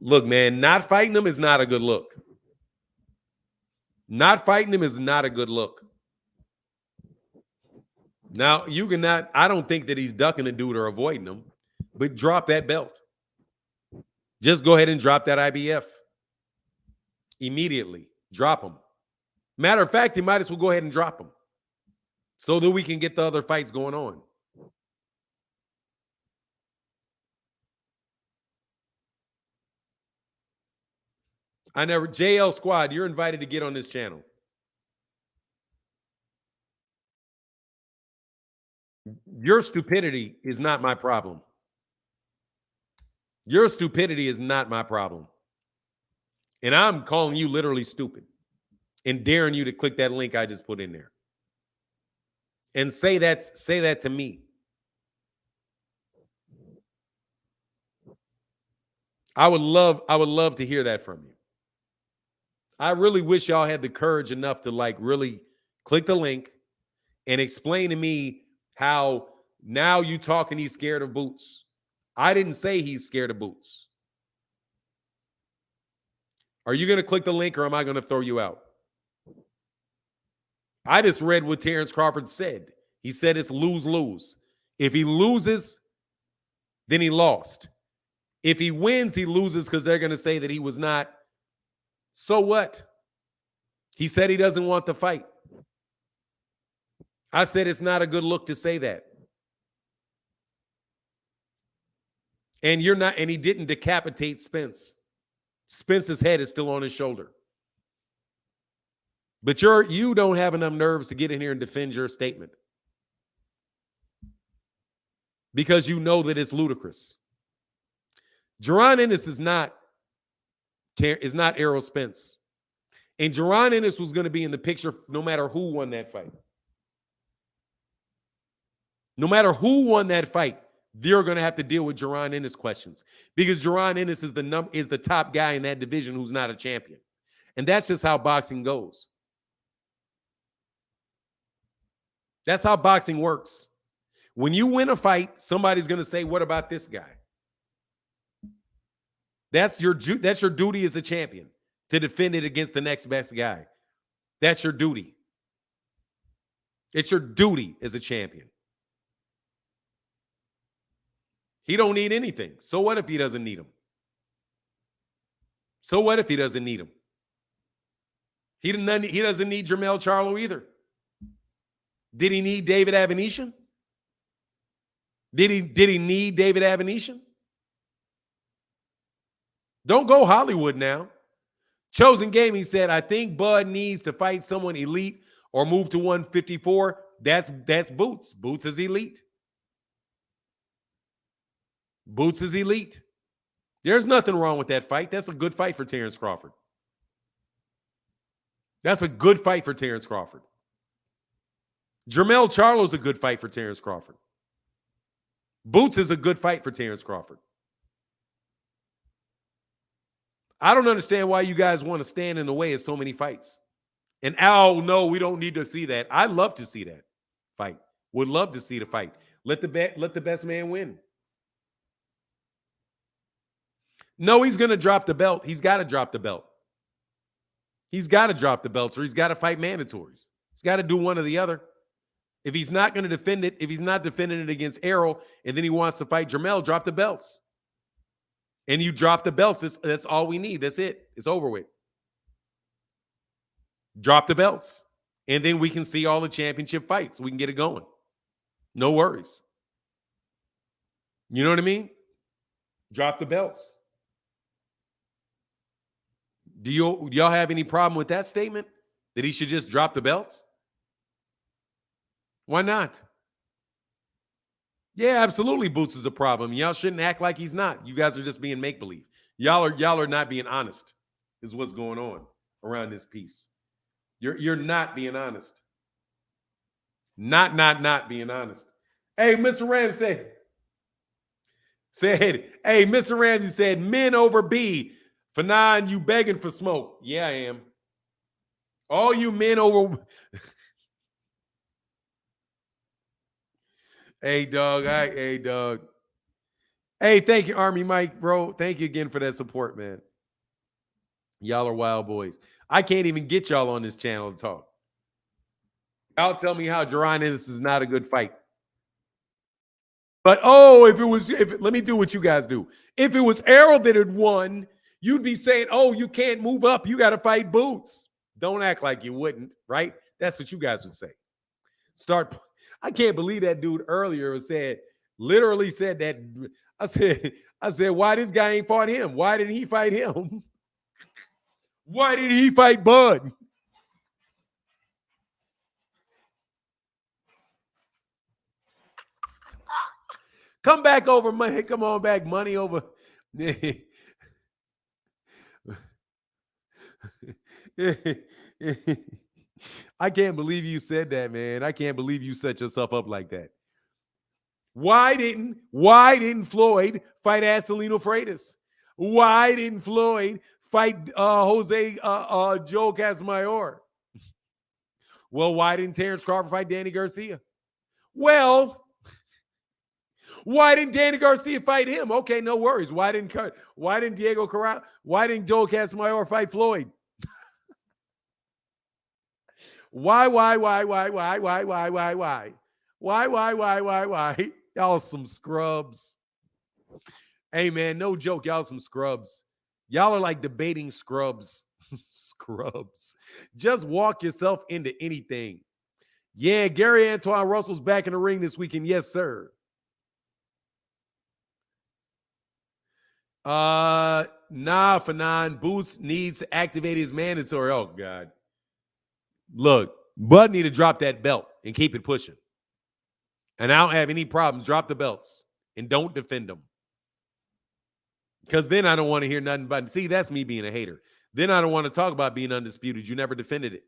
S1: look, man, not fighting him is not a good look. Not fighting him is not a good look. Now, I don't think that he's ducking the dude or avoiding him, but drop that belt. Just go ahead and drop that IBF. Immediately. Drop him. Matter of fact, you might as well go ahead and drop him so that we can get the other fights going on. JL Squad, you're invited to get on this channel. Your stupidity is not my problem. Your stupidity is not my problem. And I'm calling you literally stupid and daring you to click that link I just put in there. And say that to me. I would love to hear that from you. I really wish y'all had the courage enough to really click the link and explain to me how now you talking he's scared of Boots. I didn't say he's scared of Boots. Are you going to click the link or am I going to throw you out? I just read what Terence Crawford said. He said it's lose-lose. If he loses, then he lost. If he wins, he loses because they're going to say that he was not. So what? He said he doesn't want the fight. I said it's not a good look to say that. And you're not, and he didn't decapitate Spence. Spence's head is still on his shoulder. But you don't have enough nerves to get in here and defend your statement. Because you know that it's ludicrous. Jaron Ennis is not Errol Spence. And Jaron Ennis was going to be in the picture no matter who won that fight. No matter who won that fight, they're going to have to deal with Jaron Ennis questions. Because Jaron Ennis is the top guy in that division who's not a champion. And that's just how boxing goes. That's how boxing works. When you win a fight, somebody's going to say, what about this guy? That's your duty as a champion, to defend it against the next best guy. That's your duty. It's your duty as a champion. He don't need anything. So what if he doesn't need him? So what if he doesn't need him? He doesn't need Jermell Charlo either. Did he need David Avanesyan? Did he need David Avanesyan? Don't go Hollywood now. Chosen Gaming said, I think Bud needs to fight someone elite or move to 154. that's Boots. Boots is elite. Boots is elite. There's nothing wrong with that fight. That's a good fight for Terence Crawford. That's a good fight for Terence Crawford. Jermell Charlo's a good fight for Terence Crawford. Boots is a good fight for Terence Crawford. I don't understand why you guys want to stand in the way of so many fights. And oh no, we don't need to see that. I'd love to see that fight. Would love to see the fight. Let the best man win. No, he's going to drop the belt. He's got to drop the belt. He's got to drop the belts, or he's got to fight mandatories. He's got to do one or the other. If he's not going to defend it, if he's not defending it against Errol, and then he wants to fight Jermell, drop the belts. And you drop the belts. That's all we need. That's it. It's over with. Drop the belts. And then we can see all the championship fights. We can get it going. No worries. You know what I mean? Drop the belts. Do y'all have any problem with that statement? That he should just drop the belts? Why not? Yeah, absolutely. Boots is a problem. Y'all shouldn't act like he's not. You guys are just being make-believe. Y'all are not being honest, is what's going on around this piece. You're not being honest. Not being honest. Hey, Mr. Ramsey said, hey, Mr. Ramsey said, men over B. For 9, you begging for smoke. Yeah, I am. All you men over. Hey, dog. Hey, dog. Hey, thank you, Army Mike, bro. Thank you again for that support, man. Y'all are wild boys. I can't even get y'all on this channel to talk. Y'all tell me how Jaron Ennis is not a good fight. But, let me do what you guys do. If it was Errol that had won, you'd be saying, oh, you can't move up. You got to fight Boots. Don't act like you wouldn't, right? That's what you guys would say. I can't believe that dude earlier literally said that. I said, why this guy ain't fought him? Why didn't he fight him? Why didn't he fight Bud? Come back over money. Come on back, money over. I can't believe you said that, man. I can't believe you set yourself up like that. Why didn't Floyd fight Acelino Freitas? Why didn't Floyd fight Joe Casamayor? Well, why didn't Terence Crawford fight Danny Garcia? Well, why didn't Danny Garcia fight him? Okay, no worries. Why didn't Diego Corral? Why didn't Joe Casamayor fight Floyd? Why? Why? Y'all some scrubs. Hey, man, no joke. Y'all some scrubs. Y'all are like debating scrubs. Scrubs. Just walk yourself into anything. Yeah, Gary Antoine Russell's back in the ring this weekend. Yes, sir. Nah, Fanon. Boots needs to activate his mandatory. Oh, God. Look, Bud need to drop that belt and keep it pushing. And I don't have any problems. Drop the belts and don't defend them. Because then I don't want to hear nothing but, see, that's me being a hater. Then I don't want to talk about being undisputed. You never defended it.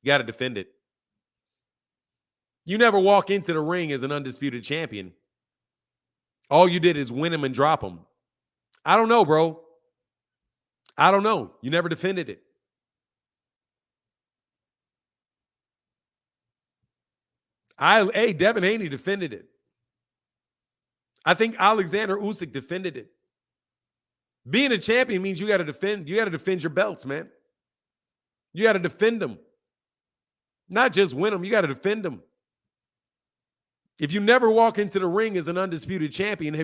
S1: You got to defend it. You never walk into the ring as an undisputed champion. All you did is win him and drop him. I don't know, bro. I don't know. You never defended it. Devin Haney defended it. I think Alexander Usyk defended it. Being a champion means you got to defend. You got to defend your belts, man. You got to defend them. Not just win them. You got to defend them. If you never walk into the ring as an undisputed champion,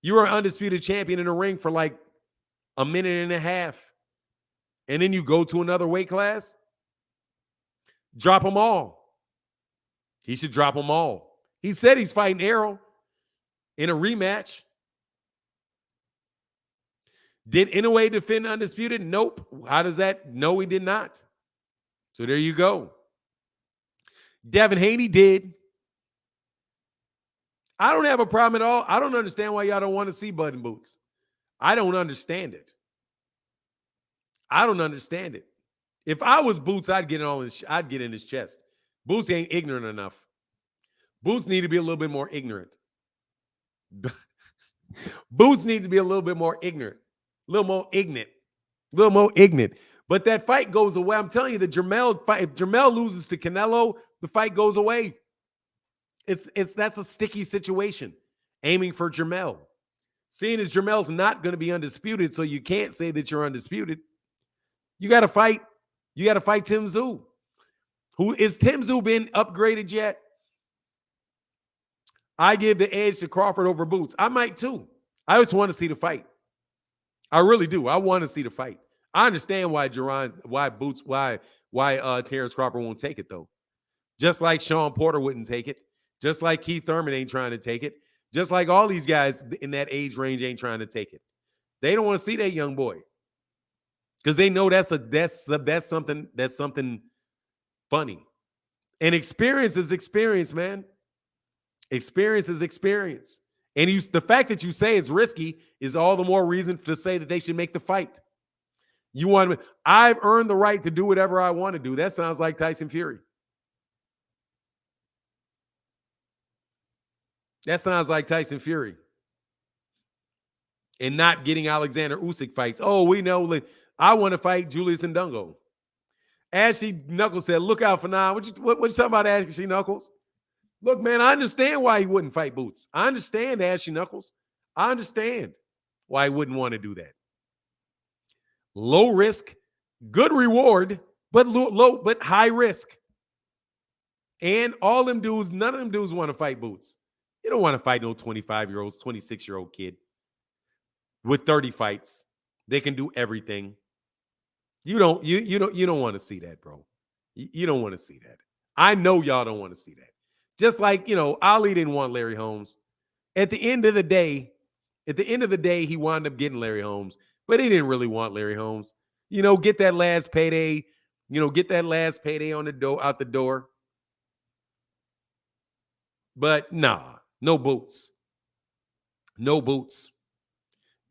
S1: you were an undisputed champion in the ring for like a minute and a half, and then you go to another weight class, drop them all. He should drop them all. He said he's fighting Errol in a rematch. Did Inoue defend undisputed? Nope. How does that? No, he did not. So there you go. Devin Haney did. I don't have a problem at all. I don't understand why y'all don't want to see Bud and Boots. I don't understand it. I don't understand it. If I was Boots, I'd get in his chest. Boots ain't ignorant enough. Boots need to be a little bit more ignorant. Boots needs to be a little bit more ignorant, a little more ignorant. But that fight goes away. I'm telling you, the Jermell fight. If Jermell loses to Canelo, the fight goes away. That's a sticky situation. Aiming for Jermell, seeing as Jermell's not going to be undisputed, so you can't say that you're undisputed. You got to fight. You got to fight Tim Tszyu. Who is Tim Tszyu been upgraded yet? I give the edge to Crawford over Boots. I might too. I just want to see the fight. I really do. I want to see the fight. I understand why Terence Crawford won't take it though. Just like Sean Porter wouldn't take it. Just like Keith Thurman ain't trying to take it. Just like all these guys in that age range ain't trying to take it. They don't want to see that young boy because they know that's something funny. And experience is experience, man. Experience is experience. And the fact that you say it's risky is all the more reason to say that they should make the fight. I've earned the right to do whatever I want to do. That sounds like Tyson Fury. That sounds like Tyson Fury. And not getting Alexander Usyk fights. Oh, we know. I want to fight Julius Ndungo. Ashley Knuckles said, look out for now. What you talking about, Ashley Knuckles? Look, man, I understand why he wouldn't fight Boots. I understand, Ashley Knuckles. I understand why he wouldn't want to do that. Low risk, good reward, but low, but high risk. And all them dudes, none of them dudes want to fight Boots. You don't want to fight no 25-year-old, 26-year-old kid with 30 fights. They can do everything. You don't want to see that, bro. You don't want to see that. I know y'all don't want to see that. Just like, Ali didn't want Larry Holmes. At the end of the day, he wound up getting Larry Holmes, but he didn't really want Larry Holmes. Get that last payday, get that last payday on the door, out the door. But nah, no Boots. No Boots.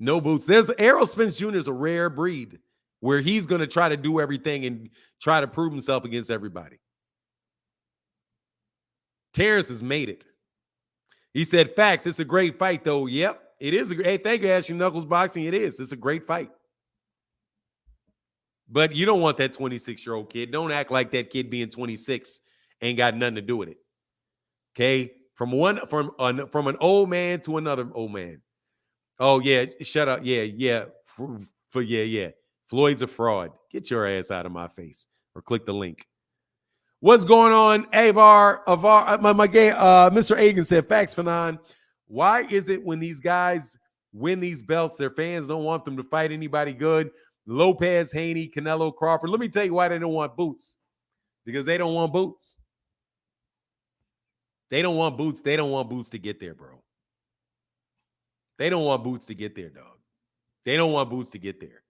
S1: No Boots. There's Errol Spence Jr. is a rare breed where he's going to try to do everything and try to prove himself against everybody. Terence has made it. He said, facts, it's a great fight, though. Yep, it is. Hey, thank you, Ashley Knuckles Boxing. It is. It's a great fight. But you don't want that 26-year-old kid. Don't act like that kid being 26 ain't got nothing to do with it. Okay? From an old man to another old man. Oh, yeah, shut up. Yeah. Floyd's a fraud. Get your ass out of my face or click the link. What's going on, Mr. Agan said, facts, Fanon. Why is it when these guys win these belts, their fans don't want them to fight anybody good? Lopez, Haney, Canelo, Crawford. Let me tell you why they don't want Boots. Because they don't want Boots. They don't want Boots. They don't want Boots to get there, bro. They don't want Boots to get there, dog. They don't want Boots to get there.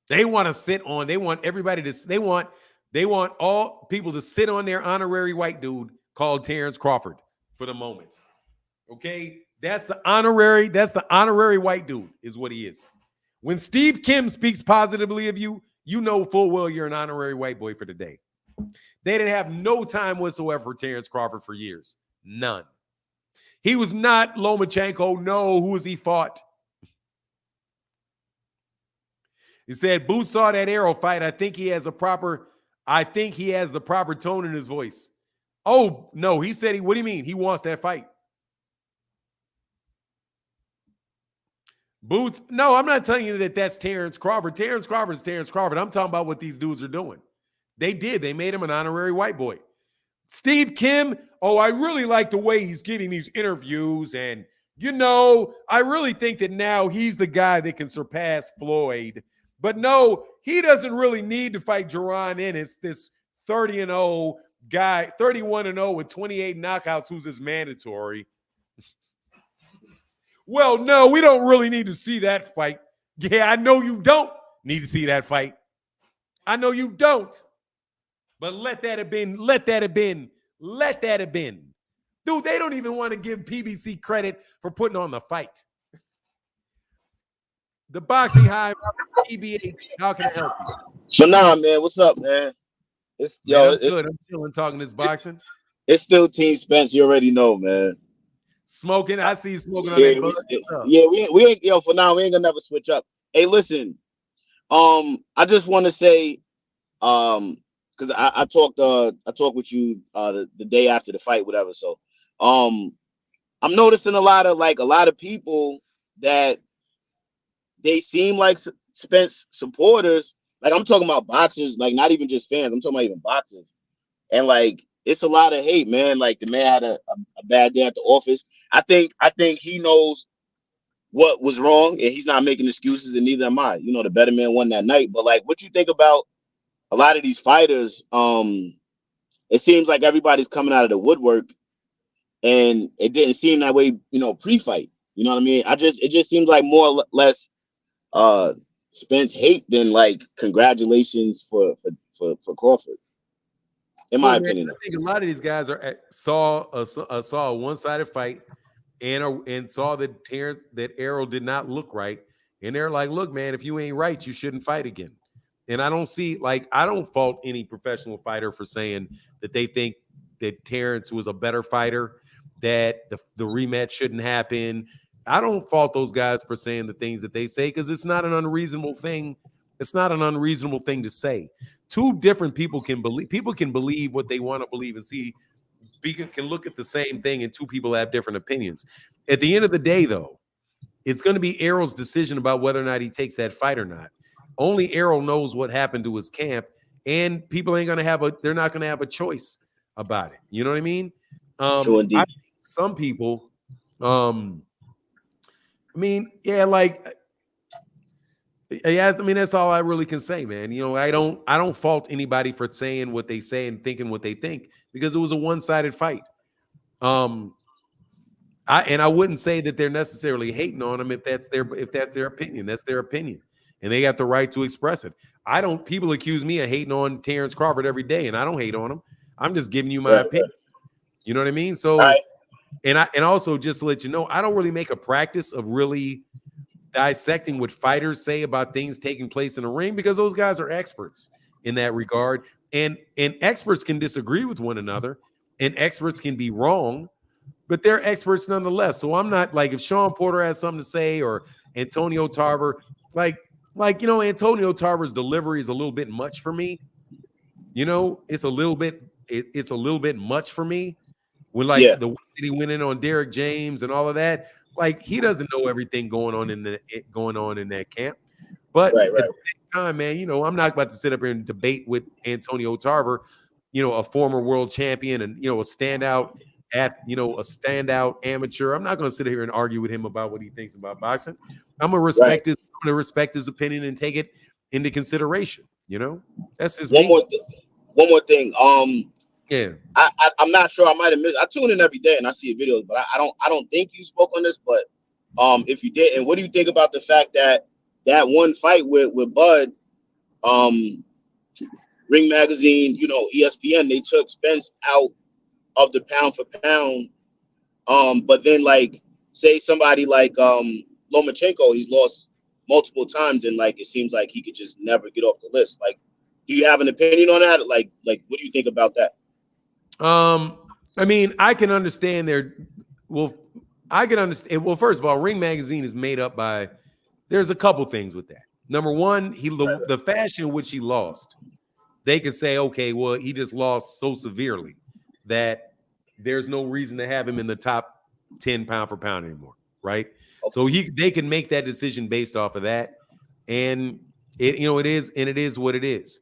S1: They want to sit on, they want everybody to, they want all people to sit on their honorary white dude called Terence Crawford for the moment. Okay? That's the honorary white dude is what he is. When Steve Kim speaks positively of you, you know full well you're an honorary white boy for the day. They didn't have no time whatsoever for Terence Crawford for years. None. He was not Lomachenko. No, who has he fought? He said, Boots saw that Arrow fight. I think he has the proper tone in his voice. Oh, no, he said, what do you mean? He wants that fight. Boots, no, I'm not telling you that that's Terence Crawford. Terence Crawford is Terence Crawford. I'm talking about what these dudes are doing. They made him an honorary white boy. Steve Kim, I really like the way he's giving these interviews. And, I really think that now he's the guy that can surpass Floyd. But no, he doesn't really need to fight Jaron Ennis, this 30-0 guy, 31-0 with 28 knockouts, who's his mandatory. Well, no, we don't really need to see that fight. Yeah, I know you don't need to see that fight. I know you don't. But let that have been. Let that have been. Let that have been. Dude, they don't even want to give PBC credit for putting on the fight. The Boxing Hive, PBH, how can I help you?
S8: So now, man, what's up, man? It's
S1: Man, I'm good. I'm chilling, talking this boxing.
S8: It's still Team Spence. You already know, man.
S1: Smoking. I see you smoking on
S8: Yeah,
S1: that bud.
S8: we ain't yo for now. We ain't gonna never switch up. Hey, listen. I just want to say, because I talked with you the day after the fight, whatever. So, I'm noticing a lot of people that they seem like Spence supporters. Like I'm talking about boxers, like not even just fans. I'm talking about even boxers. And like it's a lot of hate, man. Like the man had a bad day at the office. I think he knows what was wrong, and he's not making excuses, and neither am I. You know, the better man won that night. But like, what you think about a lot of these fighters? It seems like everybody's coming out of the woodwork, and it didn't seem that way, you know, pre-fight. You know what I mean? It just seems like more or less Spence hate than like congratulations for Crawford. In my
S1: Look, man,
S8: opinion,
S1: I think a lot of these guys saw a one-sided fight and saw that Errol did not look right, and they're like, "Look, man, if you ain't right, you shouldn't fight again." And I don't fault any professional fighter for saying that they think that Terence was a better fighter, that the rematch shouldn't happen. I don't fault those guys for saying the things that they say because it's not an unreasonable thing. It's not an unreasonable thing to say. Two different people can believe what they want to believe and see. People can look at the same thing and two people have different opinions. At the end of the day, though, it's going to be Errol's decision about whether or not he takes that fight or not. Only Errol knows what happened to his camp, and people they're not going to have a choice about it. You know what I mean?
S8: true indeed.
S1: Some people, that's all I really can say, man. You know, I don't fault anybody for saying what they say and thinking what they think because it was a one-sided fight. I wouldn't say that they're necessarily hating on them if that's their opinion. That's their opinion, and they got the right to express it. People accuse me of hating on Terence Crawford every day, and I don't hate on him. I'm just giving you my opinion. You know what I mean? So,
S8: right.
S1: and also just to let you know, I don't really make a practice of really dissecting what fighters say about things taking place in a ring because those guys are experts in that regard, and experts can disagree with one another, and experts can be wrong, but they're experts nonetheless. So I'm not like if Sean Porter has something to say or Antonio Tarver, Antonio Tarver's delivery is a little bit much for me. You know, it's a little bit much for me. When the way that he went in on Derek James and all of that, like he doesn't know everything going on in that camp. But at the same time, man, you know, I'm not about to sit up here and debate with Antonio Tarver, you know, a former world champion and a standout amateur. I'm not going to sit here and argue with him about what he thinks about boxing. I'm gonna respect his opinion and take it into consideration. You know, that's just
S8: One more thing.
S1: Yeah.
S8: I'm not sure. I might have missed. I tune in every day and I see your videos, but I don't think you spoke on this. But if you did, and what do you think about the fact that one fight with Bud, Ring Magazine, you know, ESPN, they took Spence out of the pound for pound. But then like say somebody like Lomachenko, he's lost multiple times, and like it seems like he could just never get off the list. Like, do you have an opinion on that? Like what do you think about that?
S1: I mean, I can understand I can understand. Well, first of all, Ring Magazine is made up by. There's a couple things with that. Number one, the fashion in which he lost. They could say, okay, well, he just lost so severely that there's no reason to have him in the top 10 pound for pound anymore, right? Okay. So they can make that decision based off of that, and it is what it is.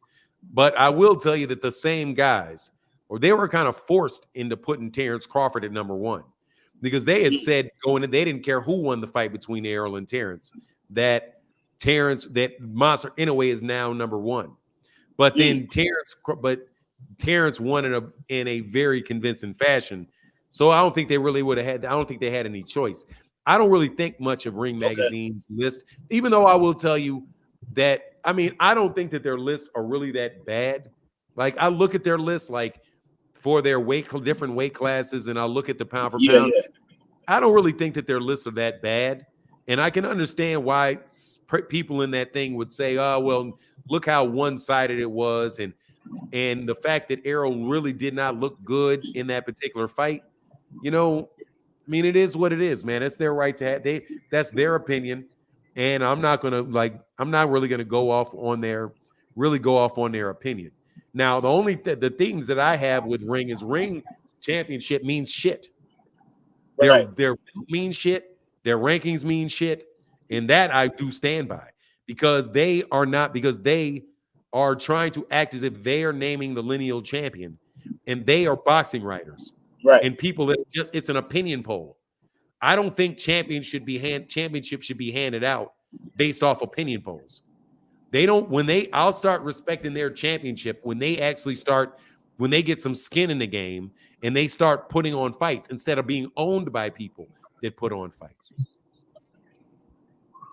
S1: But I will tell you that the same guys, or they were kind of forced into putting Terence Crawford at number one because they had said going in, they didn't care who won the fight between Errol and Terence, that Monster Inoue is now number one. But then Terence won in a very convincing fashion. So I don't think they really would have had. I don't think they had any choice. I don't really think much of Ring Magazine's list, even though I will tell you that. I mean, I don't think that their lists are really that bad. Like I look at their list, like for their different weight classes, and I look at the pound for
S8: Yeah,
S1: pound.
S8: yeah.
S1: I don't really think that their lists are that bad. And I can understand why people in that thing would say, oh, well, look how one-sided it was. And the fact that Errol really did not look good in that particular fight, you know, I mean, it is what it is, man. It's their right to have, that's their opinion. And I'm not really gonna go off on their opinion. Now, the only the things that I have with ring is ring championship means shit.
S8: Right.
S1: Their mean shit, their rankings mean shit, and that I do stand by because they are trying to act as if they are naming the lineal champion, and they are boxing writers
S8: Right.
S1: and people that it's an opinion poll. I don't think championship should be handed out based off opinion polls. I'll start respecting their championship when they get some skin in the game and they start putting on fights instead of being owned by people that put on fights.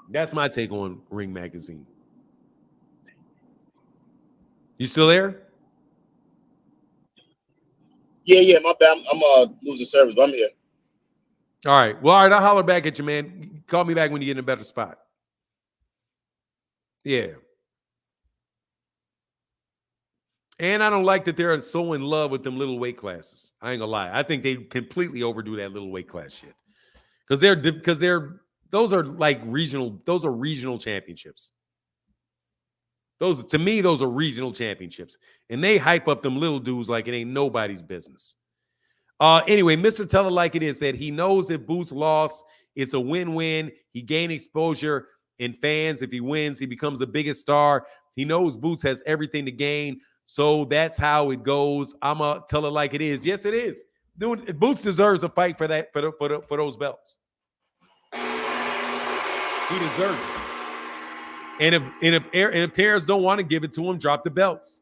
S1: That's my take on Ring Magazine. You still there?
S8: Yeah, my bad. I'm losing service, but I'm here.
S1: All right. Well, all right, I'll holler back at you, man. Call me back when you get in a better spot. Yeah. And I don't like that they're so in love with them little weight classes. I ain't gonna lie. I think they completely overdo that little weight class shit. Those are regional championships. Those are regional championships. And they hype up them little dudes like it ain't nobody's business. Anyway, Mr. Tell It Like It Is said he knows if Boots lost, it's a win-win. He gained exposure and fans. If he wins, he becomes the biggest star. He knows Boots has everything to gain. So that's how it goes. I'ma tell it like it is. Yes, it is. Dude, Boots deserves a fight for those belts. He deserves it. And if Terence don't want to give it to him, drop the belts.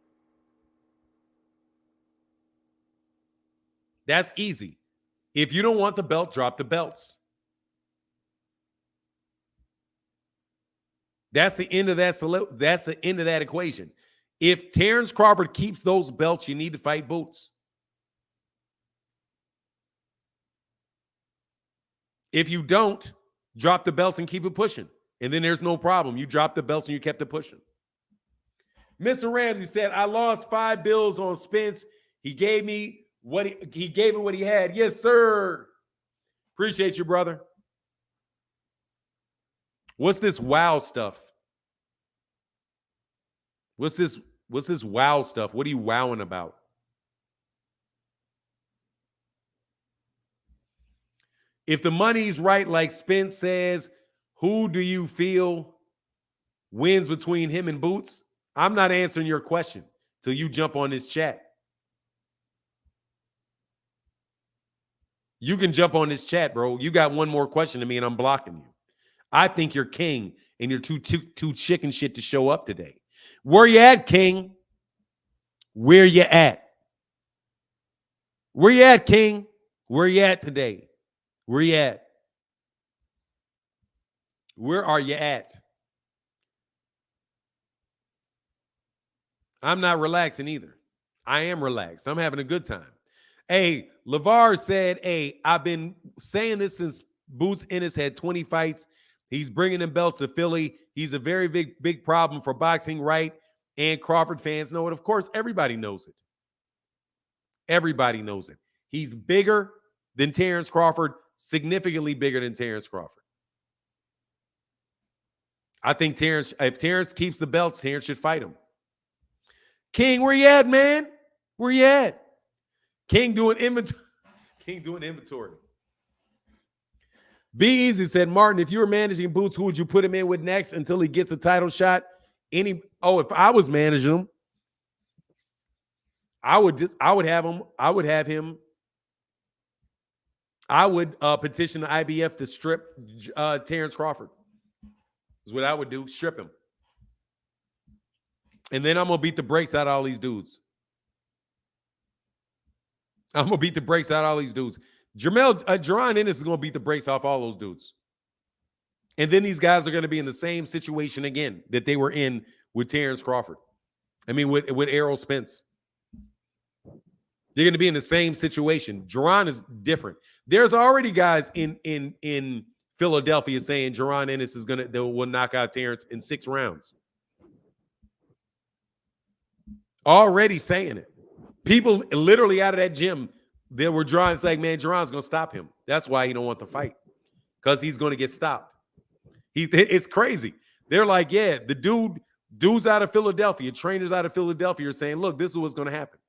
S1: That's easy. If you don't want the belt, drop the belts. That's the end of that. That's the end of that equation. If Terence Crawford keeps those belts, you need to fight Boots. If you don't, drop the belts and keep it pushing. And then there's no problem. You dropped the belts and you kept it pushing. Mr. Ramsey said, I lost $5 on Spence. He gave me what he gave it what he had. Yes, sir. Appreciate you, brother. What's this wow stuff? What's this wow stuff? What are you wowing about? If the money's right, like Spence says, who do you feel wins between him and Boots? I'm not answering your question till you jump on this chat. You can jump on this chat, bro. You got one more question to me and I'm blocking you. I think you're king and you're too chicken shit to show up today. Where you at, King? Where you at? Where you at, King? Where you at today? Where you at? Where are you at? I'm not relaxing either. I am relaxed. I'm having a good time. Hey, LeVar said, hey, I've been saying this since Boots Ennis had 20 fights. He's bringing them belts to Philly. He's a very big problem for boxing, right? And Crawford fans know it. Of course, everybody knows it. Everybody knows it. He's bigger than Terence Crawford, significantly bigger than Terence Crawford. I think if Terence keeps the belts, Terence should fight him. King, where you at, man? Where you at? King doing inventory. King doing inventory. Be Easy said, Martin, if you were managing Boots, who would you put him in with next until he gets a title shot? If I was managing him, I would petition the IBF to strip Terence Crawford. Is what I would do. Strip him. And then I'm going to beat the brakes out of all these dudes. Jaron Ennis is going to beat the brakes off all those dudes. And then these guys are going to be in the same situation again that they were in with Terence Crawford. I mean, with Errol Spence. They're going to be in the same situation. Jaron is different. There's already guys in Philadelphia saying Jaron Ennis will knock out Terence in 6 rounds. Already saying it. People literally out of that gym, they were drawing. It's like, man, Jaron's going to stop him. That's why he don't want the fight, because he's going to get stopped. It's crazy. They're like, yeah, the dudes out of Philadelphia, trainers out of Philadelphia are saying, look, this is what's going to happen.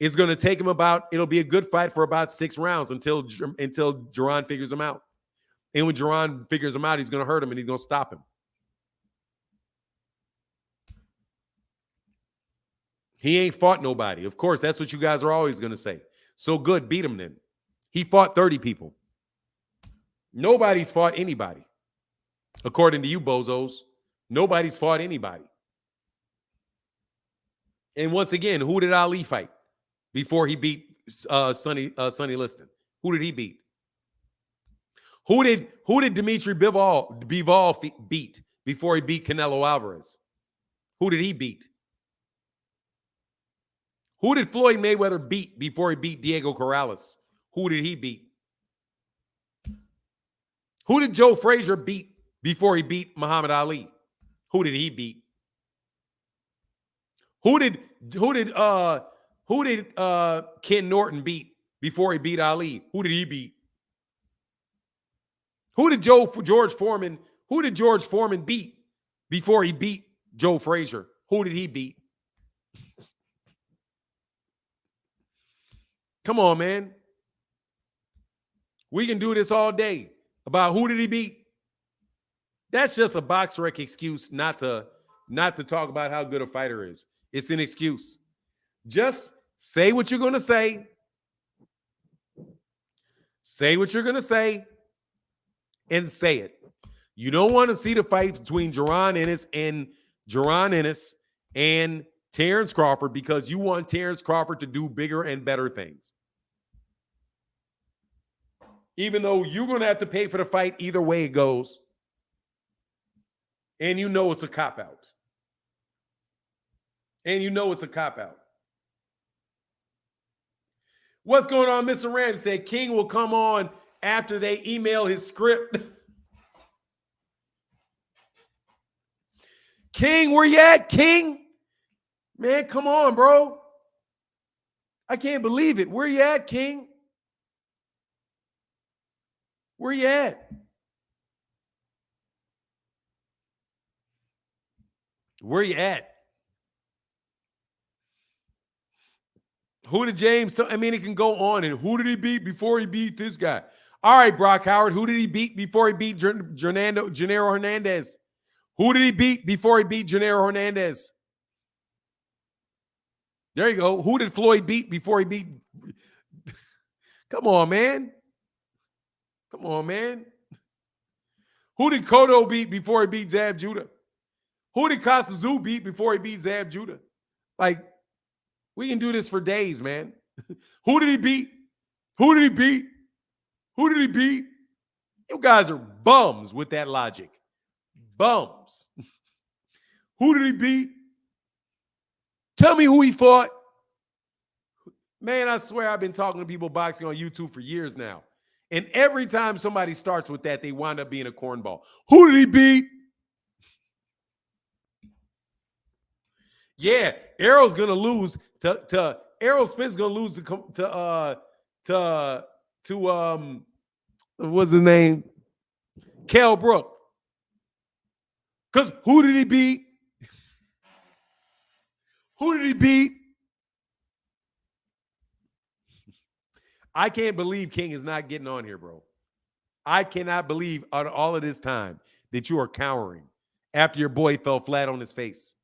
S1: It's going to take him it'll be a good fight for about 6 rounds until Jaron figures him out. And when Jaron figures him out, he's going to hurt him and he's going to stop him. He ain't fought nobody. Of course, that's what you guys are always going to say. So good, beat him then. He fought 30 people. Nobody's fought anybody. According to you, bozos, nobody's fought anybody. And once again, who did Ali fight before he beat Sonny Liston? Who did he beat? Who did Dimitri Bivol beat before he beat Canelo Alvarez? Who did he beat? Who did Floyd Mayweather beat before he beat Diego Corrales? Who did he beat? Who did Joe Frazier beat before he beat Muhammad Ali? Who did he beat? Who did Ken Norton beat before he beat Ali? Who did he beat? Who did George Foreman beat before he beat Joe Frazier? Who did he beat? Come on, man. We can do this all day about who did he beat. That's just a box rec excuse not to talk about how good a fighter is. It's an excuse. Just say what you're going to say. Say what you're going to say and say it. You don't want to see the fight between Jaron Ennis and Terence Crawford because you want Terence Crawford to do bigger and better things. Even though you're going to have to pay for the fight either way it goes. And you know it's a cop-out. What's going on? Mr. Ram said King will come on after they email his script. King, where you at, King? Man, come on, bro. I can't believe it. Where you at, King? Where you at? Where you at? Who did James? I mean, it can go on. And who did he beat before he beat this guy? All right, Brock Howard. Who did he beat before he beat Gennaro Hernandez? Who did he beat before he beat Gennaro Hernandez? There you go. Who did Floyd beat before he beat? Come on, man. Come on, man. Who did Cotto beat before he beat Zab Judah? Who did Costa beat before he beat Zab Judah? Like, we can do this for days, man. Who did he beat? Who did he beat? Who did he beat? You guys are bums with that logic. Bums. Who did he beat? Tell me who he fought. Man, I swear I've been talking to people boxing on YouTube for years now. And every time somebody starts with that, they wind up being a cornball. Who did he beat? Yeah, Errol's gonna lose to Errol Spence gonna lose to what's his name? Kell Brook. Because who did he beat? Who did he beat? I can't believe King is not getting on here, bro. I cannot believe out of all of this time that you are cowering after your boy fell flat on his face.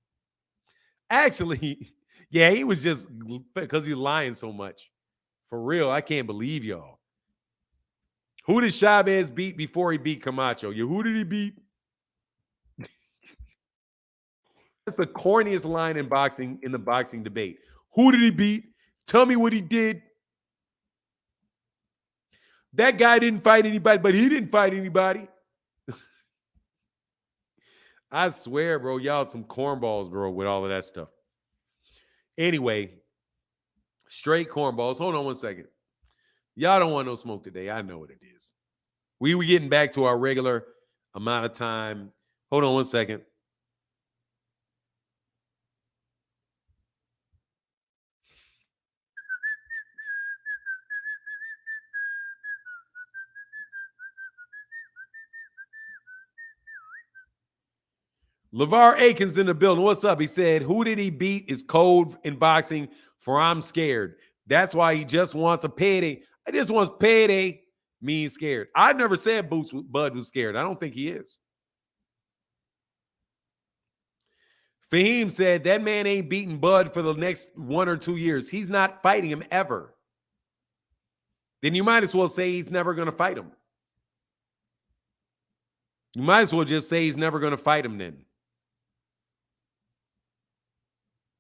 S1: Actually, yeah, he was just because he's lying so much. For real, I can't believe y'all. Who did Chavez beat before he beat Camacho? Yeah, who did he beat? That's the corniest line in boxing, in the boxing debate. Who did he beat? Tell me what he did. That guy didn't fight anybody, but he didn't fight anybody. I swear, bro, y'all some cornballs, bro, with all of that stuff. Anyway, Straight cornballs. Hold on one second. Y'all don't want no smoke today. I know what it is. We getting back to our regular amount of time. Hold on one second. LeVar Aikens in the building. What's up? He said, who did he beat is code in boxing for I'm scared. That's why he just wants a payday. I just wants payday means scared. I never said Bud was scared. I don't think he is. Fahim said that man ain't beating Bud for the next 1 or 2 years. He's not fighting him ever. Then you might as well say he's never going to fight him. You might as well just say he's never going to fight him then.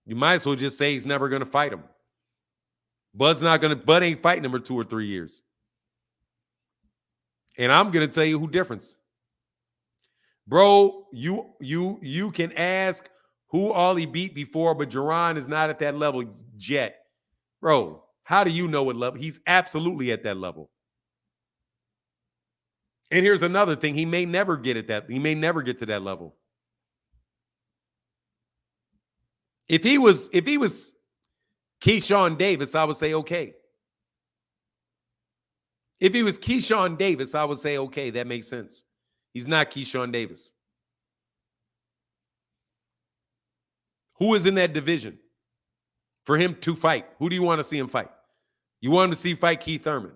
S1: You might as well just say he's never going to fight him. Bud ain't fighting him for 2 or 3 years. And I'm going to tell you who difference. Bro, you can ask who all he beat before, but Jaron is not at that level yet. Bro, how do you know what level? He's absolutely at that level. And here's another thing. He may never get at that. He may never get to that level. If he was Keyshawn Davis, I would say okay. If he was Keyshawn Davis, I would say okay, that makes sense. He's not Keyshawn Davis. Who is in that division for him to fight? Who do you want to see him fight? You want him to see fight Keith Thurman?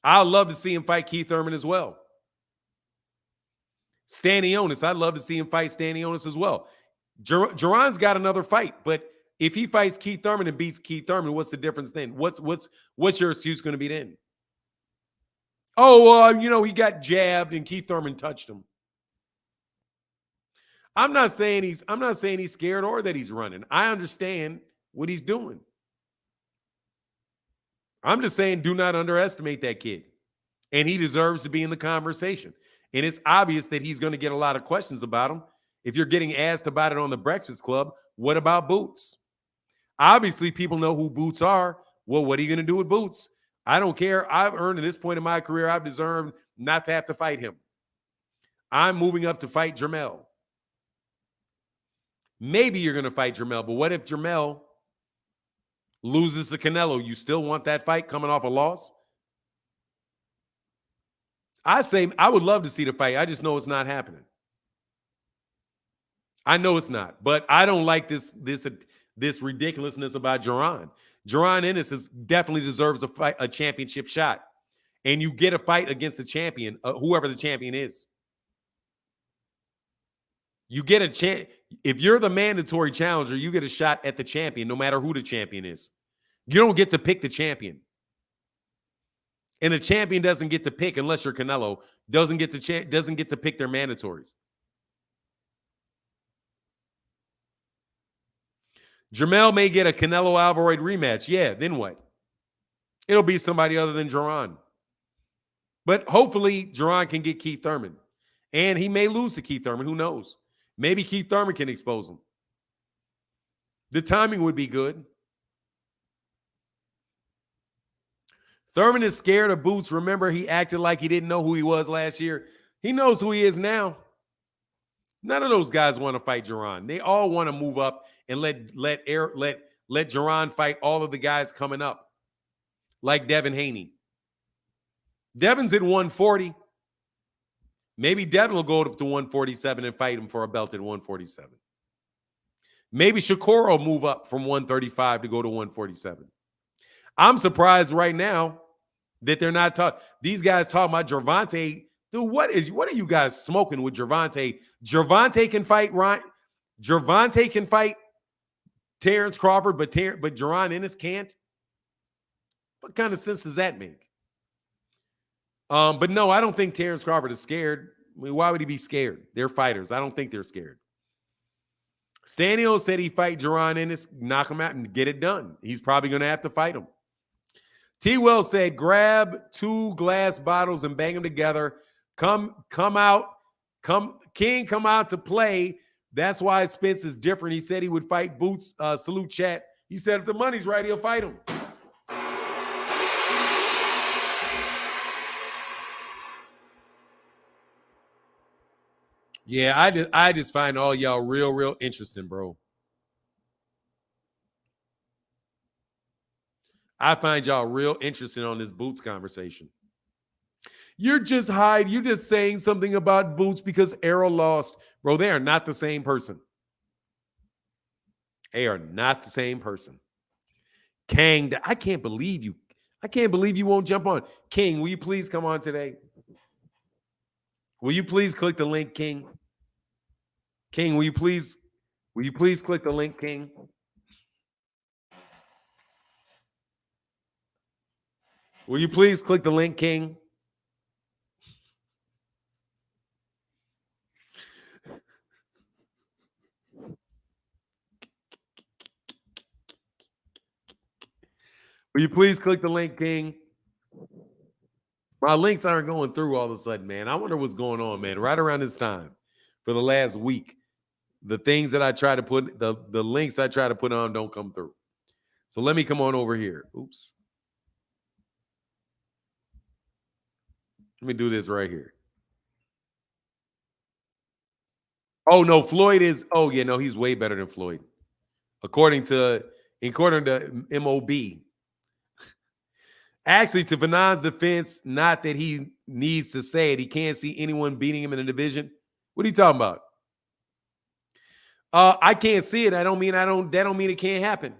S1: I'd love to see him fight Keith Thurman as well. Stanionis, I'd love to see him fight Stanionis as well. Jaron's got another fight, but if he fights Keith Thurman and beats Keith Thurman, what's the difference then? What's your excuse going to be then? Oh, he got jabbed and Keith Thurman touched him. I'm not saying he's scared or that he's running. I understand what he's doing. I'm just saying do not underestimate that kid. And he deserves to be in the conversation. And it's obvious that he's going to get a lot of questions about him. If you're getting asked about it on the Breakfast Club, what about Boots? Obviously, people know who Boots are. Well, what are you going to do with Boots? I don't care. I've earned at this point in my career, I've deserved not to have to fight him. I'm moving up to fight Jermell. Maybe you're going to fight Jermell, but what if Jermell loses to Canelo? You still want that fight coming off a loss? I say I would love to see the fight. I just know it's not happening. I know it's not, but I don't like this ridiculousness about Jaron. Jaron Ennis definitely deserves a championship shot, and you get a fight against the champion, whoever the champion is. You get a chance. If you're the mandatory challenger, you get a shot at the champion, no matter who the champion is. You don't get to pick the champion. And the champion doesn't get to pick, unless you're Canelo, doesn't get to pick their mandatories. Jermell may get a Canelo Alvarez rematch. Yeah, then what? It'll be somebody other than Jaron. But hopefully Jaron can get Keith Thurman. And he may lose to Keith Thurman. Who knows? Maybe Keith Thurman can expose him. The timing would be good. Thurman is scared of Boots. Remember, he acted like he didn't know who he was last year. He knows who he is now. None of those guys want to fight Jaron. They all want to move up and let Jaron fight all of the guys coming up, like Devin Haney. Devin's at 140. Maybe Devin will go up to 147 and fight him for a belt at 147. Maybe Shakur will move up from 135 to go to 147. I'm surprised right now that they're not talking. These guys talking about Gervonta. Dude, what are you guys smoking with Gervonta? Gervonta can fight Ryan. Gervonta can fight Terence Crawford, but Jaron Ennis can't. What kind of sense does that make? But no, I don't think Terence Crawford is scared. I mean, why would he be scared? They're fighters. I don't think they're scared. Stanio said he'd fight Jaron Ennis, knock him out, and get it done. He's probably going to have to fight him. T. said, grab 2 glass bottles and bang them together. Come out to play. That's why Spence is different. He said he would fight Boots. Salute chat. He said if the money's right, he'll fight him. Yeah, I just find all y'all real interesting, bro. I find y'all real interesting on this Boots conversation. You're just You're just saying something about Boots because Errol lost. Bro, they are not the same person. They are not the same person. Kang, I can't believe you. I can't believe you won't jump on. King, will you please come on today? Will you please click the link, King? King, will you please click the link, King? Will you please click the link, King? Will you please click the link, King? My links aren't going through all of a sudden, man. I wonder what's going on, man. Right around this time, for the last week, the things that I try to put, the links I try to put on don't come through. So let me come on over here. Oops. Let me do this right here. Oh, no, Floyd is, oh, yeah, no, he's way better than Floyd. According to MOB. Actually, to Vanon's defense, not that he needs to say it. He can't see anyone beating him in the division. What are you talking about? I can't see it. That don't mean it can't happen.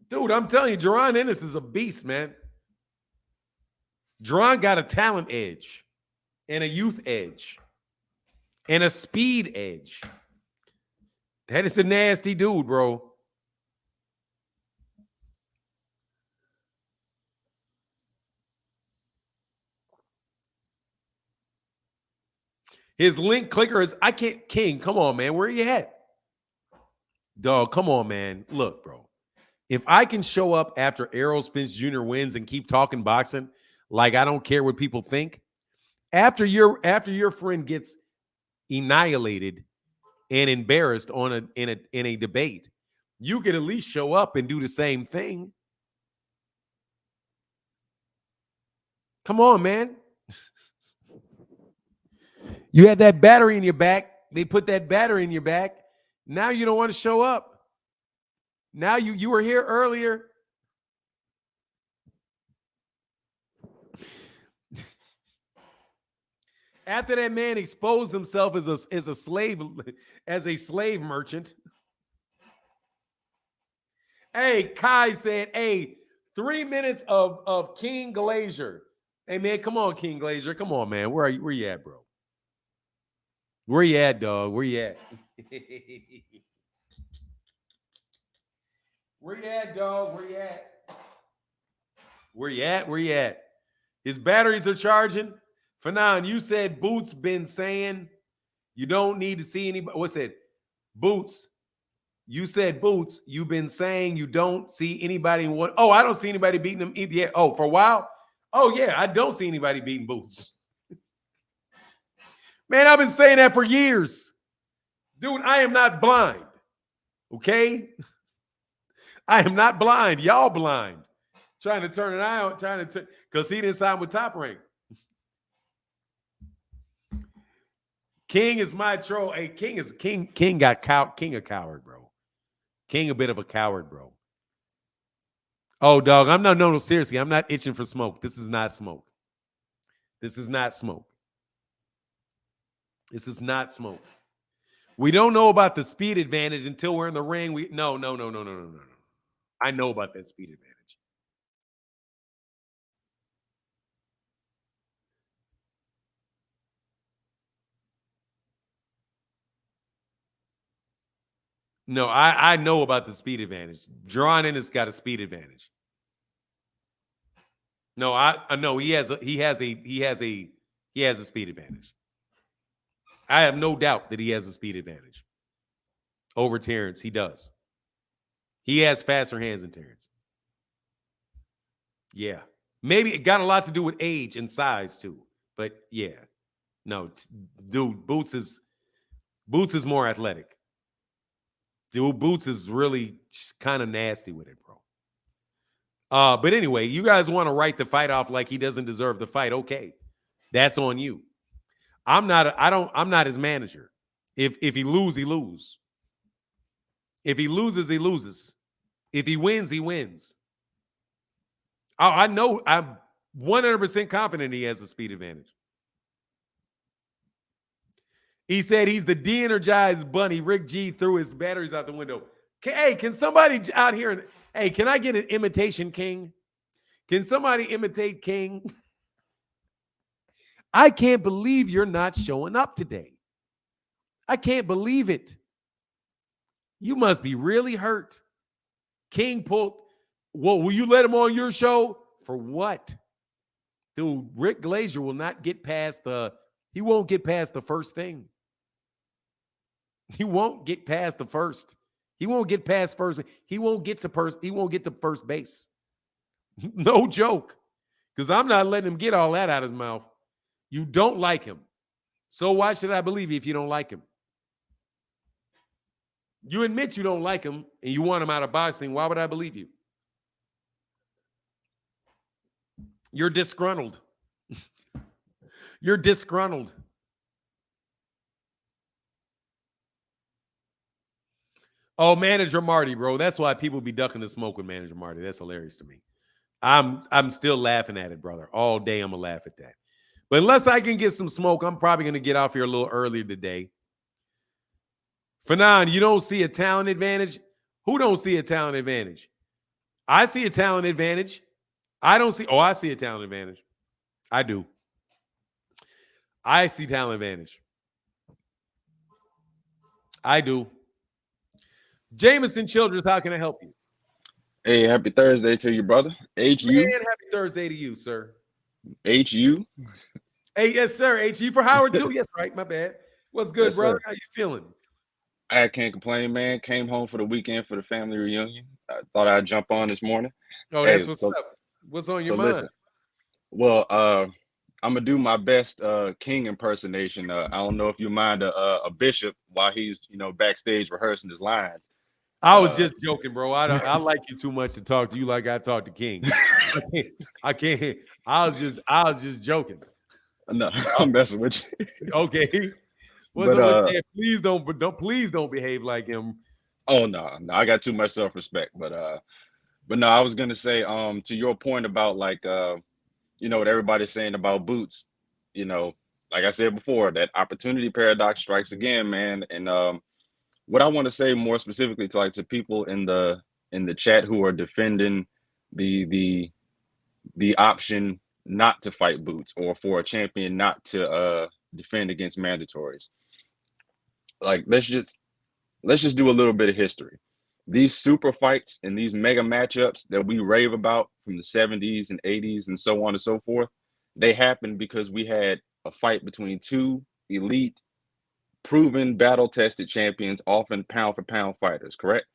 S1: Dude, I'm telling you, Jaron Ennis is a beast, man. Jaron got a talent edge and a youth edge and a speed edge. That is a nasty dude, bro. His link clicker is, I can't, King, come on, man. Where you at? Dog, come on, man. Look, bro. If I can show up after Errol Spence Jr. wins and keep talking boxing, like I don't care what people think, after your friend gets annihilated and embarrassed in a debate, you can at least show up and do the same thing. Come on, man. You had that battery in your back. They put that battery in your back. Now you don't want to show up. Now you were here earlier. After that man exposed himself as a slave merchant. Hey, Kai said, hey, 3 minutes of King Glazer. Hey, man, come on, King Glazer. Come on, man. Where you at, bro? Where you at, dog? Where you at? Where you at, dog? Where you at? Where you at? Where you at? His batteries are charging. Fanon, you said Boots been saying you don't need to see anybody. What's it? Boots. You said Boots. You've been saying you don't see anybody. Oh, I don't see anybody beating him either yet. Oh, for a while? Oh, yeah, I don't see anybody beating Boots. Man, I've been saying that for years. Dude, I am not blind. Okay? I am not blind. Y'all blind. Trying to turn an eye on, because he didn't sign with Top Rank. King is my troll. Hey, King got King a coward, bro. King a bit of a coward, bro. Oh, dog, no, seriously, I'm not itching for smoke. This is not smoke. This is not smoke. This is not smoke. We don't know about the speed advantage until we're in the ring. No. I know about that speed advantage. No, I know about the speed advantage. Jaron Ennis got a speed advantage. No, I know he has a speed advantage. I have no doubt that he has a speed advantage over Terence. He does. He has faster hands than Terence. Yeah. Maybe it got a lot to do with age and size too. But yeah. No, dude, Boots is more athletic. Dude, Boots is really kind of nasty with it, bro. But anyway, you guys want to write the fight off like he doesn't deserve the fight. Okay. That's on you. I'm not his manager. If he lose, he lose. If he loses, he loses. If he wins, he wins. I know I'm 100% confident he has a speed advantage. He said he's the de-energized bunny. Rick G threw his batteries out the window. Hey, can somebody out here? Hey, can I get an imitation King? Can somebody imitate King? I can't believe you're not showing up today. I can't believe it. You must be really hurt. King pulled. Well, will you let him on your show? For what? Dude, Rick Glazer will not get past he won't get past the first thing. He won't get past the first. He won't get past first. He won't get to first base. No joke. Because I'm not letting him get all that out of his mouth. You don't like him. So why should I believe you if you don't like him? You admit you don't like him and you want him out of boxing. Why would I believe you? You're disgruntled. You're disgruntled. Oh, Manager Marty, bro. That's why people be ducking the smoke with Manager Marty. That's hilarious to me. I'm still laughing at it, brother. All day I'm going to laugh at that. But unless I can get some smoke, I'm probably going to get off here a little earlier today. Fanon, you don't see a talent advantage? Who don't see a talent advantage? I see a talent advantage. I see a talent advantage. I do. I see talent advantage. I do. Jameson Childress, how can I help you?
S9: Hey, happy Thursday to you, brother. HU.
S1: Man, happy Thursday to you, sir.
S9: HU.
S1: Hey, yes, sir. HU for Howard, too. Yes, right. My bad. What's good,
S9: Yes,
S1: brother?
S9: sir.
S1: How you feeling?
S9: I can't complain, man. Came home for the weekend for the family reunion. I thought I'd jump on this morning.
S1: Oh,
S9: Hey,
S1: that's what's
S9: so
S1: up. What's on your
S9: so
S1: mind?
S9: listen. Well, I'm gonna do my best King impersonation. I don't know if you mind a bishop while he's backstage rehearsing his lines.
S1: I was just joking, bro. I like you too much to talk to you like I talk to King. I can't. I was just joking.
S9: No, I'm messing with you.
S1: Okay. What's
S9: But
S1: up with that? Please don't behave like him.
S9: oh no, I got too much self-respect. But no, I was gonna say to your point about like what everybody's saying about Boots, like I said before, that opportunity paradox strikes again, man. And what I want to say more specifically to people in the chat who are defending the option not to fight Boots or for a champion not to defend against mandatories. Like let's just do a little bit of history. These super fights and these mega matchups that we rave about from the 70s and 80s and so on and so forth, they happened because we had a fight between two elite, proven, battle-tested champions, often pound-for-pound fighters, correct?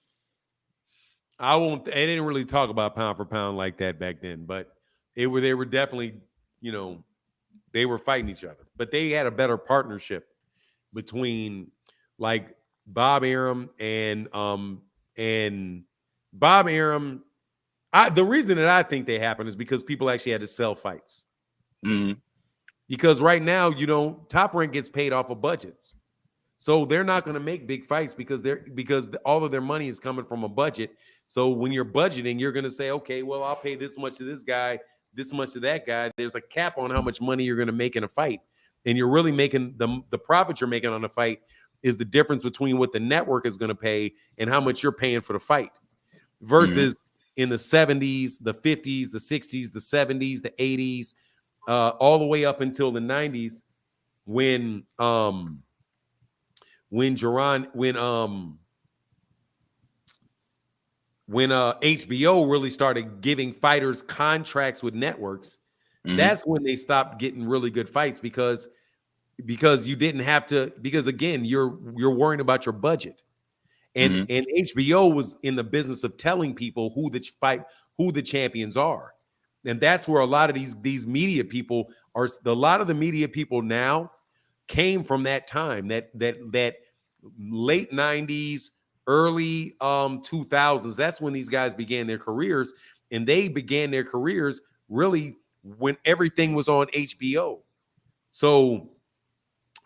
S1: They didn't really talk about pound for pound like that back then, but they were definitely, they were fighting each other. But they had a better partnership between like Bob Arum and Bob Arum. The reason that I think they happened is because people actually had to sell fights.
S9: Mm-hmm.
S1: Because right now, Top Rank gets paid off of budgets. So they're not going to make big fights because all of their money is coming from a budget. So when you're budgeting, you're going to say, okay, well, I'll pay this much to this guy, this much to that guy. There's a cap on how much money you're going to make in a fight. And you're really making the profit you're making on the fight is the difference between what the network is going to pay and how much you're paying for the fight. Versus in the 70s, the 50s, the 60s, the 70s, the 80s, all the way up until the 90s when HBO really started giving fighters contracts with networks, that's when they stopped getting really good fights because you didn't have to, because again, you're worrying about your budget. And HBO was in the business of telling people who the champions are. And that's where a lot of these media people are. A lot of the media people now came from that time, that late 90s, early 2000s. That's when these guys began their careers, and they began their careers really when everything was on HBO. So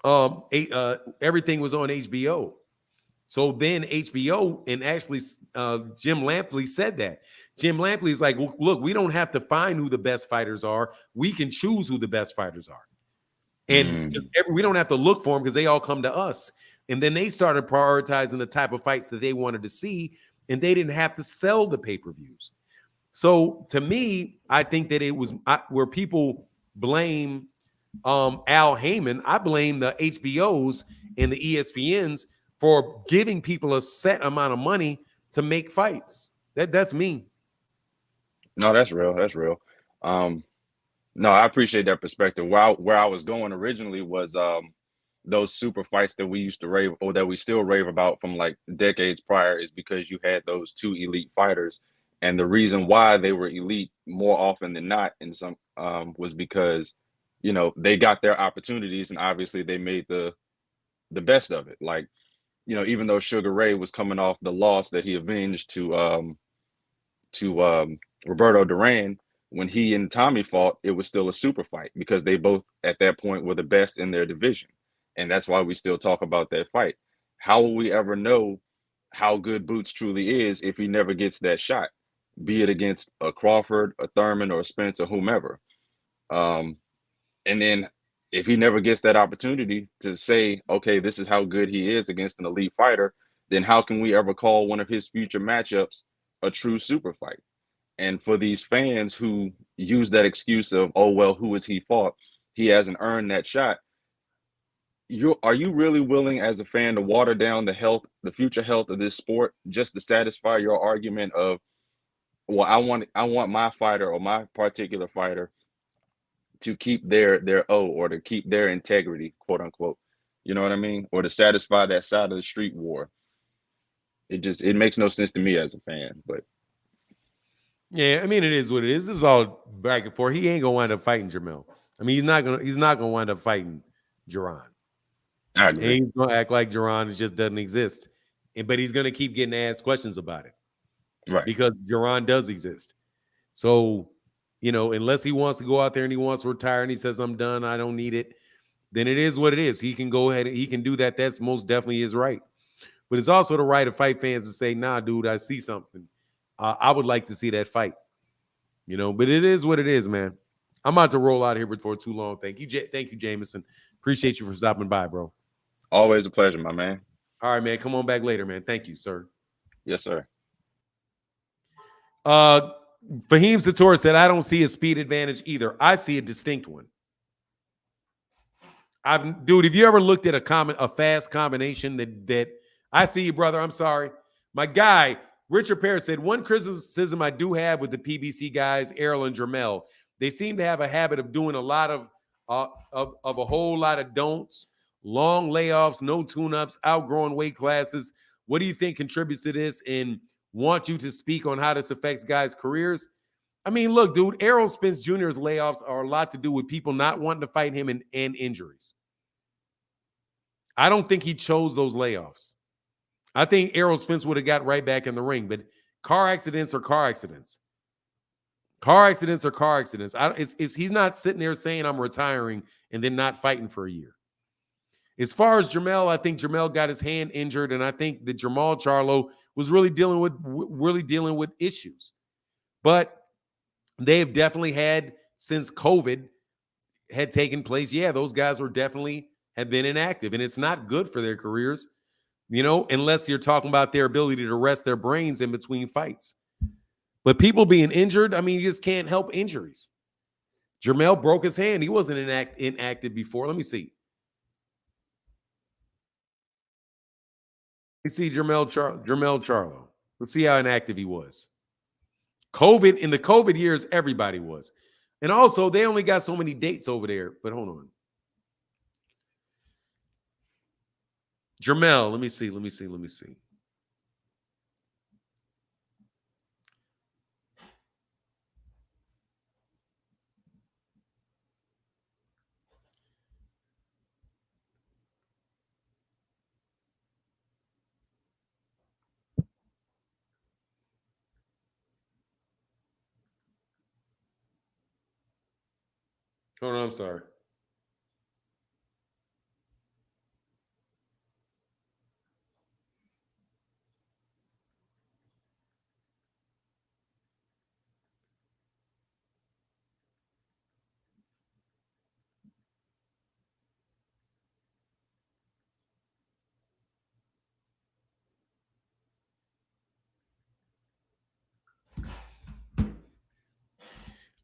S1: everything was on HBO. So then HBO, and actually Jim Lampley said that. Jim Lampley is like, look, we don't have to find who the best fighters are. We can choose who the best fighters are. And we don't have to look for them because they all come to us. And then they started prioritizing the type of fights that they wanted to see, and they didn't have to sell the pay-per-views. So to me, I think that it was where people blame Al Heyman. I blame the HBOs and the ESPNs for giving people a set amount of money to make fights. That's me.
S9: No, that's real. That's real. No, I appreciate that perspective. Where I was going originally was those super fights that we used to rave, or that we still rave about from like decades prior, is because you had those two elite fighters. And the reason why they were elite more often than not in some was because, you know, they got their opportunities, and obviously they made the best of it. Like, you know, even though Sugar Ray was coming off the loss that he avenged to Roberto Duran, when he and Tommy fought, it was still a super fight because they both at that point were the best in their division. And that's why we still talk about that fight. How will we ever know how good Boots truly is if he never gets that shot, be it against a Crawford, a Thurman, or a Spence, or whomever? Um, and then if he never gets that opportunity to say, okay, this is how good he is against an elite fighter, then how can we ever call one of his future matchups a true super fight? And for these fans who use that excuse of, oh, well, who has he fought? He hasn't earned that shot. Are you really willing as a fan to water down the future health of this sport just to satisfy your argument of, well, I want my fighter or my particular fighter to keep their O, or to keep their integrity, quote unquote. You know what I mean? Or to satisfy that side of the street war. It makes no sense to me as a fan, but
S1: Yeah, I mean, it is what it is. This is all back and forth. He ain't gonna wind up fighting Jamel. I mean, he's not gonna wind up fighting Jaron.
S9: I
S1: And
S9: agree.
S1: he's gonna act like Jaron just doesn't exist. But he's gonna keep getting asked questions about it
S9: Right.
S1: because Jaron does exist. So, you know, unless he wants to go out there and he wants to retire and he says, I'm done, I don't need it, then it is what it is. He can go ahead and he can do that. That's most definitely his right. But it's also the right of fight fans to say, nah, dude, I see something. I would like to see that fight. You know, but it is what it is, man. I'm about to roll out here before too long. Thank you, Jameson. Appreciate you for stopping by, bro.
S9: Always a pleasure, my man.
S1: All right, man. Come on back later, man. Thank you, sir.
S9: Yes, sir.
S1: Fahim Sator said, I don't see a speed advantage either. I see a distinct one. Dude, have you ever looked at a fast combination that I see you, brother? I'm sorry. My guy, Richard Parrish said, one criticism I do have with the PBC guys, Errol and Jermel, they seem to have a habit of doing a lot of a whole lot of don'ts, long layoffs, no tune-ups, outgrowing weight classes. What do you think contributes to this? And want you to speak on how this affects guys' careers? I mean, look, dude, Errol Spence Jr.'s layoffs are a lot to do with people not wanting to fight him and injuries. I don't think he chose those layoffs. I think Errol Spence would have got right back in the ring, but car accidents are car accidents. Car accidents are car accidents. He's not sitting there saying I'm retiring and then not fighting for a year. As far as Jermel, I think Jermel got his hand injured, and I think that Jermall Charlo was really dealing with issues. But they have definitely had, since COVID had taken place, yeah, those guys have been inactive, and it's not good for their careers, you know, unless you're talking about their ability to rest their brains in between fights. But people being injured, I mean, you just can't help injuries. Jermel broke his hand. He wasn't inactive before. Let me see. Jermel Charlo. Let's see how inactive he was. In the COVID years, everybody was. And also, they only got so many dates over there. But hold on. Jermel, let me see. Hold on, I'm sorry.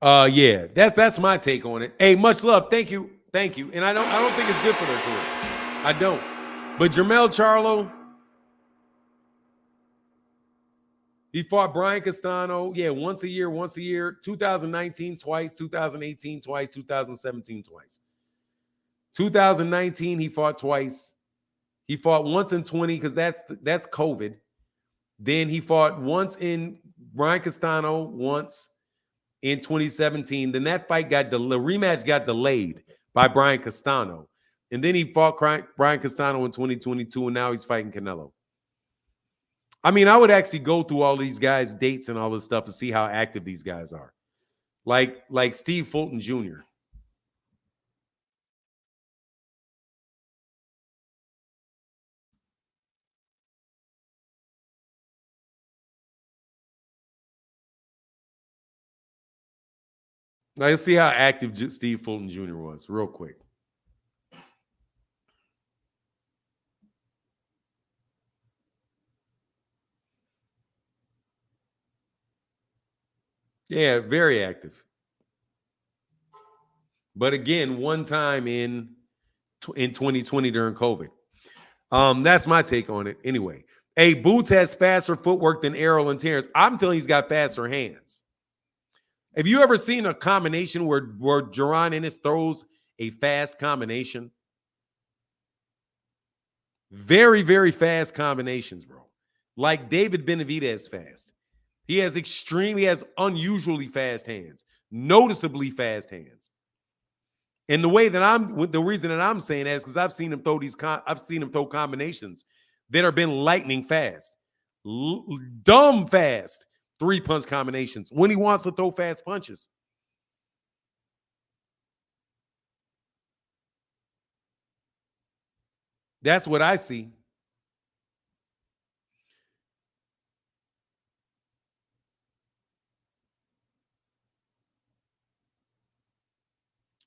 S1: Yeah, that's my take on it. Hey, much love. Thank you. Thank you. And I don't think it's good for their career. I don't. But Jermell Charlo, he fought Brian Castano. Yeah, once a year. 2019 twice, 2018 twice, 2017 twice. 2019 he fought twice. He fought once in 20 because that's COVID. Then he fought once in Brian Castano, once in 2017. Then that fight the rematch got delayed by Brian Castano. And then he fought Brian Castano in 2022, and now he's fighting Canelo. I mean, I would actually go through all these guys' dates and all this stuff to see how active these guys are. Like Steve Fulton Jr. Now, let's see how active Steve Fulton Jr. was real quick. Yeah, very active. But again, one time in 2020 during COVID. That's my take on it. Anyway, hey, Boots has faster footwork than Errol and Terence. I'm telling you, he's got faster hands. Have you ever seen a combination where Jaron Ennis throws a fast combination? Very, very fast combinations, bro. Like David Benavidez fast. He has unusually fast hands, noticeably fast hands. And the reason that I'm saying that is because I've seen him throw combinations that have been lightning fast, dumb fast 3-punch combinations when he wants to throw fast punches. That's what I see.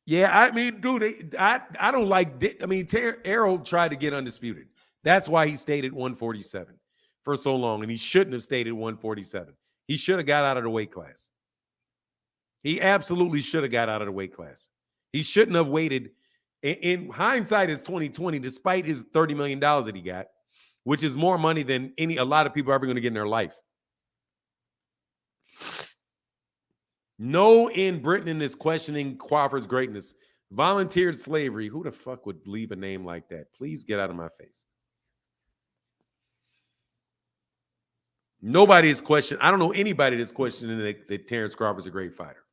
S1: Yeah, I mean, dude, I don't like. I mean, Errol tried to get undisputed. That's why he stayed at 147 for so long, and he shouldn't have stayed at 147. He should have got out of the weight class. He absolutely should have got out of the weight class. He shouldn't have waited. In hindsight, is 2020, despite his $30 million that he got, which is more money than a lot of people are ever going to get in their life. No in Britain is questioning Crawford's greatness. Volunteered slavery. Who the fuck would leave a name like that? Please get out of my face. Nobody is questioning. I don't know anybody that's questioning that Terence Crawford's a great fighter.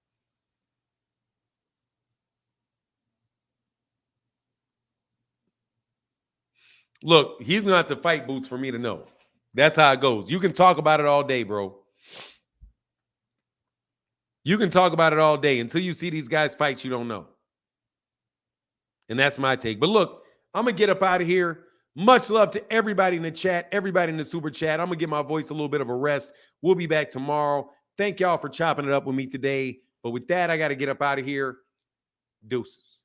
S1: Look, he's going to have to fight Boots for me to know. That's how it goes. You can talk about it all day, bro. You can talk about it all day. Until you see these guys fight, you don't know. And that's my take. But look, I'm going to get up out of here. Much love to everybody in the chat, everybody in the super chat. I'm going to give my voice a little bit of a rest. We'll be back tomorrow. Thank y'all for chopping it up with me today. But with that, I got to get up out of here. Deuces.